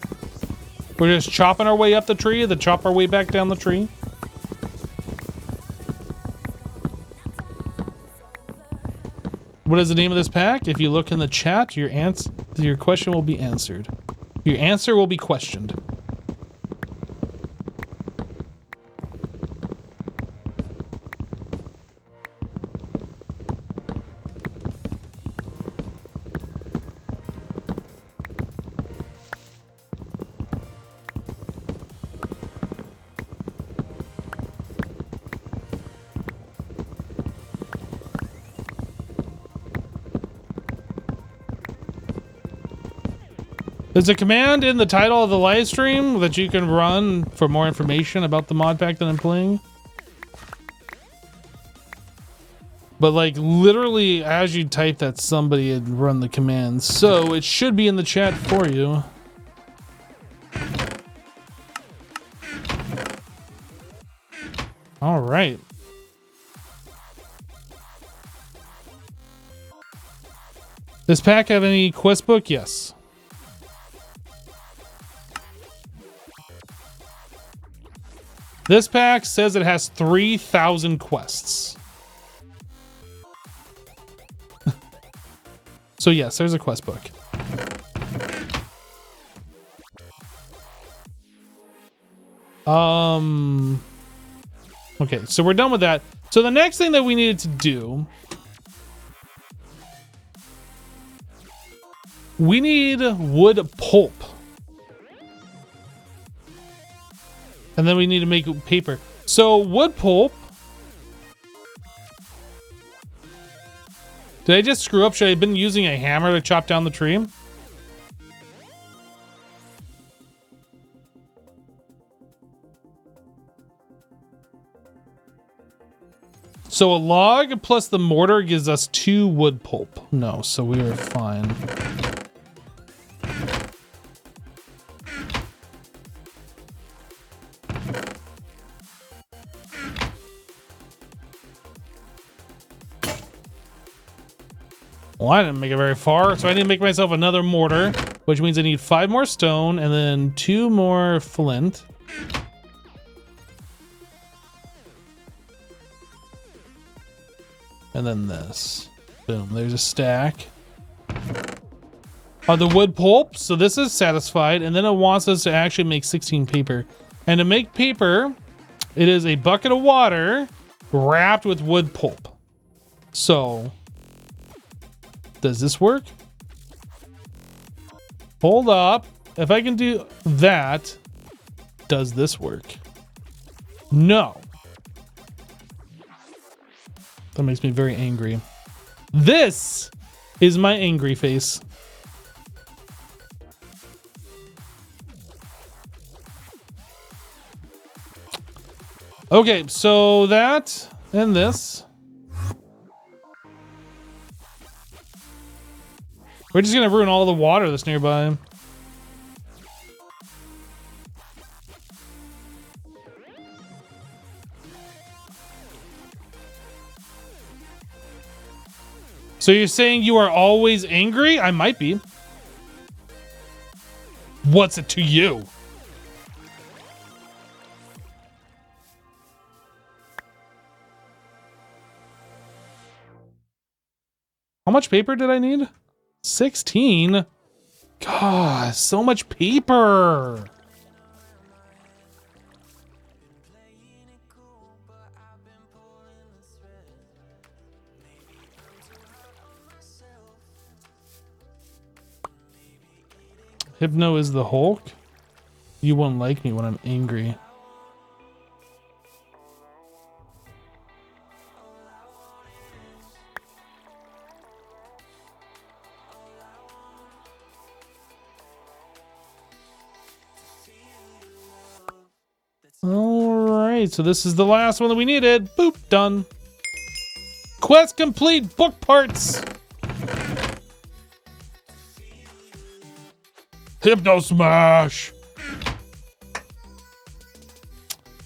We're just chopping our way up the tree, then chop our way back down the tree. What is the name of this pack? If you look in the chat, your question will be answered. Your answer will be questioned. There's a command in the title of the live stream that you can run for more information about the mod pack that I'm playing. But like literally as you type that, somebody had run the command. So it should be in the chat for you. All right. Does pack have any quest book? Yes. This pack says it has 3,000 quests. So yes, there's a quest book. Okay, so we're done with that. So the next thing that we needed to do, we need wood pulp. And then we need to make paper. So wood pulp. Did I just screw up? Should I have been using a hammer to chop down the tree? So a log plus the mortar gives us 2 wood pulp. No, so we were fine. Well, I didn't make it very far, so I need to make myself another mortar, which means I need 5 more stone and then 2 more flint. And then this. Boom, there's a stack. The wood pulp, so this is satisfied, and then it wants us to actually make 16 paper. And to make paper, it is a bucket of water wrapped with wood pulp. So, does this work? Hold up. If I can do that, does this work? No. That makes me very angry. This is my angry face. Okay, so that and this. We're just gonna ruin all the water that's nearby. So you're saying you are always angry? I might be. What's it to you? How much paper did I need? 16? God, so much paper. Hypno is the Hulk? You won't like me when I'm angry. Alright, so this is the last one that we needed. Boop, done. Quest complete, book parts. Hypno Smash.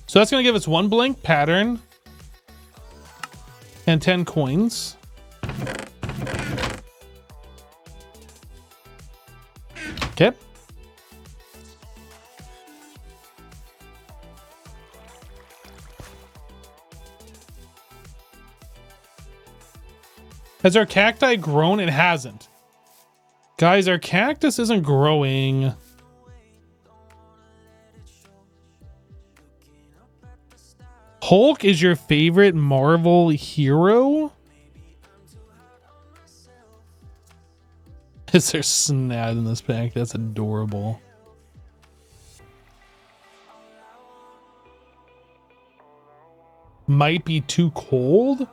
So that's going to give us 1 blank pattern and 10 coins. Okay. Has our cacti grown? It hasn't. Guys, our cactus isn't growing. Hulk is your favorite Marvel hero? Is there snad in this pack? That's adorable. Might be too cold?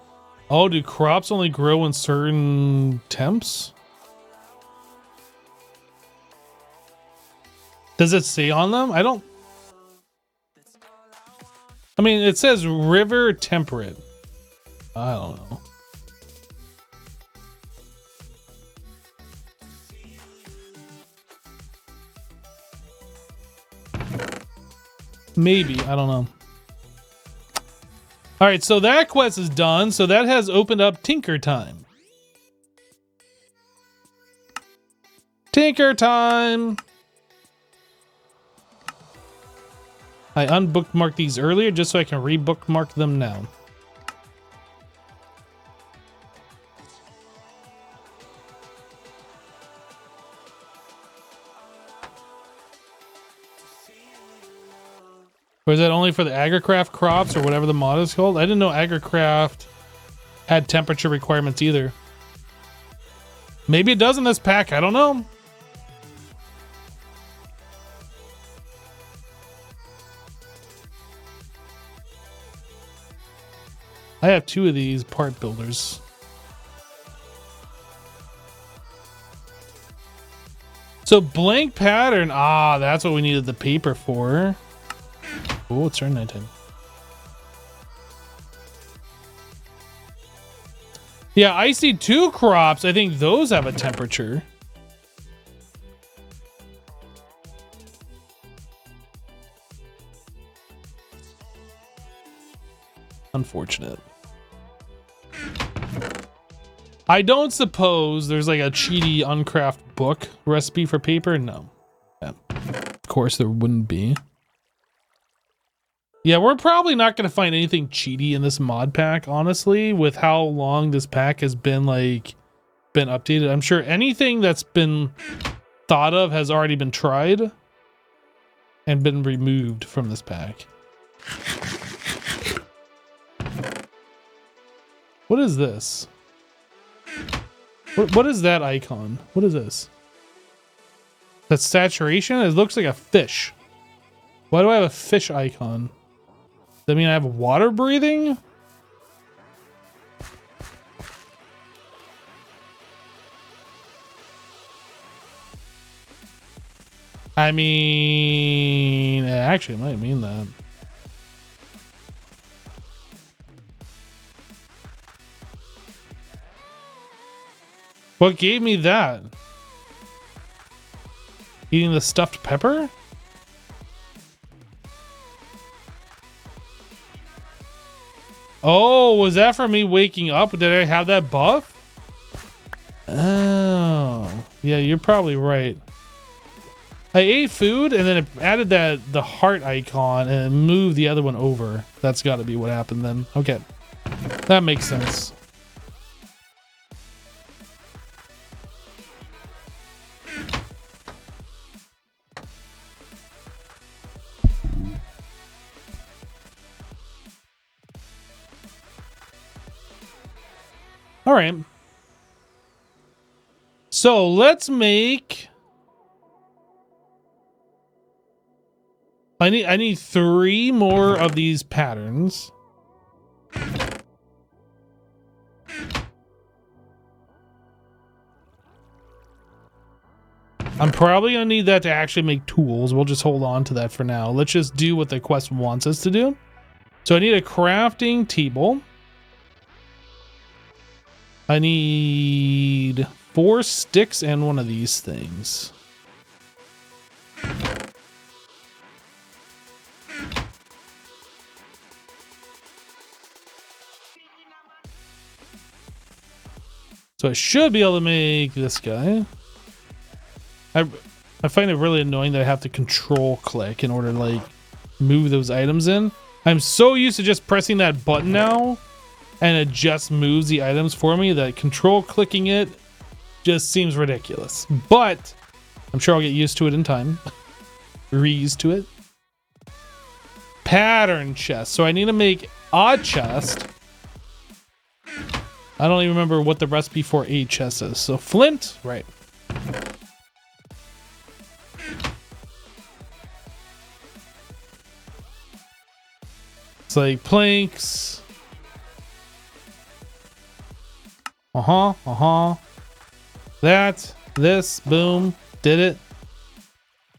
Oh, do crops only grow in certain temps? Does it say on them? I don't. I mean, it says river temperate. I don't know. Maybe, I don't know. All right, so that quest is done. So that has opened up Tinker Time. Tinker Time. I unbookmarked these earlier just so I can rebookmark them now. Or is that only for the Agricraft crops or whatever the mod is called? I didn't know Agricraft had temperature requirements either. Maybe it does in this pack. I don't know. I have 2 of these part builders. So blank pattern. Ah, that's what we needed the paper for. Oh, it's turn nighttime. Yeah, I see 2 crops. I think those have a temperature. Unfortunate. I don't suppose there's like a cheaty uncraft book recipe for paper. No. Yeah. Of course there wouldn't be. Yeah, we're probably not going to find anything cheaty in this mod pack, honestly, with how long this pack has been updated. I'm sure anything that's been thought of has already been tried and been removed from this pack. What is this? What is that icon? What is this? That's saturation? It looks like a fish. Why do I have a fish icon? Does that mean I have water breathing? I mean, actually, it might mean that. What gave me that? Eating the stuffed pepper? Oh, was that for me waking up? Did I have that buff? Oh, yeah, you're probably right. I ate food and then it added the heart icon and it moved the other one over. That's got to be what happened then. Okay, that makes sense. All right. So let's make. I need 3 more of these patterns. I'm probably gonna need that to actually make tools. We'll just hold on to that for now. Let's just do what the quest wants us to do. So I need a crafting table. I need 4 sticks and one of these things. So I should be able to make this guy. I find it really annoying that I have to control click in order to like move those items in. I'm so used to just pressing that button now and it just moves the items for me that control clicking it just seems ridiculous. But I'm sure I'll get used to it in time. Re-used to it. Pattern chest. So I need to make a chest. I don't even remember what the recipe for a chest is. So flint, right. It's like planks. This, boom, did it.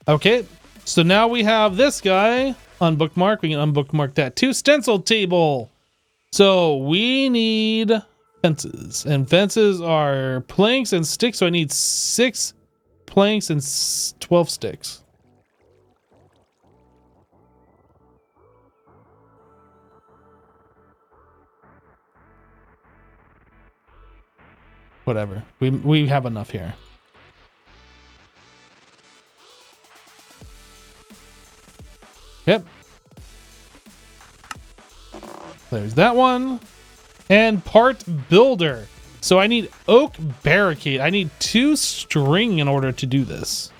Okay, so now we have this guy unbookmark. We can unbookmark that too. Stencil table. So we need fences, and fences are planks and sticks. So I need 6 planks and 12 sticks. Whatever. We have enough here. Yep. There's that one. And part builder. So I need oak barricade. I need 2 string in order to do this.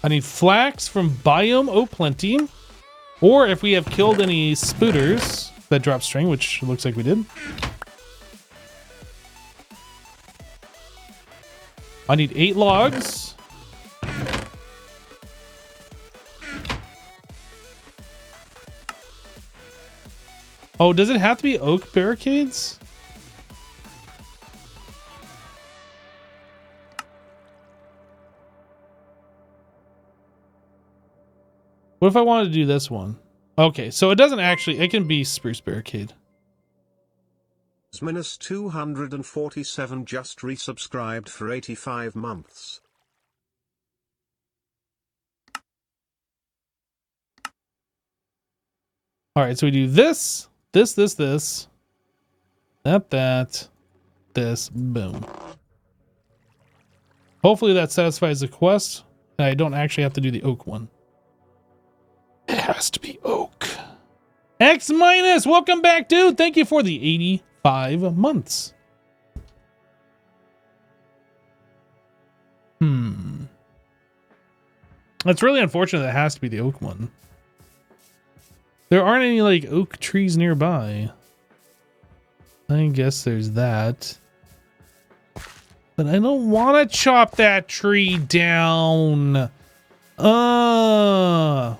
I need flax from Biome O'Plenty. Or if we have killed any spooters that drop string, which looks like we did. I need 8 logs. Oh, does it have to be oak barricades? What if I wanted to do this one? Okay, so it doesn't actually, it can be spruce barricade. Minus 247 just resubscribed for 85 months. All right, so we do this, this, this, that, this, boom. Hopefully that satisfies the quest. And I don't actually have to do the oak one. It has to be oak. X minus, welcome back, dude. Thank you for the 85 months. That's really unfortunate that it has to be the oak one. There aren't any like oak trees nearby. I guess there's that. But I don't want to chop that tree down. I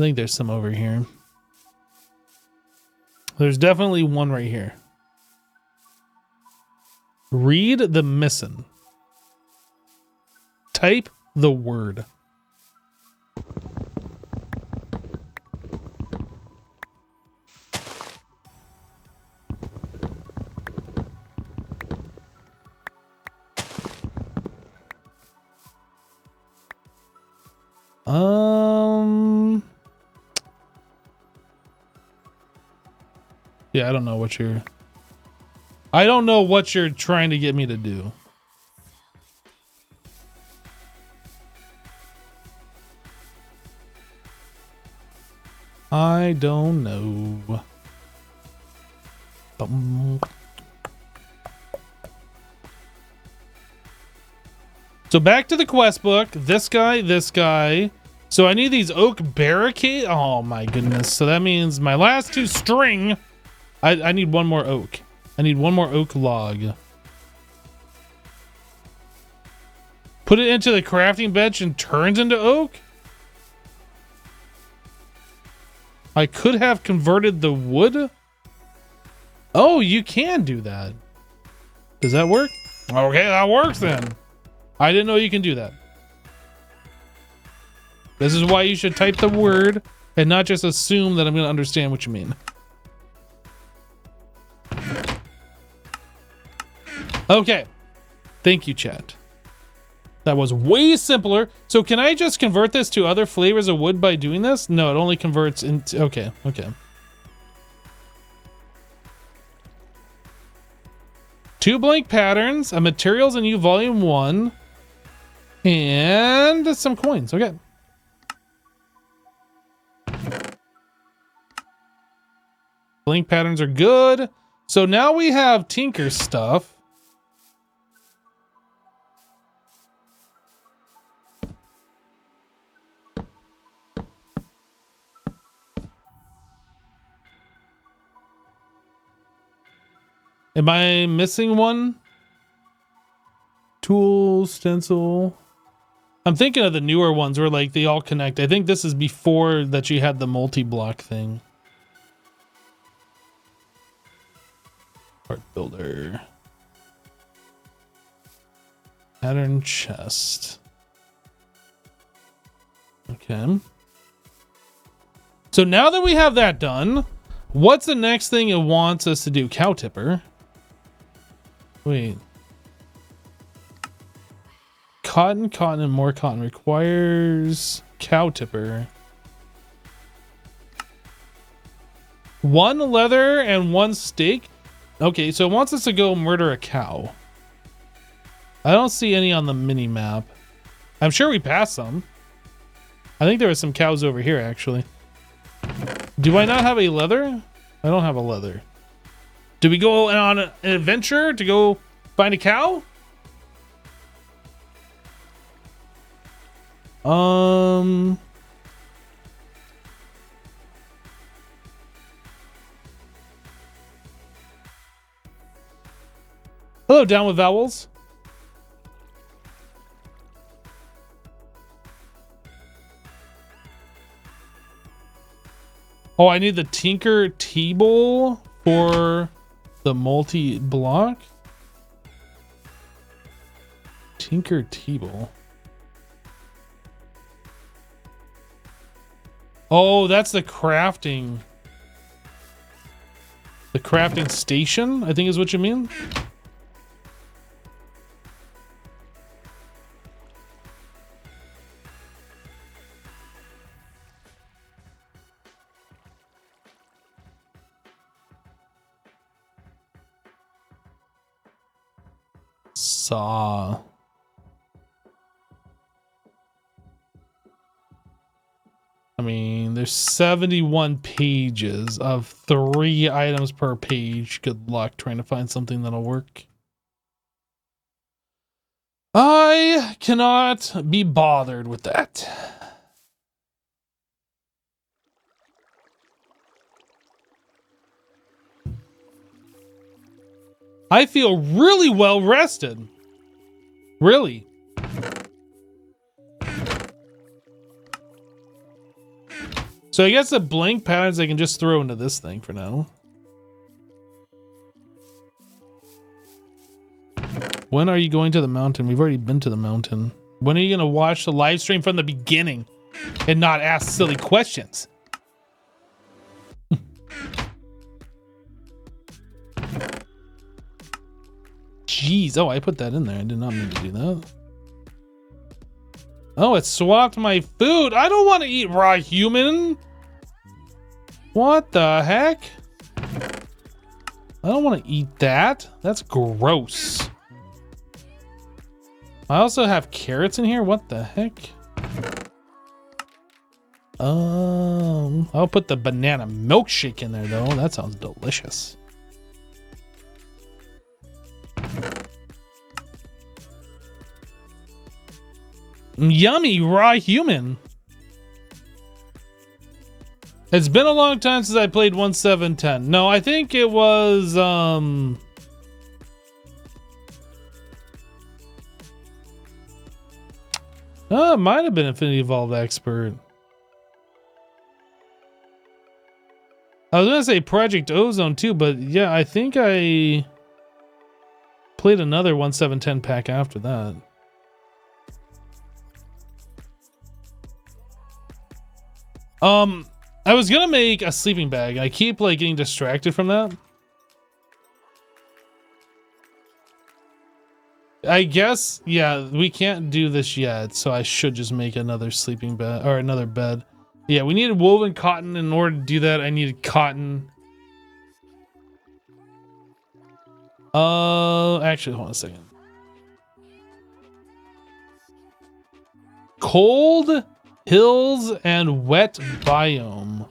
think there's some over here. There's definitely one right here. Read the missing. Type the word. Yeah, I don't know what you're trying to get me to do. I don't know. So back to the quest book. This guy. So I need these oak barricade. Oh my goodness. So that means my last 2 string. I need 1 more oak. I need 1 more oak log. Put it into the crafting bench and turns into oak? I could have converted the wood. Oh, you can do that. Does that work? Okay, that works then. I didn't know you can do that. This is why you should type the word and not just assume that I'm going to understand what you mean. Okay. Thank you, chat. That was way simpler. So can I just convert this to other flavors of wood by doing this? No, it only converts into... Okay. Okay. 2 blank patterns, a materials and you volume 1, and some coins. Okay. Blank patterns are good. So now we have Tinker stuff. Am I missing one? Tool, stencil. I'm thinking of the newer ones where like they all connect. I think this is before that you had the multi-block thing. Part builder. Pattern chest. Okay. So now that we have that done, what's the next thing it wants us to do? Cow tipper. Wait. Cotton, and more cotton requires cow tipper. 1 leather and 1 steak. Okay, so it wants us to go murder a cow. I don't see any on the mini map. I'm sure we passed some. I think there were some cows over here, actually. Do I not have a leather? I don't have a leather. Do we go on an adventure to go find a cow? Hello, Down with Vowels. Oh, I need the Tinker T-Bowl for the multi-block. Tinker T-Bowl. Oh, that's the crafting. The crafting station, I think is what you mean. Saw. I mean, there's 71 pages of 3 items per page. Good luck trying to find something that'll work. I cannot be bothered with that. I feel really well rested. Really. So I guess the blank patterns I can just throw into this thing for now. When are you going to the mountain? We've already been to the mountain. When are you going to watch the live stream from the beginning and not ask silly questions? Jeez. Oh, I put that in there. I did not mean to do that. Oh, it swapped my food. I don't want to eat raw human. What the heck? I don't want to eat that. That's gross. I also have carrots in here. What the heck? I'll put the banana milkshake in there though. That sounds delicious. Yummy raw human. It's been a long time since I played 1.7.10. No, I think it was it might have been Infinity Evolved Expert. I was gonna say Project Ozone too, but yeah, I think I played another 1.7.10 pack after that. I was gonna make a sleeping bag. I keep like getting distracted from that. I guess, yeah, we can't do this yet, so I should just make another sleeping bed or another bed. Yeah, we needed woven cotton. In order to do that, I needed cotton. Actually, hold on a second. Cold hills and wet biome.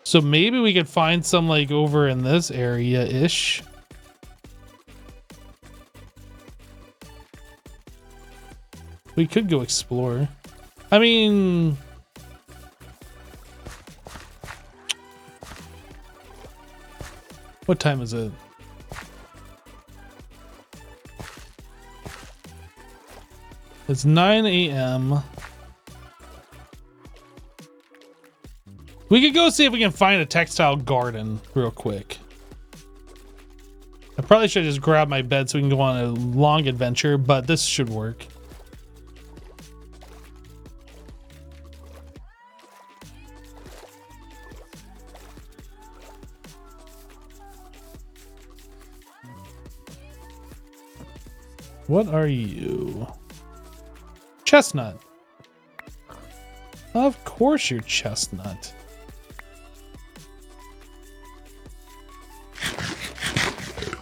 So maybe we could find some like over in this area-ish. We could go explore. I mean, what time is it? It's 9 a.m. We could go see if we can find a textile garden real quick. I probably should just grab my bed so we can go on a long adventure, but this should work. What are you? Chestnut. Of course you're chestnut.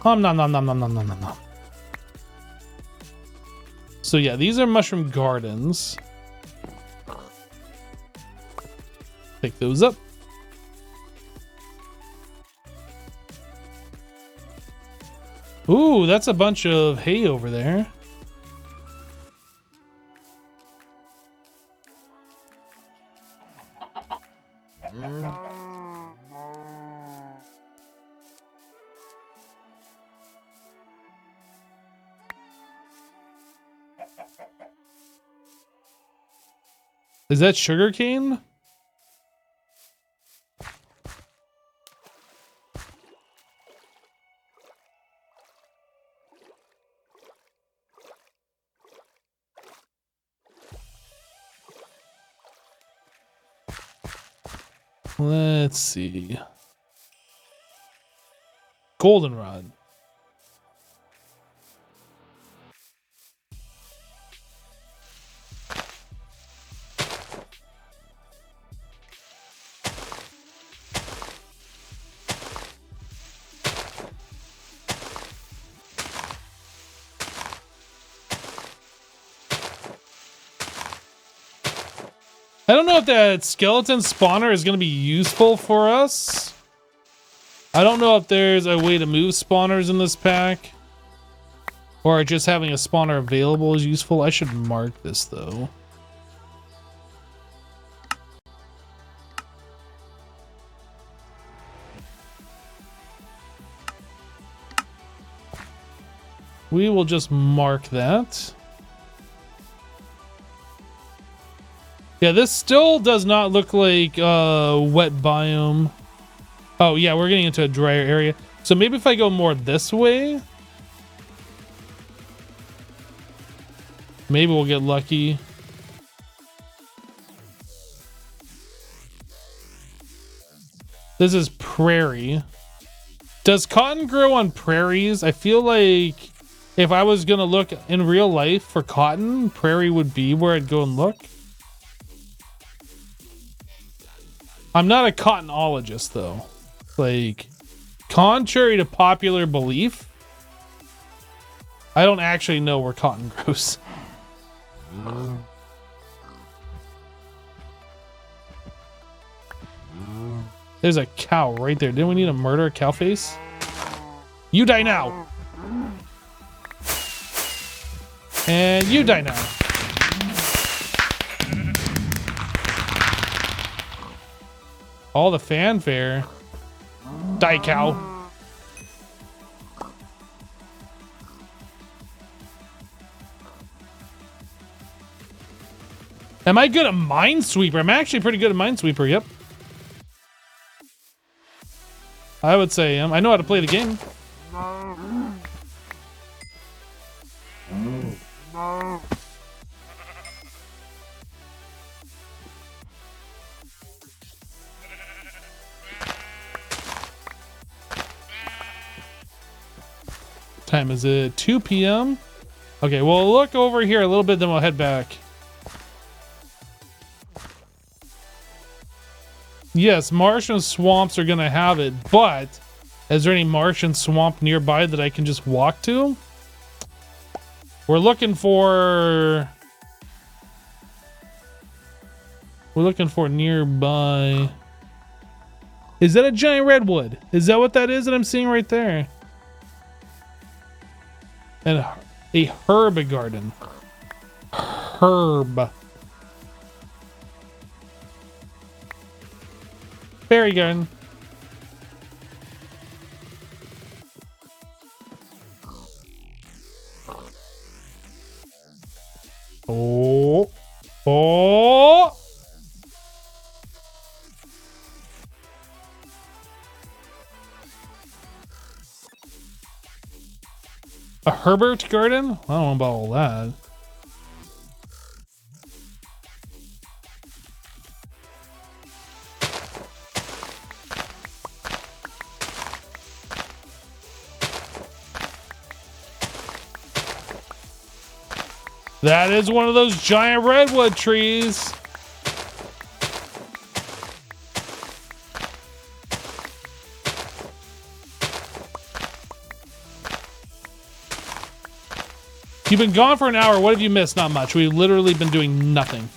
Nom nom nom nom nom nom nom nom. So yeah, these are mushroom gardens. Pick those up. Ooh, that's a bunch of hay over there. Is that sugarcane? Let's see. Goldenrod. I don't know if that skeleton spawner is going to be useful for us. I don't know if there's a way to move spawners in this pack. Or just having a spawner available is useful. I should mark this though. We will just mark that. Yeah, this still does not look like a wet biome. Oh yeah, we're getting into a drier area. So maybe if I go more this way, maybe we'll get lucky. This is prairie. Does cotton grow on prairies? I feel like if I was gonna look in real life for cotton, prairie would be where I'd go and look. I'm not a cottonologist though. Like, contrary to popular belief, I don't actually know where cotton grows. There's a cow right there. Didn't we need to murder a cow face? You die now. And you die now. All the fanfare. Die, cow. Am I good at Minesweeper? I'm actually pretty good at Minesweeper, yep. I would say I know how to play the game. Time is it 2 p.m. Okay, we'll look over here a little bit, then we'll head back. Yes, Martian swamps are gonna have it, but is there any Martian swamp nearby that I can just walk to? We're looking for nearby. Is that a giant redwood? Is that what that is that I'm seeing right there? And a herb garden. Herb. Berry garden. Oh. Oh. A Herbert garden? I don't know about all that. That is one of those giant redwood trees. You've been gone for an hour. What have you missed? Not much. We've literally been doing nothing.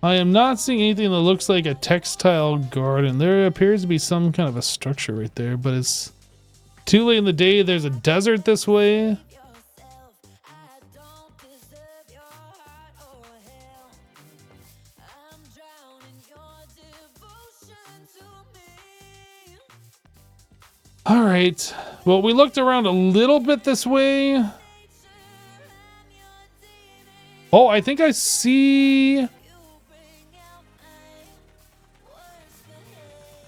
I am not seeing anything that looks like a textile garden. There appears to be some kind of a structure right there, but it's too late in the day. There's a desert this way. All right. Well, we looked around a little bit this way. Oh, I think I see...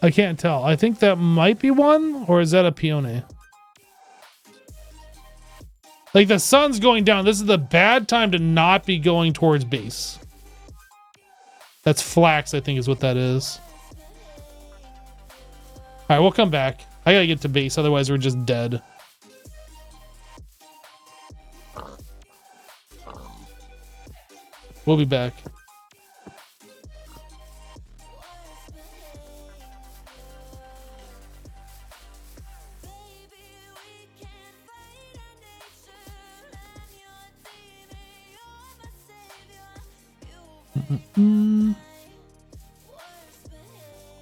I can't tell. I think that might be one, or is that a peony? Like the sun's going down. This is the bad time to not be going towards base. That's flax, I think is what that is. All right, we'll come back. I gotta get to base, otherwise we're just dead. We'll be back.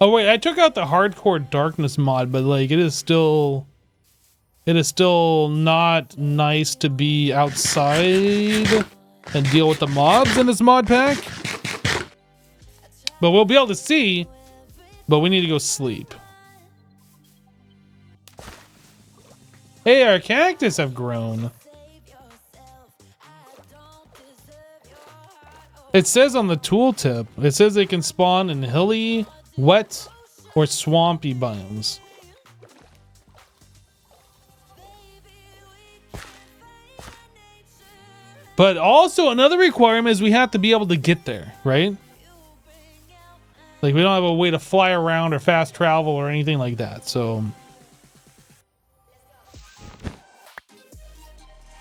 Oh wait, I took out the hardcore darkness mod, but like it is still not nice to be outside and deal with the mobs in this mod pack. But we'll be able to see, but we need to go sleep. Hey, our cactus have grown. It says on the tooltip, it says they can spawn in hilly, wet, or swampy biomes. But also another requirement is we have to be able to get there, right? Like we don't have a way to fly around or fast travel or anything like that, so...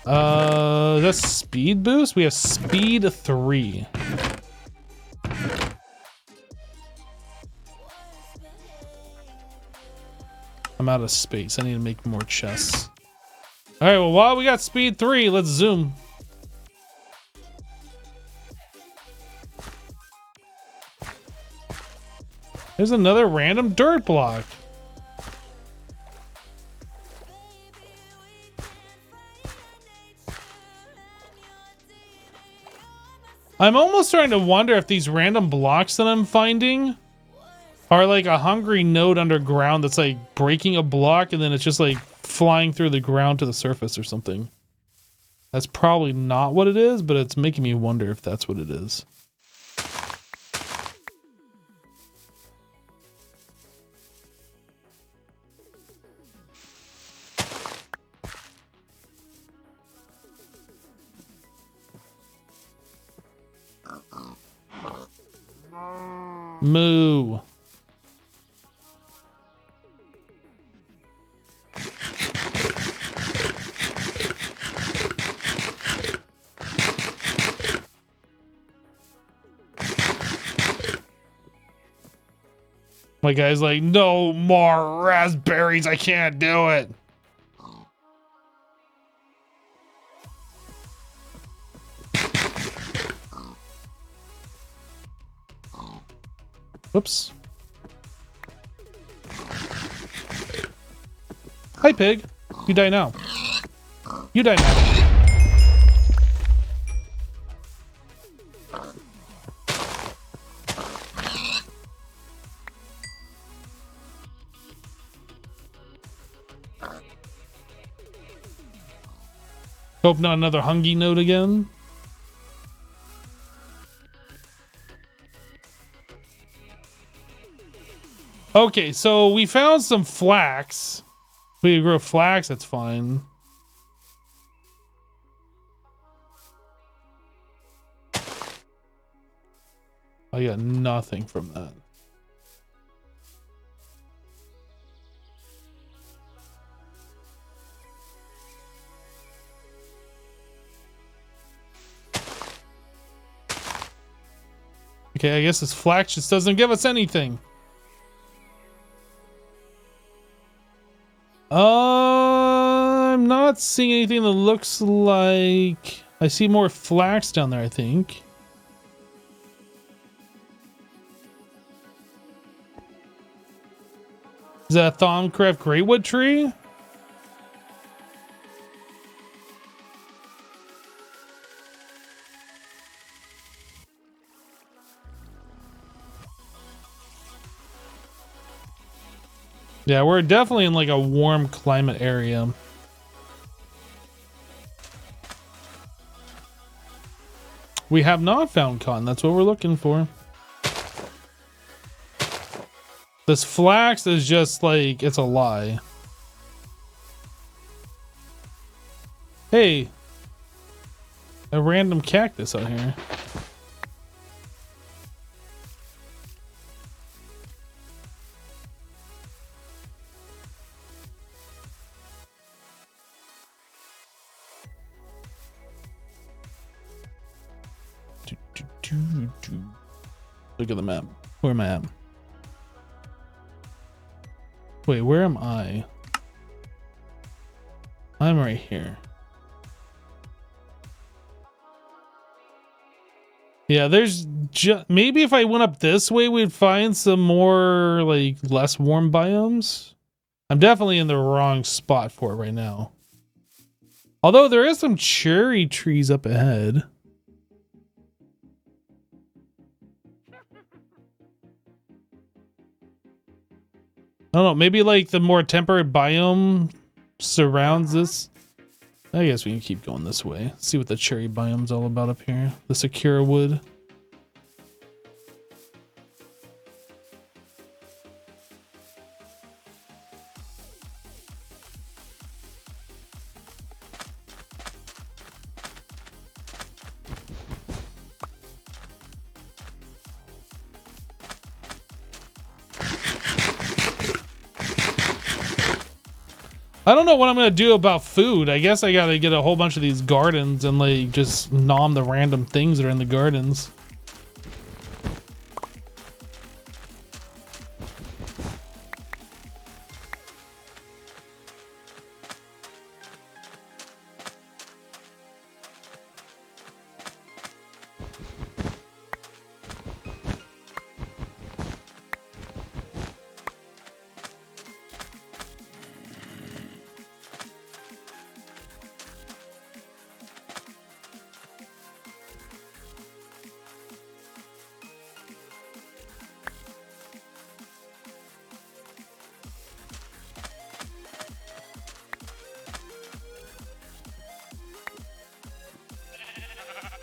that's speed boost? We have speed 3. I'm out of space. I need to make more chests. All right, well, while we got speed 3, let's zoom. There's another random dirt block. I'm almost starting to wonder if these random blocks that I'm finding are like a hungry node underground that's like breaking a block and then it's just like flying through the ground to the surface or something. That's probably not what it is, but it's making me wonder if that's what it is. Moo. My guy's like, no more raspberries. I can't do it. Whoops. Hi, pig. You die now. You die now. Hope not another hungry node again. Okay, so we found some flax. We can grow flax, that's fine. I got nothing from that. Okay, I guess this flax just doesn't give us anything. I'm not seeing anything that looks like... I see more flax down there, I think. Is that a Thaumcraft Greatwood tree? Yeah, we're definitely in like a warm climate area. We have not found cotton. That's what we're looking for. This flax is just like, it's a lie. Hey, a random cactus out here. Look at the map. Where am I at? Wait, where am I? I'm right here. Yeah, there's just maybe if I went up this way, we'd find some more like less warm biomes. I'm definitely in the wrong spot for it right now. Although there is some cherry trees up ahead. I don't know, maybe like the more temperate biome surrounds this. I guess we can keep going this way. See what the cherry biome's all about up here. The Sakura wood. I don't know what I'm gonna do about food. I guess I gotta get a whole bunch of these gardens and like just nom the random things that are in the gardens.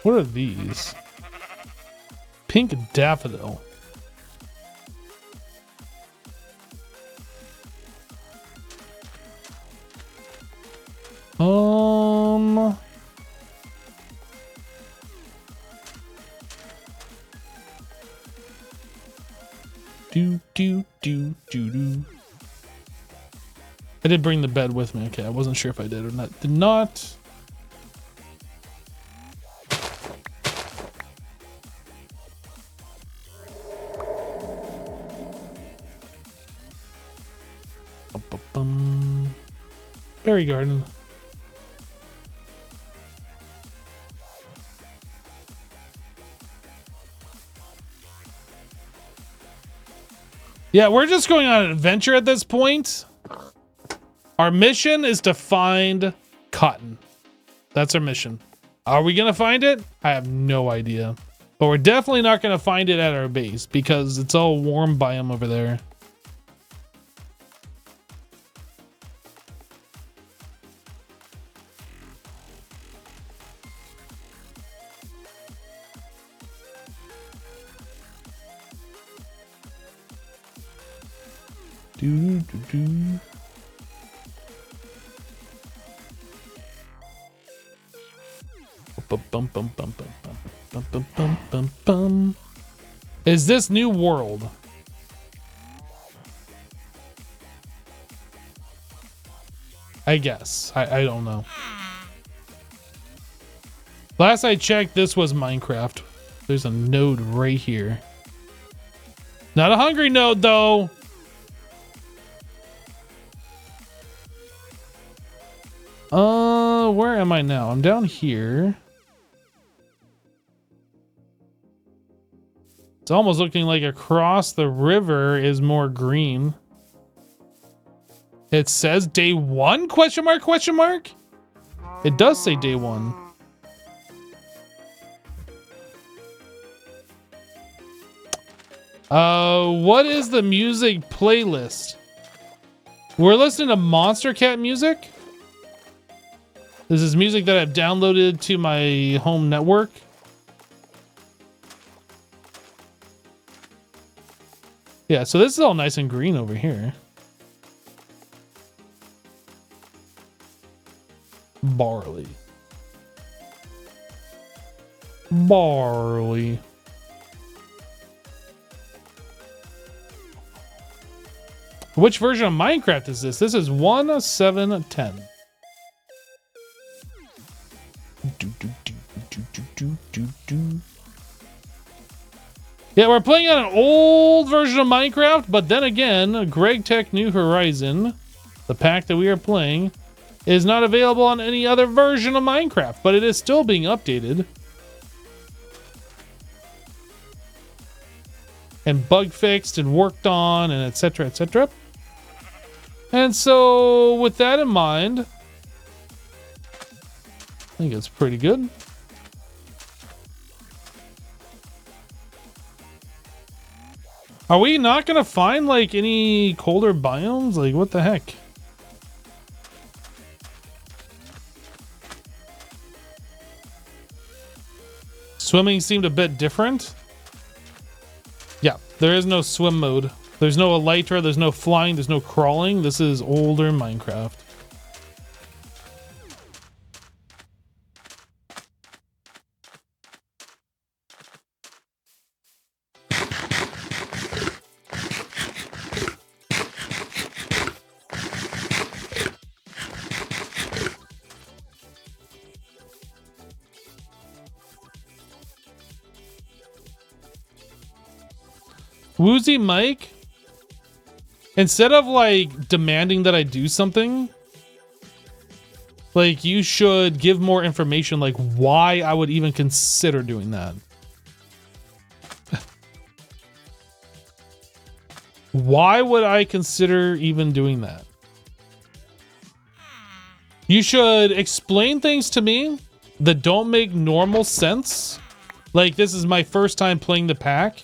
What are these? Pink daffodil. Do. I did bring the bed with me. Okay, I wasn't sure if I did or not. Did not. Berry garden. Yeah, we're just going on an adventure at this point. Our mission is to find cotton. That's our mission. Are we gonna find it? I have no idea. But we're definitely not gonna find it at our base because it's all warm biome over there. Do. Is this New World? I guess. I don't know. Last I checked, this was Minecraft. There's a node right here. Not a hungry node, though. Where am I now? I'm down here. It's almost looking like across the river is more green. It says day 1? Question mark, question mark? It does say day 1. What is the music playlist? We're listening to Monster Cat music. This is music that I've downloaded to my home network. Yeah, so this is all nice and green over here. Barley. Barley. Which version of Minecraft is this? This is 1.7.10. Yeah, we're playing on an old version of Minecraft, but then again, GregTech New Horizon, the pack that we are playing, is not available on any other version of Minecraft, but it is still being updated. And bug fixed and worked on and etc, etc. And so with that in mind, I think it's pretty good. Are we not gonna find like any colder biomes? Like what the heck? Swimming seemed a bit different. Yeah, there is no swim mode. There's no elytra, there's no flying, there's no crawling. This is older Minecraft. Woozy Mike, instead of like demanding that I do something, like you should give more information, like why I would even consider doing that. Why would I consider even doing that? You should explain things to me that don't make normal sense. Like this is my first time playing the pack.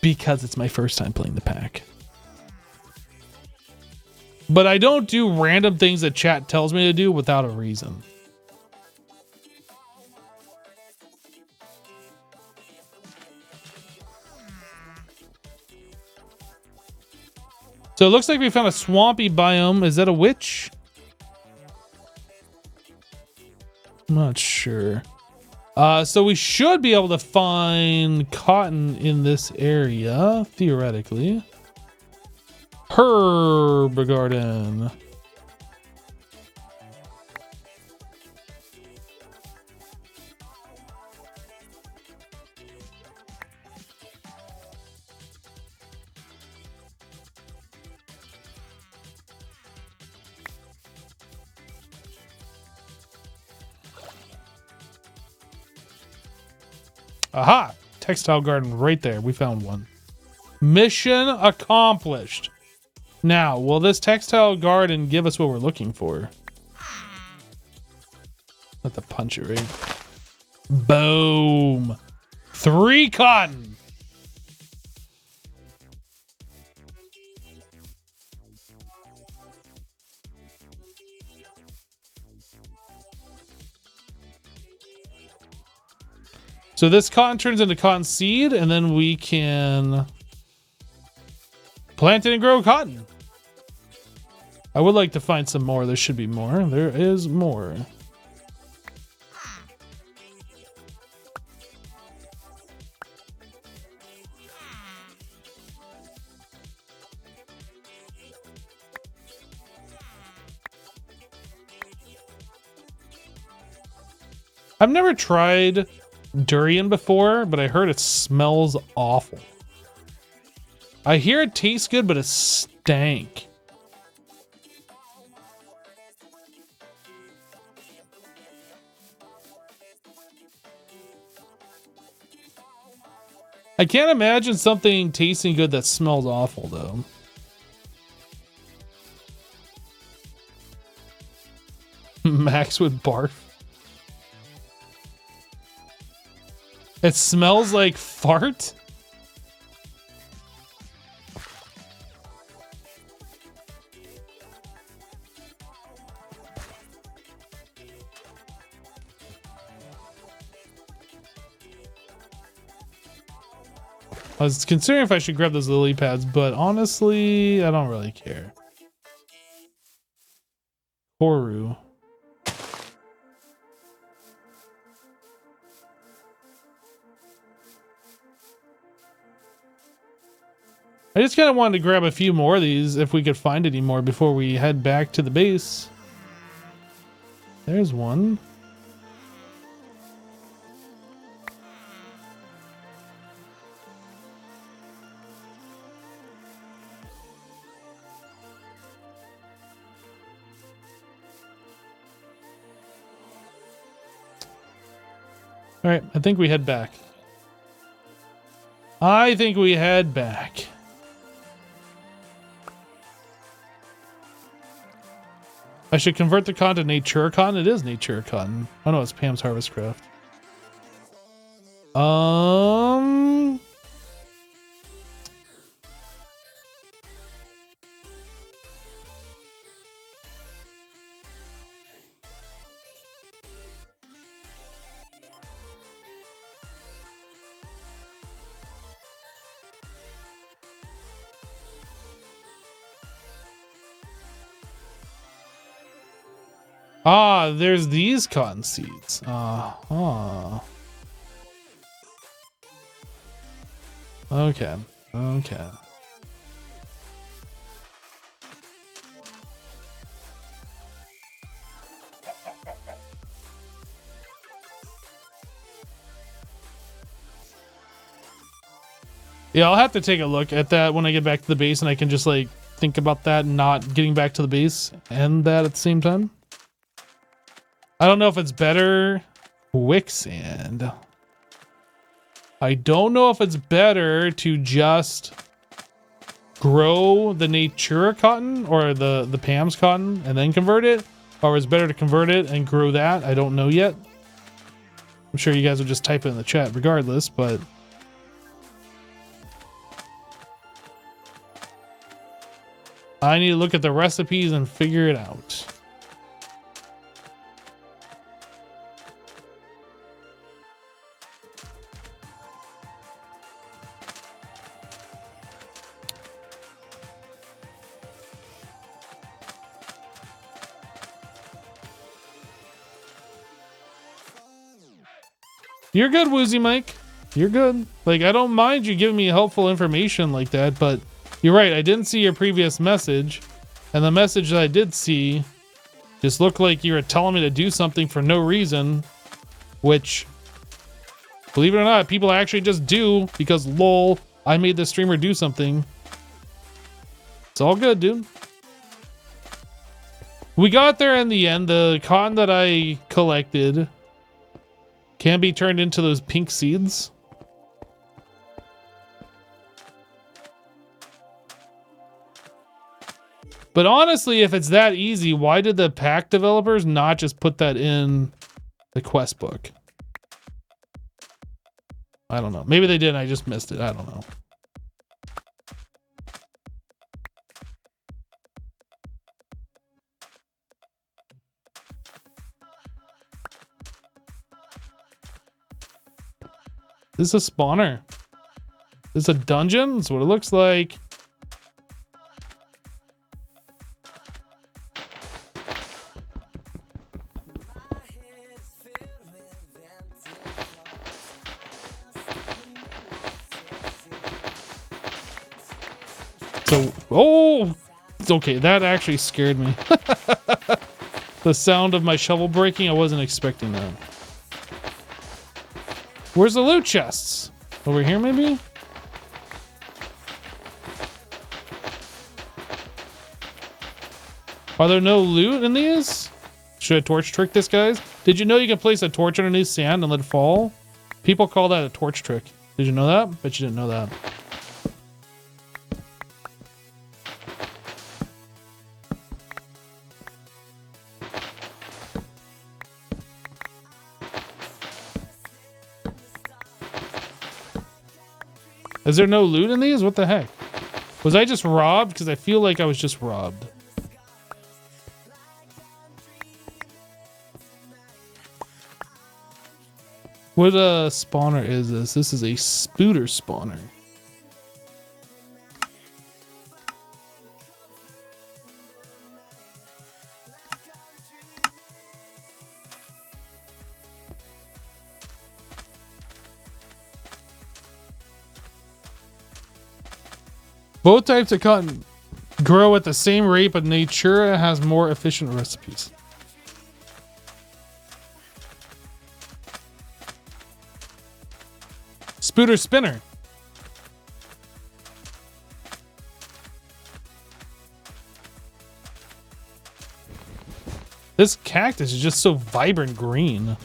Because it's my first time playing the pack. But I don't do random things that chat tells me to do without a reason. So it looks like we found a swampy biome. Is that a witch? I'm not sure. So we should be able to find cotton in this area, theoretically. Herb garden. Aha! Textile garden right there. We found one. Mission accomplished. Now, will this textile garden give us what we're looking for? Let the punch it right. Boom. 3 cotton. So this cotton turns into cotton seed, and then we can plant it and grow cotton. I would like to find some more. There should be more. There is more. I've never tried durian before, but I heard it smells awful. I hear it tastes good, but it stank. I can't imagine something tasting good that smells awful, though. Max would barf. It smells like fart? I was considering if I should grab those lily pads, but honestly, I don't really care. Koru. I just kind of wanted to grab a few more of these if we could find any more before we head back to the base. There's one. All right, I think we head back. I think we head back. I should convert the con to Nature Con. It is Nature Con. Oh no, it's Pam's Harvest Craft. Ah, there's these cotton seeds. Okay. Okay. Yeah, I'll have to take a look at that when I get back to the base, and I can just like think about that and not getting back to the base and that at the same time. I don't know if it's better quicksand. I don't know if it's better to just grow the Natura cotton or the Pam's cotton and then convert it, or it's better to convert it and grow that. I don't know yet. I'm sure you guys will just type it in the chat regardless, but I need to look at the recipes and figure it out. You're good, Woozy Mike. You're good. Like, I don't mind you giving me helpful information like that, but you're right. I didn't see your previous message, and the message that I did see just looked like you were telling me to do something for no reason, which, believe it or not, people actually just do because lol, I made the streamer do something. It's all good, dude. We got there in the end. The cotton that I collected can be turned into those pink seeds. But honestly, if it's that easy, why did the pack developers not just put that in the quest book? I don't know. Maybe they did. I just missed it. I don't know. This is a spawner. This is a dungeon. That's what it looks like. So, oh, okay. That actually scared me. The sound of my shovel breaking. I wasn't expecting that. Where's the loot chests? Over here, maybe? Are there no loot in these? Should I torch trick this, guys? Did you know you can place a torch underneath sand and let it fall? People call that a torch trick. Did you know that? Bet you didn't know that. Is there no loot in these? What the heck? Was I just robbed? Because I feel like I was just robbed. What spawner is this? This is a spooter spawner. Both types of cotton grow at the same rate, but Natura has more efficient recipes. Spooter spinner. This cactus is just so vibrant green.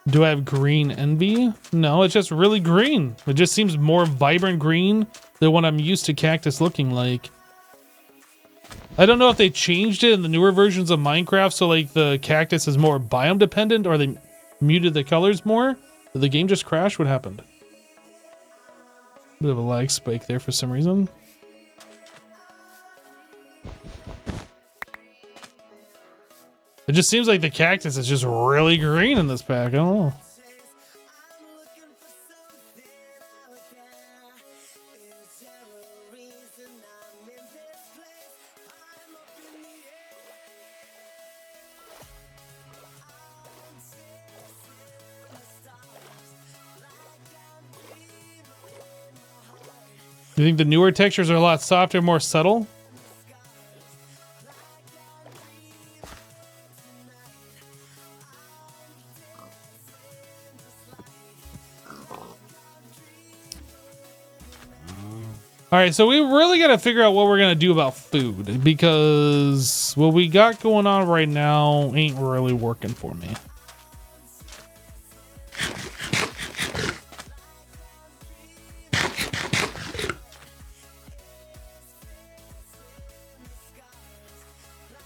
Do I have green envy? No, it's just really green. It just seems more vibrant green than what I'm used to cactus looking like. I don't know if they changed it in the newer versions of Minecraft so like the cactus is more biome dependent or they muted the colors more. Did the game just crash? What happened? Bit of a lag spike there for some reason. It just seems like the cactus is just really green in this pack. I don't know. You think the newer textures are a lot softer, more subtle? All right, so we really got to figure out what we're going to do about food because what we got going on right now ain't really working for me.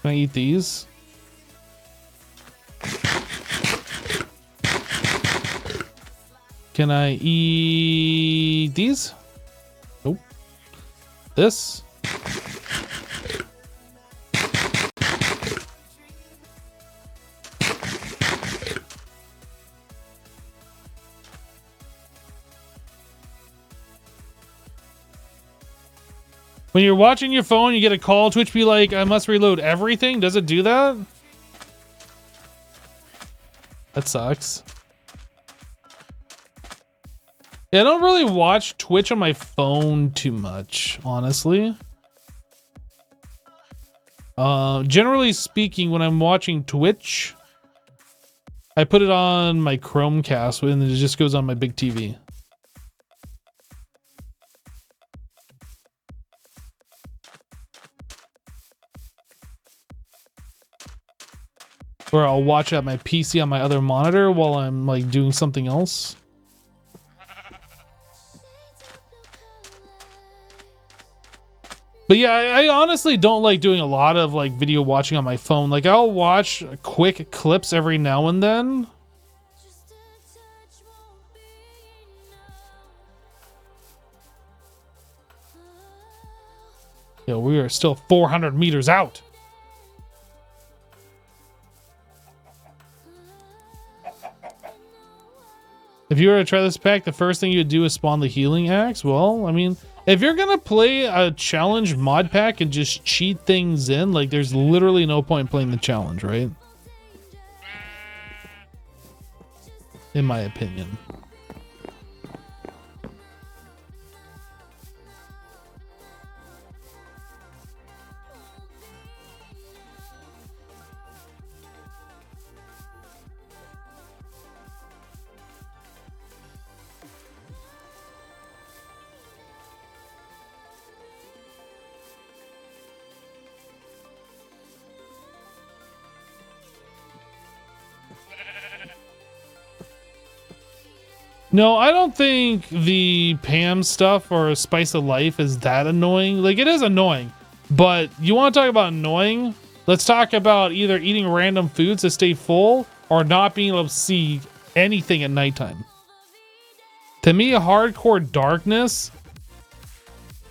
Can I eat these? Can I eat these? Nope. This? When you're watching your phone, you get a call, Twitch be like, I must reload everything. Does it do that? That sucks. Yeah, I don't really watch Twitch on my phone too much, honestly. Generally speaking, when I'm watching Twitch, I put it on my Chromecast and it just goes on my big TV. Or I'll watch it at my PC on my other monitor while I'm like doing something else. But yeah, I honestly don't like doing a lot of like video watching on my phone. Like I'll watch quick clips every now and then. Yeah, we are still 400 meters out. If you were to try this pack, the first thing you would do is spawn the healing axe. Well, I mean, if you're gonna play a challenge mod pack and just cheat things in, like there's literally no point in playing the challenge, right? In my opinion. No, I don't think the Pam stuff or Spice of Life is that annoying. Like, it is annoying, but you want to talk about annoying? Let's talk about either eating random foods to stay full or not being able to see anything at nighttime. To me, Hardcore Darkness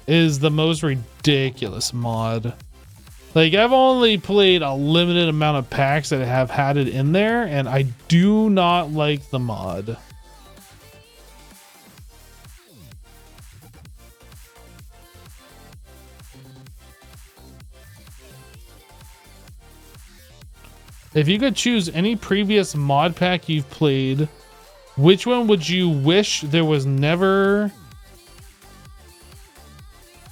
is the most ridiculous mod. Like, I've only played a limited amount of packs that have had it in there, and I do not like the mod. If you could choose any previous mod pack you've played, which one would you wish there was never...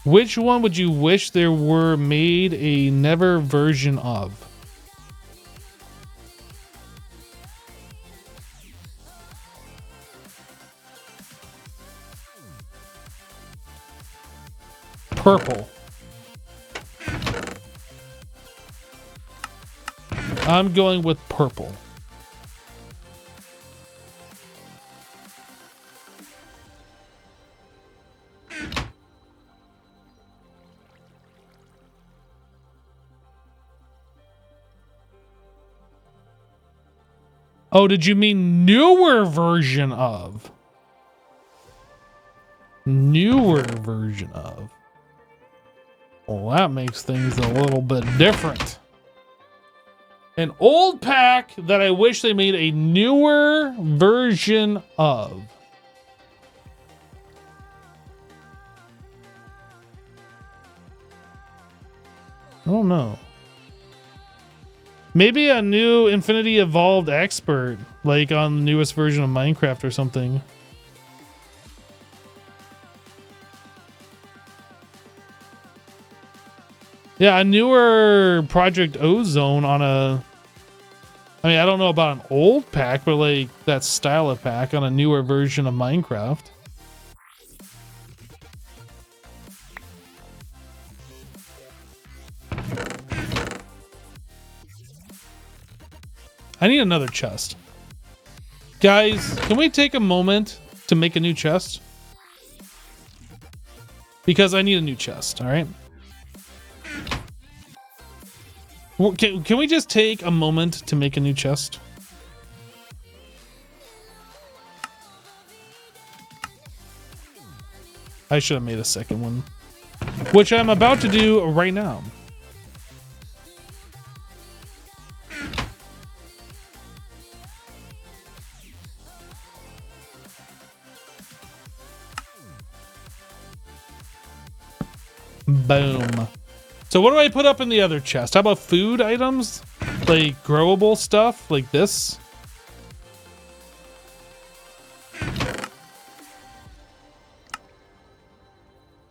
Which one would you wish there were made a never version of? Purple. I'm going with purple. Oh, did you mean newer version of? Newer version of. Well, that makes things a little bit different. An old pack that I wish they made a newer version of. I don't know. Maybe a new Infinity Evolved Expert, like on the newest version of Minecraft or something. Yeah, a newer Project Ozone on a... I mean, I don't know about an old pack, but like that style of pack on a newer version of Minecraft. I need another chest. Guys, can we take a moment to make a new chest? Because I need a new chest, all right? Can we just take a moment to make a new chest? I should have made a second one, which I'm about to do right now. Boom. So what do I put up in the other chest? How about food items? Like growable stuff like this?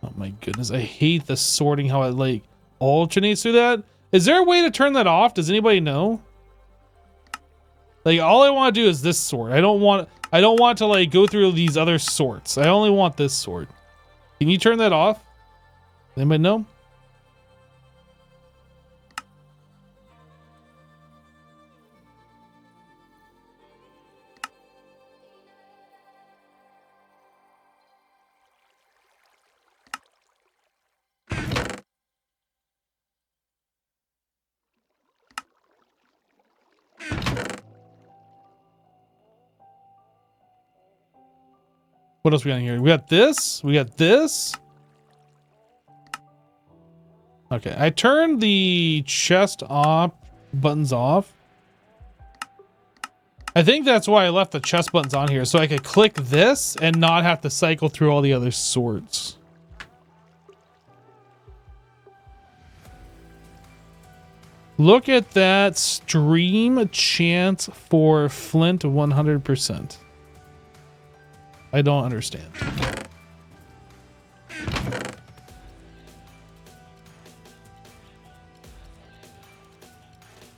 Oh my goodness. I hate the sorting, how it like alternates through that. Is there a way to turn that off? Does anybody know? Like all I want to do is this sort. I don't want to like go through these other sorts. I only want this sort. Can you turn that off? Anybody know? What else we got here? We got this. We got this. Okay, I turned the chest off, buttons off. I think that's why I left the chest buttons on here, so I could click this and not have to cycle through all the other swords. Look at that stream chance for Flint 100%. I don't understand.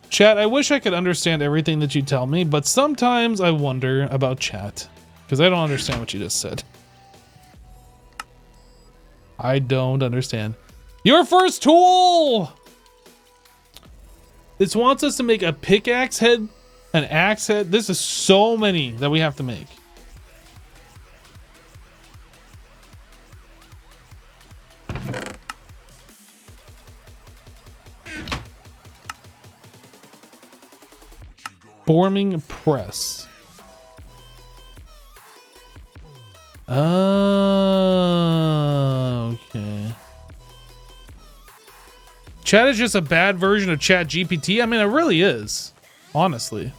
Chat, I wish I could understand everything that you tell me, but sometimes I wonder about chat. Because I don't understand what you just said. I don't understand. Your first tool! This wants us to make a pickaxe head, an axe head. This is so many that we have to make. Forming press. Oh, okay. Chat is just a bad version of Chat GPT. I mean, it really is, honestly.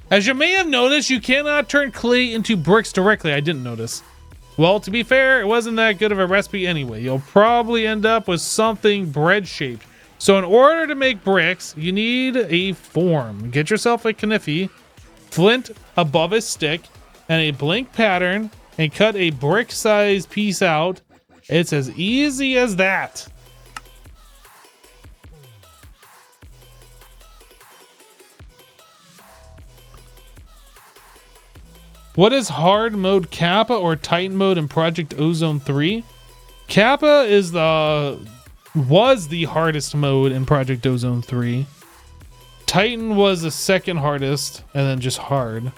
As you may have noticed, you cannot turn clay into bricks directly. I didn't notice. Well, to be fair, it wasn't that good of a recipe anyway. You'll probably end up with something bread-shaped. So in order to make bricks, you need a form. Get yourself a knife, flint above a stick, and a blank pattern, and cut a brick-sized piece out. It's as easy as that. What is hard mode Kappa or Titan mode in Project Ozone 3? Kappa is was the hardest mode in Project Ozone 3. Titan was the second hardest, and then just hard.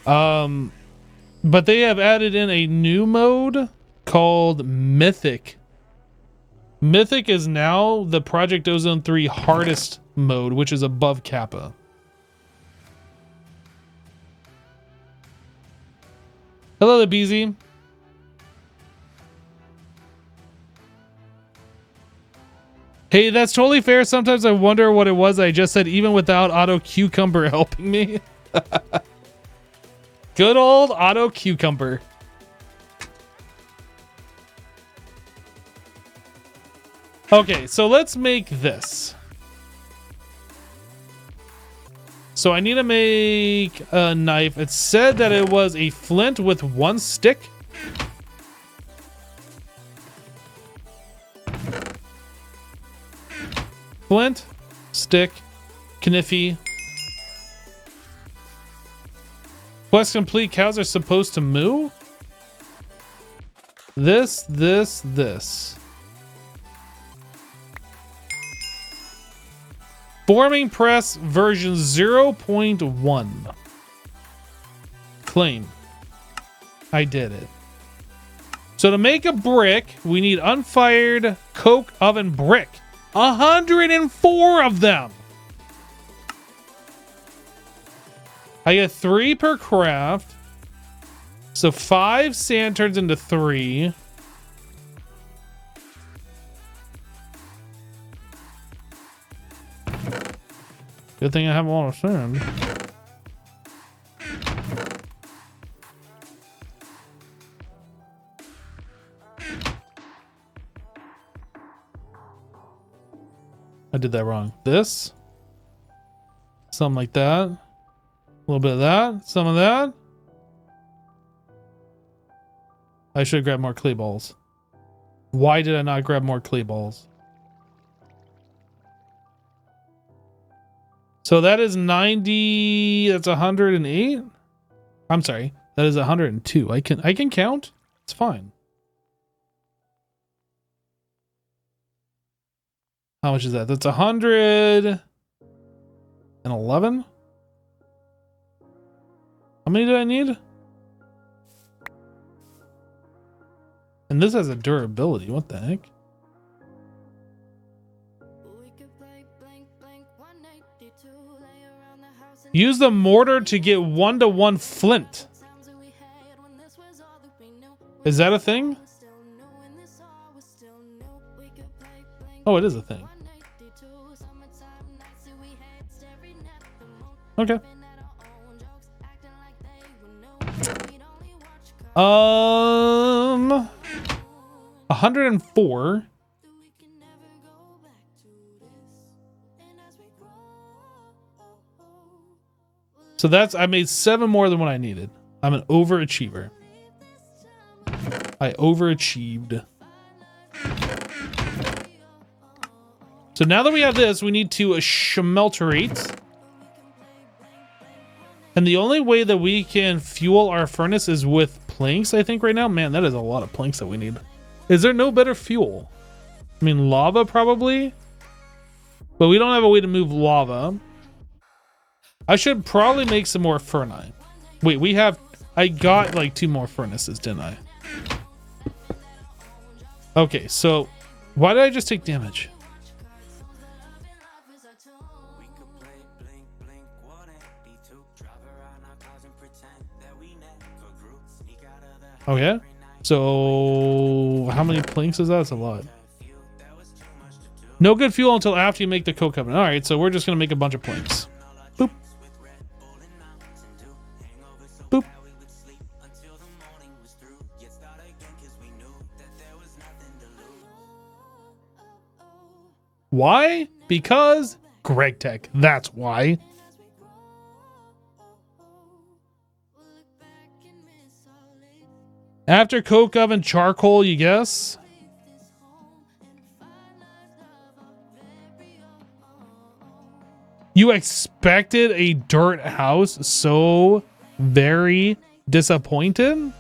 But they have added in a new mode called Mythic. Mythic is now the Project Ozone 3 hardest mode, which is above Kappa. Hello, the BZ. Hey, that's totally fair. Sometimes I wonder what it was I just said, even without Auto Cucumber helping me. Good old Auto Cucumber. Okay, so let's make this. So I need to make a knife. It said that it was a flint with one stick. Flint, stick, knife. Quest complete. Cows are supposed to moo. This. Forming press version 0.1. Claim. I did it. So to make a brick, we need unfired coke oven brick. 104 of them. I get 3 per craft. So 5 sand turns into 3. Good thing I have a lot of sand. I did that wrong. This. Something like that. A little bit of that. Some of that. I should grab more clay balls. Why did I not grab more clay balls? So that is 90. That's 108. I'm sorry. That is 102. I can count. It's fine. How much is that? That's 111. How many do I need? And this has a durability. What the heck? Use the mortar to get 1-to-1 flint. Is that a thing? Oh, it is a thing. Okay. 104. So that's, I made 7 more than what I needed. I'm an overachiever. I overachieved. So now that we have this, we need to schmelterate. And the only way that we can fuel our furnace is with planks, I think, right now. Man, that is a lot of planks that we need. Is there no better fuel? I mean, lava probably. But we don't have a way to move lava. I should probably make some more ferni. Wait, we have... I got like 2 more furnaces, didn't I? Okay, so... Why did I just take damage? Okay. So... How many planks is that? That's a lot. No good fuel until after you make the coke oven. Alright, so we're just gonna make a bunch of planks. Boop. Boop. Why? Because GregTech. That's why. After coke oven, charcoal, you guess? You expected a dirt house? So very disappointed?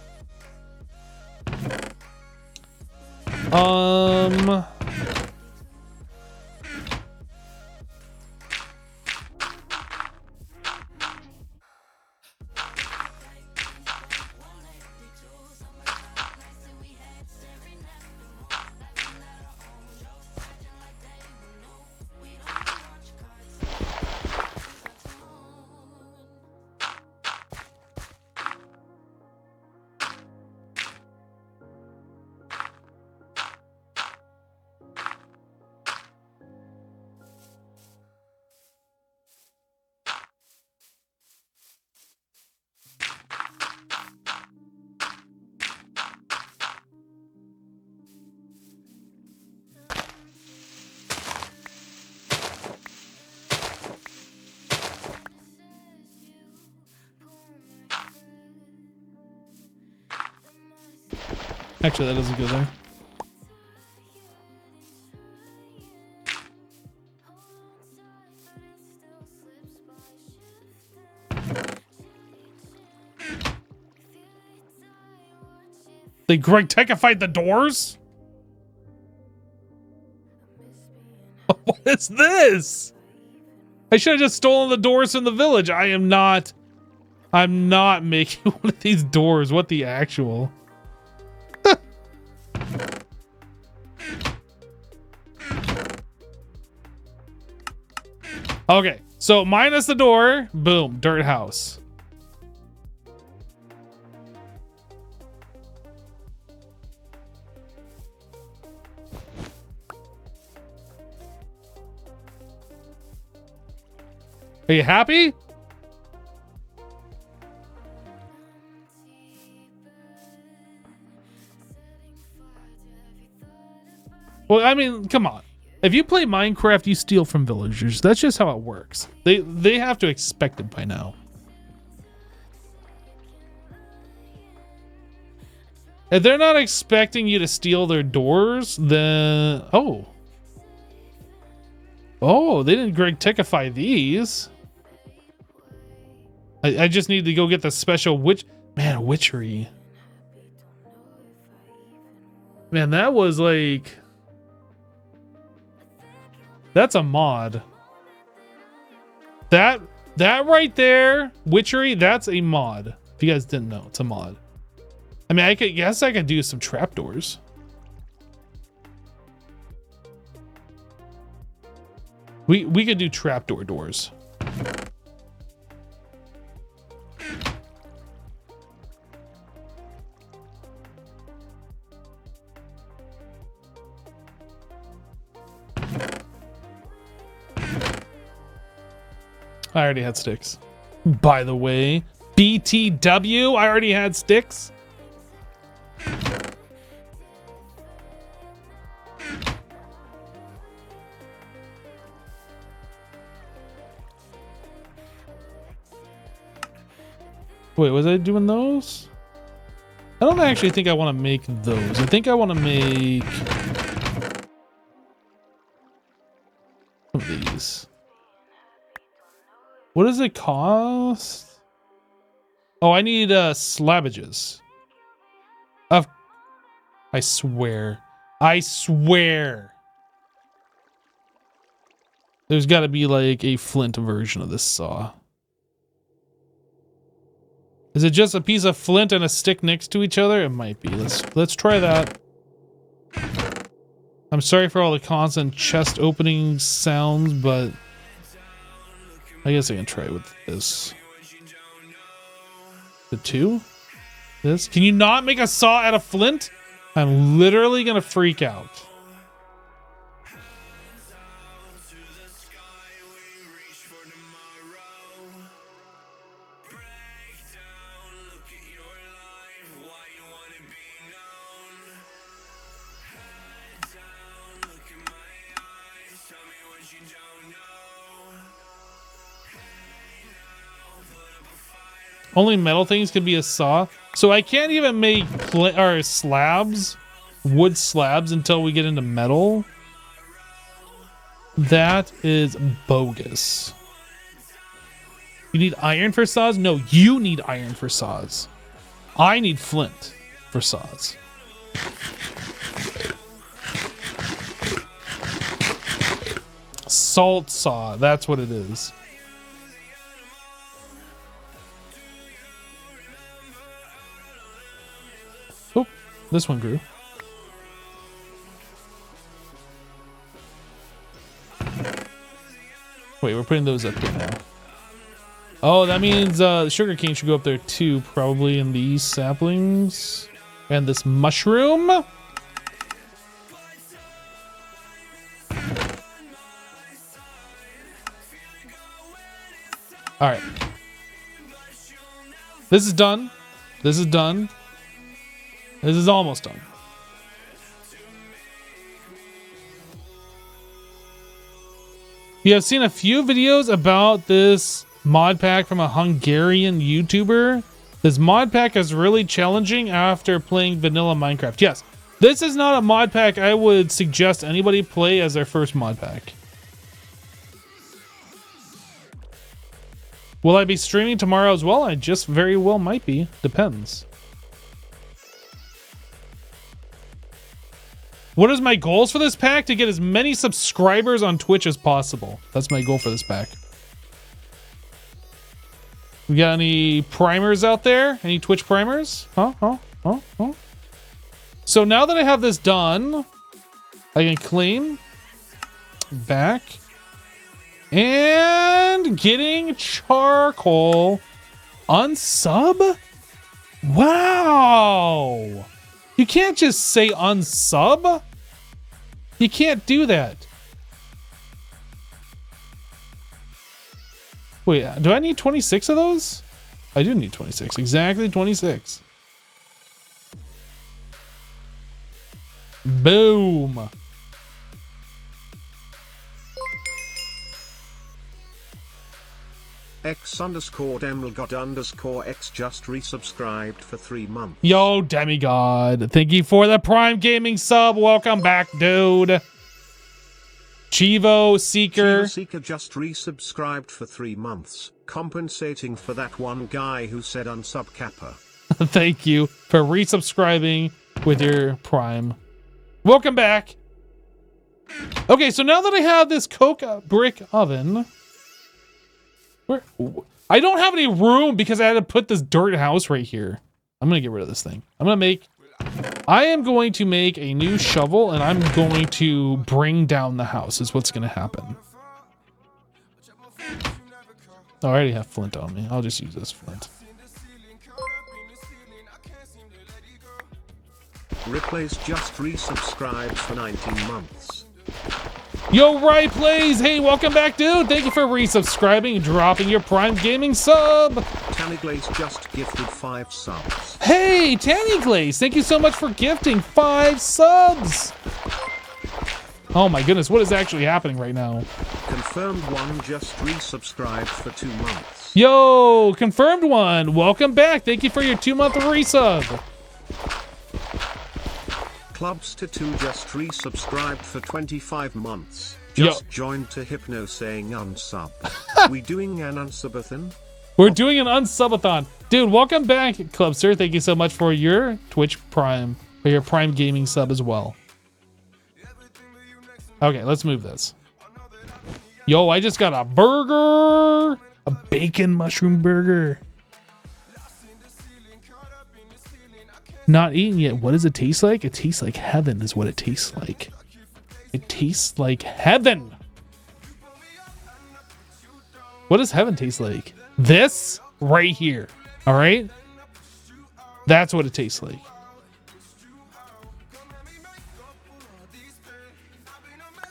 Actually, that doesn't go there. They GregTechified the doors? What is this? I should have just stolen the doors from the village. I'm not making one of these doors. What the actual? Okay, so minus the door, boom, dirt house. Are you happy? Well, I mean, come on. If you play Minecraft, you steal from villagers. That's just how it works. They have to expect it by now. If they're not expecting you to steal their doors, then... Oh. Oh, they didn't GregTechify these. I just need to go get the special witchery. Man, that was like... That's a mod. That right there, witchery, that's a mod. If you guys didn't know, it's a mod. I mean, I guess I could do some trapdoors. We could do trapdoor doors. I already had sticks. By the way, BTW, I already had sticks. Wait, was I doing those? I don't actually think I want to make those. I think I want to make some of these. What does it cost? Oh, I need slabbages. I swear. I swear. There's got to be like a flint version of this saw. Is it just a piece of flint and a stick next to each other? It might be. Let's try that. I'm sorry for all the constant chest opening sounds, but I guess I can try with this. The two? This? Can you not make a saw out of flint? I'm literally gonna freak out. Only metal things can be a saw. So I can't even make slabs, wood slabs, until we get into metal. That is bogus. You need iron for saws? No, you need iron for saws. I need flint for saws. Salt saw, that's what it is. Oh, this one grew. Wait, we're putting those up here now. Oh, that means the sugar cane should go up there too, probably in these saplings. And this mushroom. All right. This is done. This is done. This is almost done. You have seen a few videos about this mod pack from a Hungarian YouTuber. This mod pack is really challenging after playing vanilla Minecraft. Yes, this is not a mod pack I would suggest anybody play as their first mod pack. Will I be streaming tomorrow as well? I just very well might be. Depends. What is my goals for this pack? To get as many subscribers on Twitch as possible. That's my goal for this pack. We got any primers out there? Any Twitch primers? Huh? So now that I have this done, I can claim back and getting charcoal unsub. Wow. You can't just say unsub. You can't do that. Wait, do I need 26 of those? I do need 26. Exactly 26. Boom. X_Demigod_X just resubscribed for 3 months. Yo, Demigod. Thank you for the Prime Gaming sub. Welcome back, dude. Chivo Seeker. Chivo Seeker just resubscribed for 3 months, compensating for that one guy who said unsub Kappa. Thank you for resubscribing with your Prime. Welcome back. Okay, so now that I have this coke brick oven, I don't have any room because I had to put this dirt house right here. I'm gonna get rid of this thing. I am going to make a new shovel and I'm going to bring down the house is what's gonna happen. Oh, I already have flint on me. I'll just use this flint. Replace just resubscribed for 19 months. Yo, Right Plays. Hey, welcome back, dude. Thank you for resubscribing and dropping your Prime Gaming sub. Tanny Glaze just gifted 5 subs. Hey, Tanny Glaze. Thank you so much for gifting 5 subs. Oh my goodness, what is actually happening right now? Confirmed one just resubscribed for 2 months. Yo, confirmed one. Welcome back. Thank you for your 2-month resub. Clubs to 2 just resubscribed for 25 months. Just joined to Hypno saying unsub. We doing an unsubathon? We're doing an unsubathon. Dude, welcome back, Clubster. Thank you so much for your Twitch Prime, or your Prime Gaming sub as well. Okay, let's move this. Yo, I just got a burger. A bacon mushroom burger. Not eaten yet. What does it taste like? It tastes like heaven is what it tastes like. It tastes like heaven. What does heaven taste like? This right here. All right? That's what it tastes like.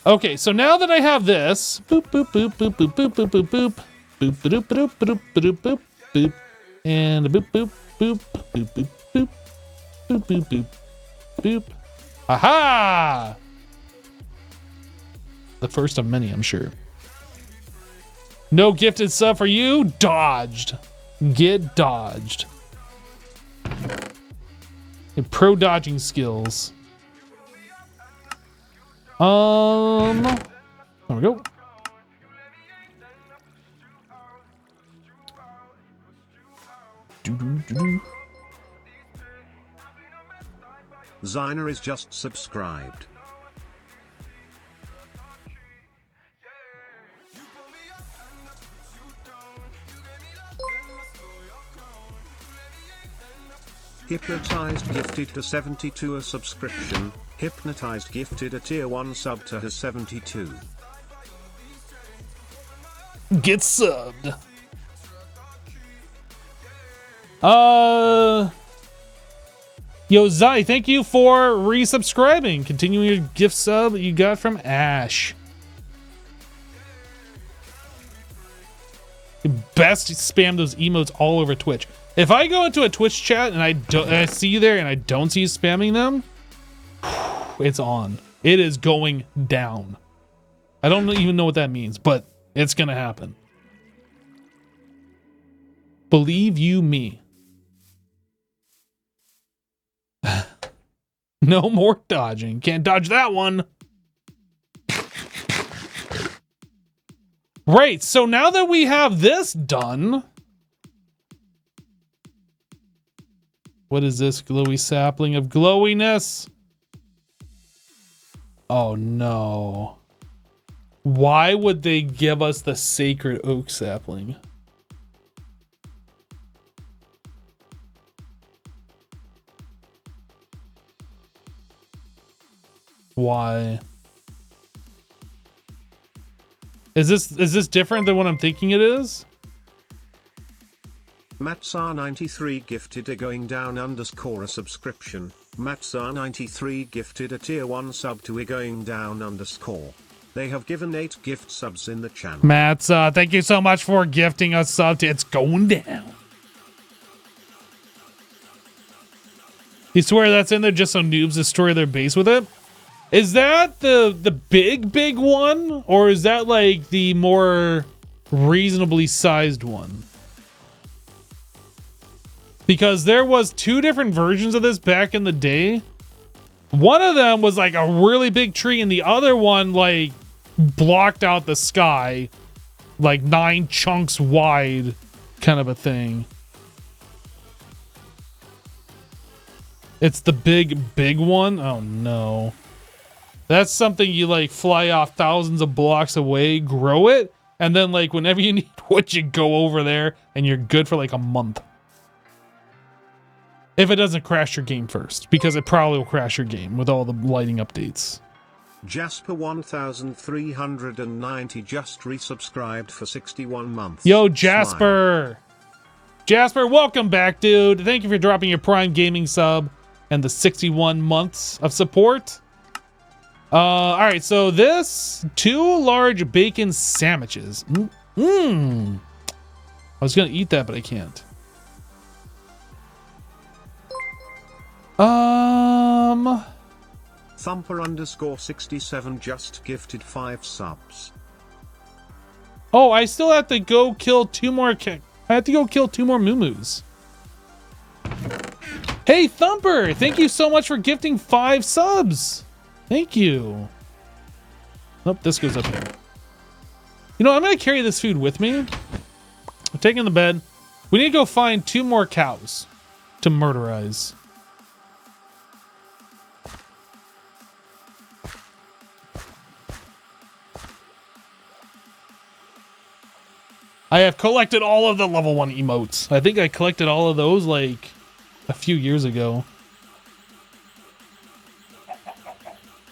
Okay, so now that I have this, boop, boop, boop, boop, boop, boop, boop, boop, boop, boop, boop, boop, boop, boop, boop, boop, and a boop, boop, boop, boop, boop, boop, boop, boop, boop, boop. Aha! The first of many, I'm sure. No gifted sub for you. Dodged. Get dodged. Pro dodging skills. There we go. Zyner is just subscribed. Hypnotized gifted to 72 a subscription. Hypnotized gifted a tier 1 sub to her 72. Get subbed. Yo, Zai, thank you for resubscribing. Continuing your gift sub that you got from Ash. You best spam those emotes all over Twitch. If I go into a Twitch chat and I see you there and I don't see you spamming them, it's on. It is going down. I don't even know what that means, but it's gonna happen. Believe you me. No more dodging. Can't dodge that one. Right, so now that we have this done, what is this glowy sapling of glowiness? Oh no. Why would they give us the sacred oak sapling? Why? Is this different than what I'm thinking it is? Matsar93 gifted a going down underscore a subscription. Matsar93 gifted a tier 1 sub to a going down underscore. They have given 8 gift subs in the channel. Mats, thank you so much for gifting us sub to It's Going Down. You swear that's in there just so noobs destroy their base with it? Is that the big one? Or is that like the more reasonably sized one? Because there was 2 different versions of this back in the day. One of them was like a really big tree and the other one like blocked out the sky, like 9 chunks wide kind of a thing. It's the big one? Oh no. That's something you like fly off thousands of blocks away, grow it, and then like whenever you need wood, you go over there and you're good for like a month. If it doesn't crash your game first, because it probably will crash your game with all the lighting updates. Jasper 1390 just resubscribed for 61 months. Yo, Jasper! Smile. Jasper, welcome back, dude. Thank you for dropping your Prime Gaming sub and the 61 months of support. All right, so this 2 large bacon sandwiches. I was gonna eat that, but I can't. Thumper_67 just gifted 5 subs. Oh, I still have to go kill 2 more. I have to go kill 2 more Moo-Moos. Hey, Thumper! Thank you so much for gifting 5 subs. Thank you. Nope, this goes up here. You know, I'm gonna carry this food with me. I'm taking the bed. We need to go find 2 more cows to murderize. I have collected all of the level 1 emotes. I think I collected all of those like a few years ago.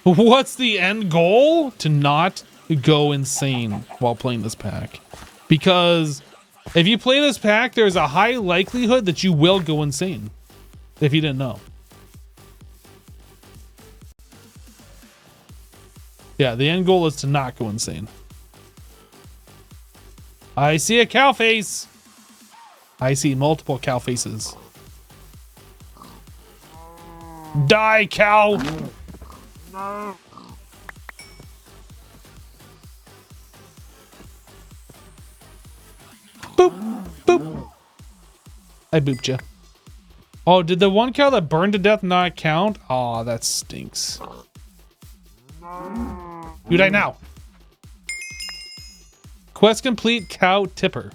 What's the end goal? To not go insane while playing this pack. Because if you play this pack, there's a high likelihood that you will go insane. If you didn't know. Yeah, the end goal is to not go insane. I see a cow face. I see multiple cow faces. Die, cow. No. Boop, boop. I booped you. Oh, did the 1 cow that burned to death not count? Oh, that stinks. You die now. Quest complete, cow tipper.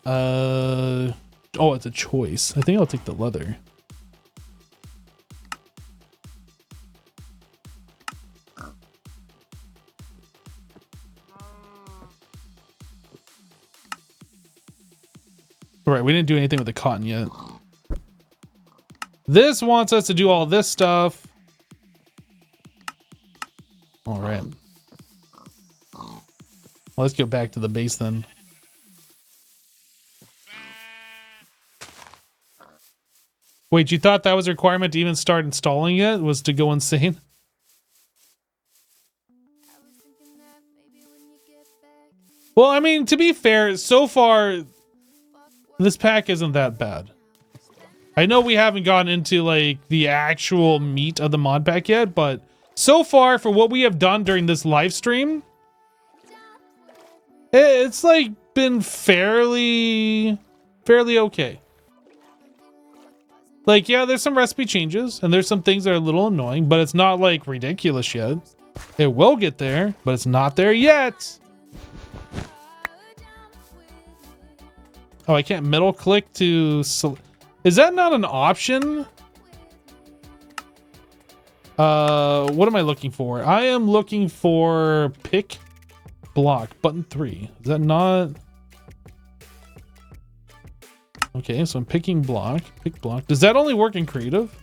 Oh, it's a choice. I think I'll take the leather. All right, we didn't do anything with the cotton yet. This wants us to do all this stuff. All right. Well, let's go back to the base then. Wait, you thought that was a requirement to even start installing it? Was to go insane? Well, I mean, to be fair, so far, this pack isn't that bad. I know we haven't gotten into like the actual meat of the mod pack yet, but so far for what we have done during this live stream, it's like been fairly okay. Like, yeah, there's some recipe changes and there's some things that are a little annoying, but it's not like ridiculous yet. It will get there, but it's not there yet. Oh, I can't middle click to... Is that not an option? What am I looking for? I am looking for pick block, button 3. Is that not... Okay, so I'm picking block, pick block. Does that only work in creative?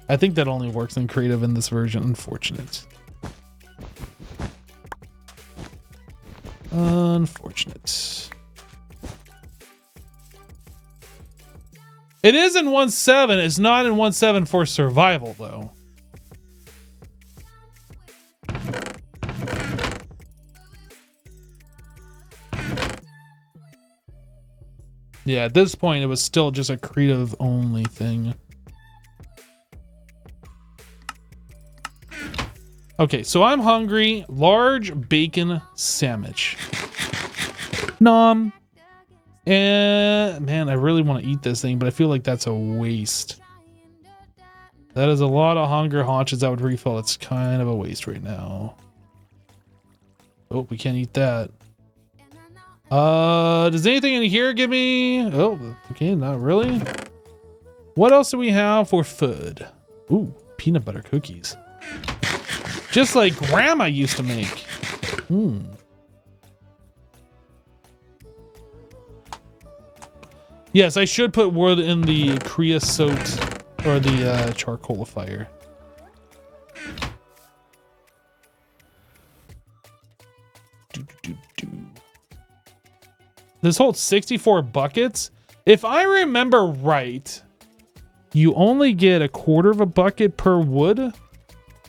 I think that only works in creative in this version. Unfortunate. Unfortunate. It is in 1.7. It's not in 1.7 for survival, though. Yeah, at this point, it was still just a creative only thing. Okay, so I'm hungry. Large bacon sandwich. Nom. And man, I really want to eat this thing, but I feel like that's a waste. That is a lot of hunger haunches that would refill. It's kind of a waste right now. Oh, we can't eat that. Does anything in here give me... Oh, okay, not really. What else do we have for food? Ooh, peanut butter cookies. Just like Grandma used to make. Yes, I should put wood in the creosote or the charcoalifier. This holds 64 buckets. If I remember right, you only get 1/4 of a bucket per wood.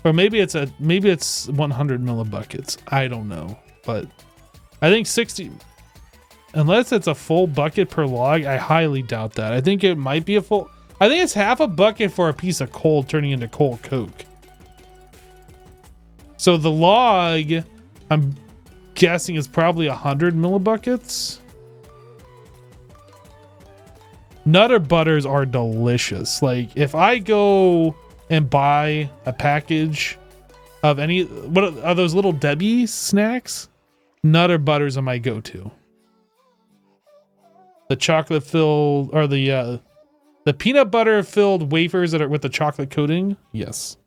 Or maybe it's 100 millibuckets. I don't know, but I think 60. Unless it's a full bucket per log, I highly doubt that. I think it might be a full. I think it's half a bucket for a piece of coal turning into coal coke. So the log, I'm guessing, is probably 100 millibuckets. Nutter butters are delicious. Like, if I go and buy a package of any, what are those little Debbie snacks? Nutter butters are my go-to. The chocolate filled, or the peanut butter filled wafers that are with the chocolate coating. Yes.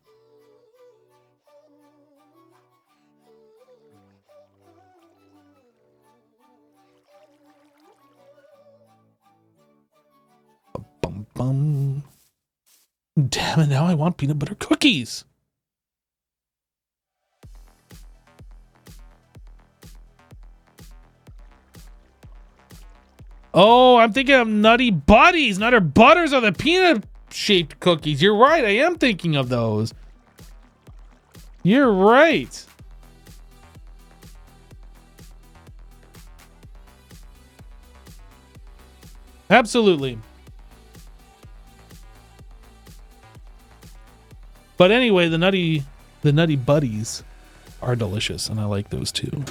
Bum, bum. Damn it, now I want peanut butter cookies. Oh, I'm thinking of Nutty Buddies. Nutter Butters are the peanut-shaped cookies. You're right. I am thinking of those. You're right. Absolutely. But anyway, the Nutty Buddies are delicious, and I like those too.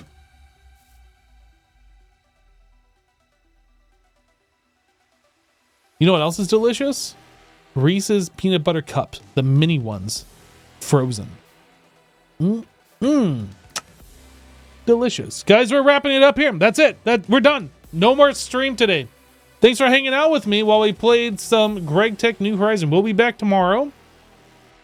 You know what else is delicious? Reese's peanut butter cups, the mini ones, frozen. Delicious. Guys, we're wrapping it up here. That's it. We're done. No more stream today. Thanks for hanging out with me while we played some Greg Tech New Horizon. We'll be back tomorrow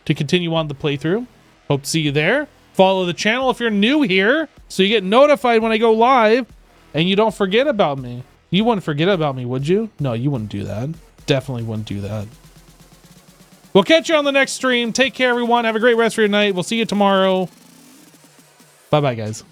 to continue on the playthrough. Hope to see you there. Follow the channel if you're new here so you get notified when I go live and you don't forget about me. You wouldn't forget about me, would you? No, you wouldn't do that. Definitely wouldn't do that. We'll catch you on the next stream. Take care, everyone. Have a great rest of your night. We'll see you tomorrow. Bye-bye, guys.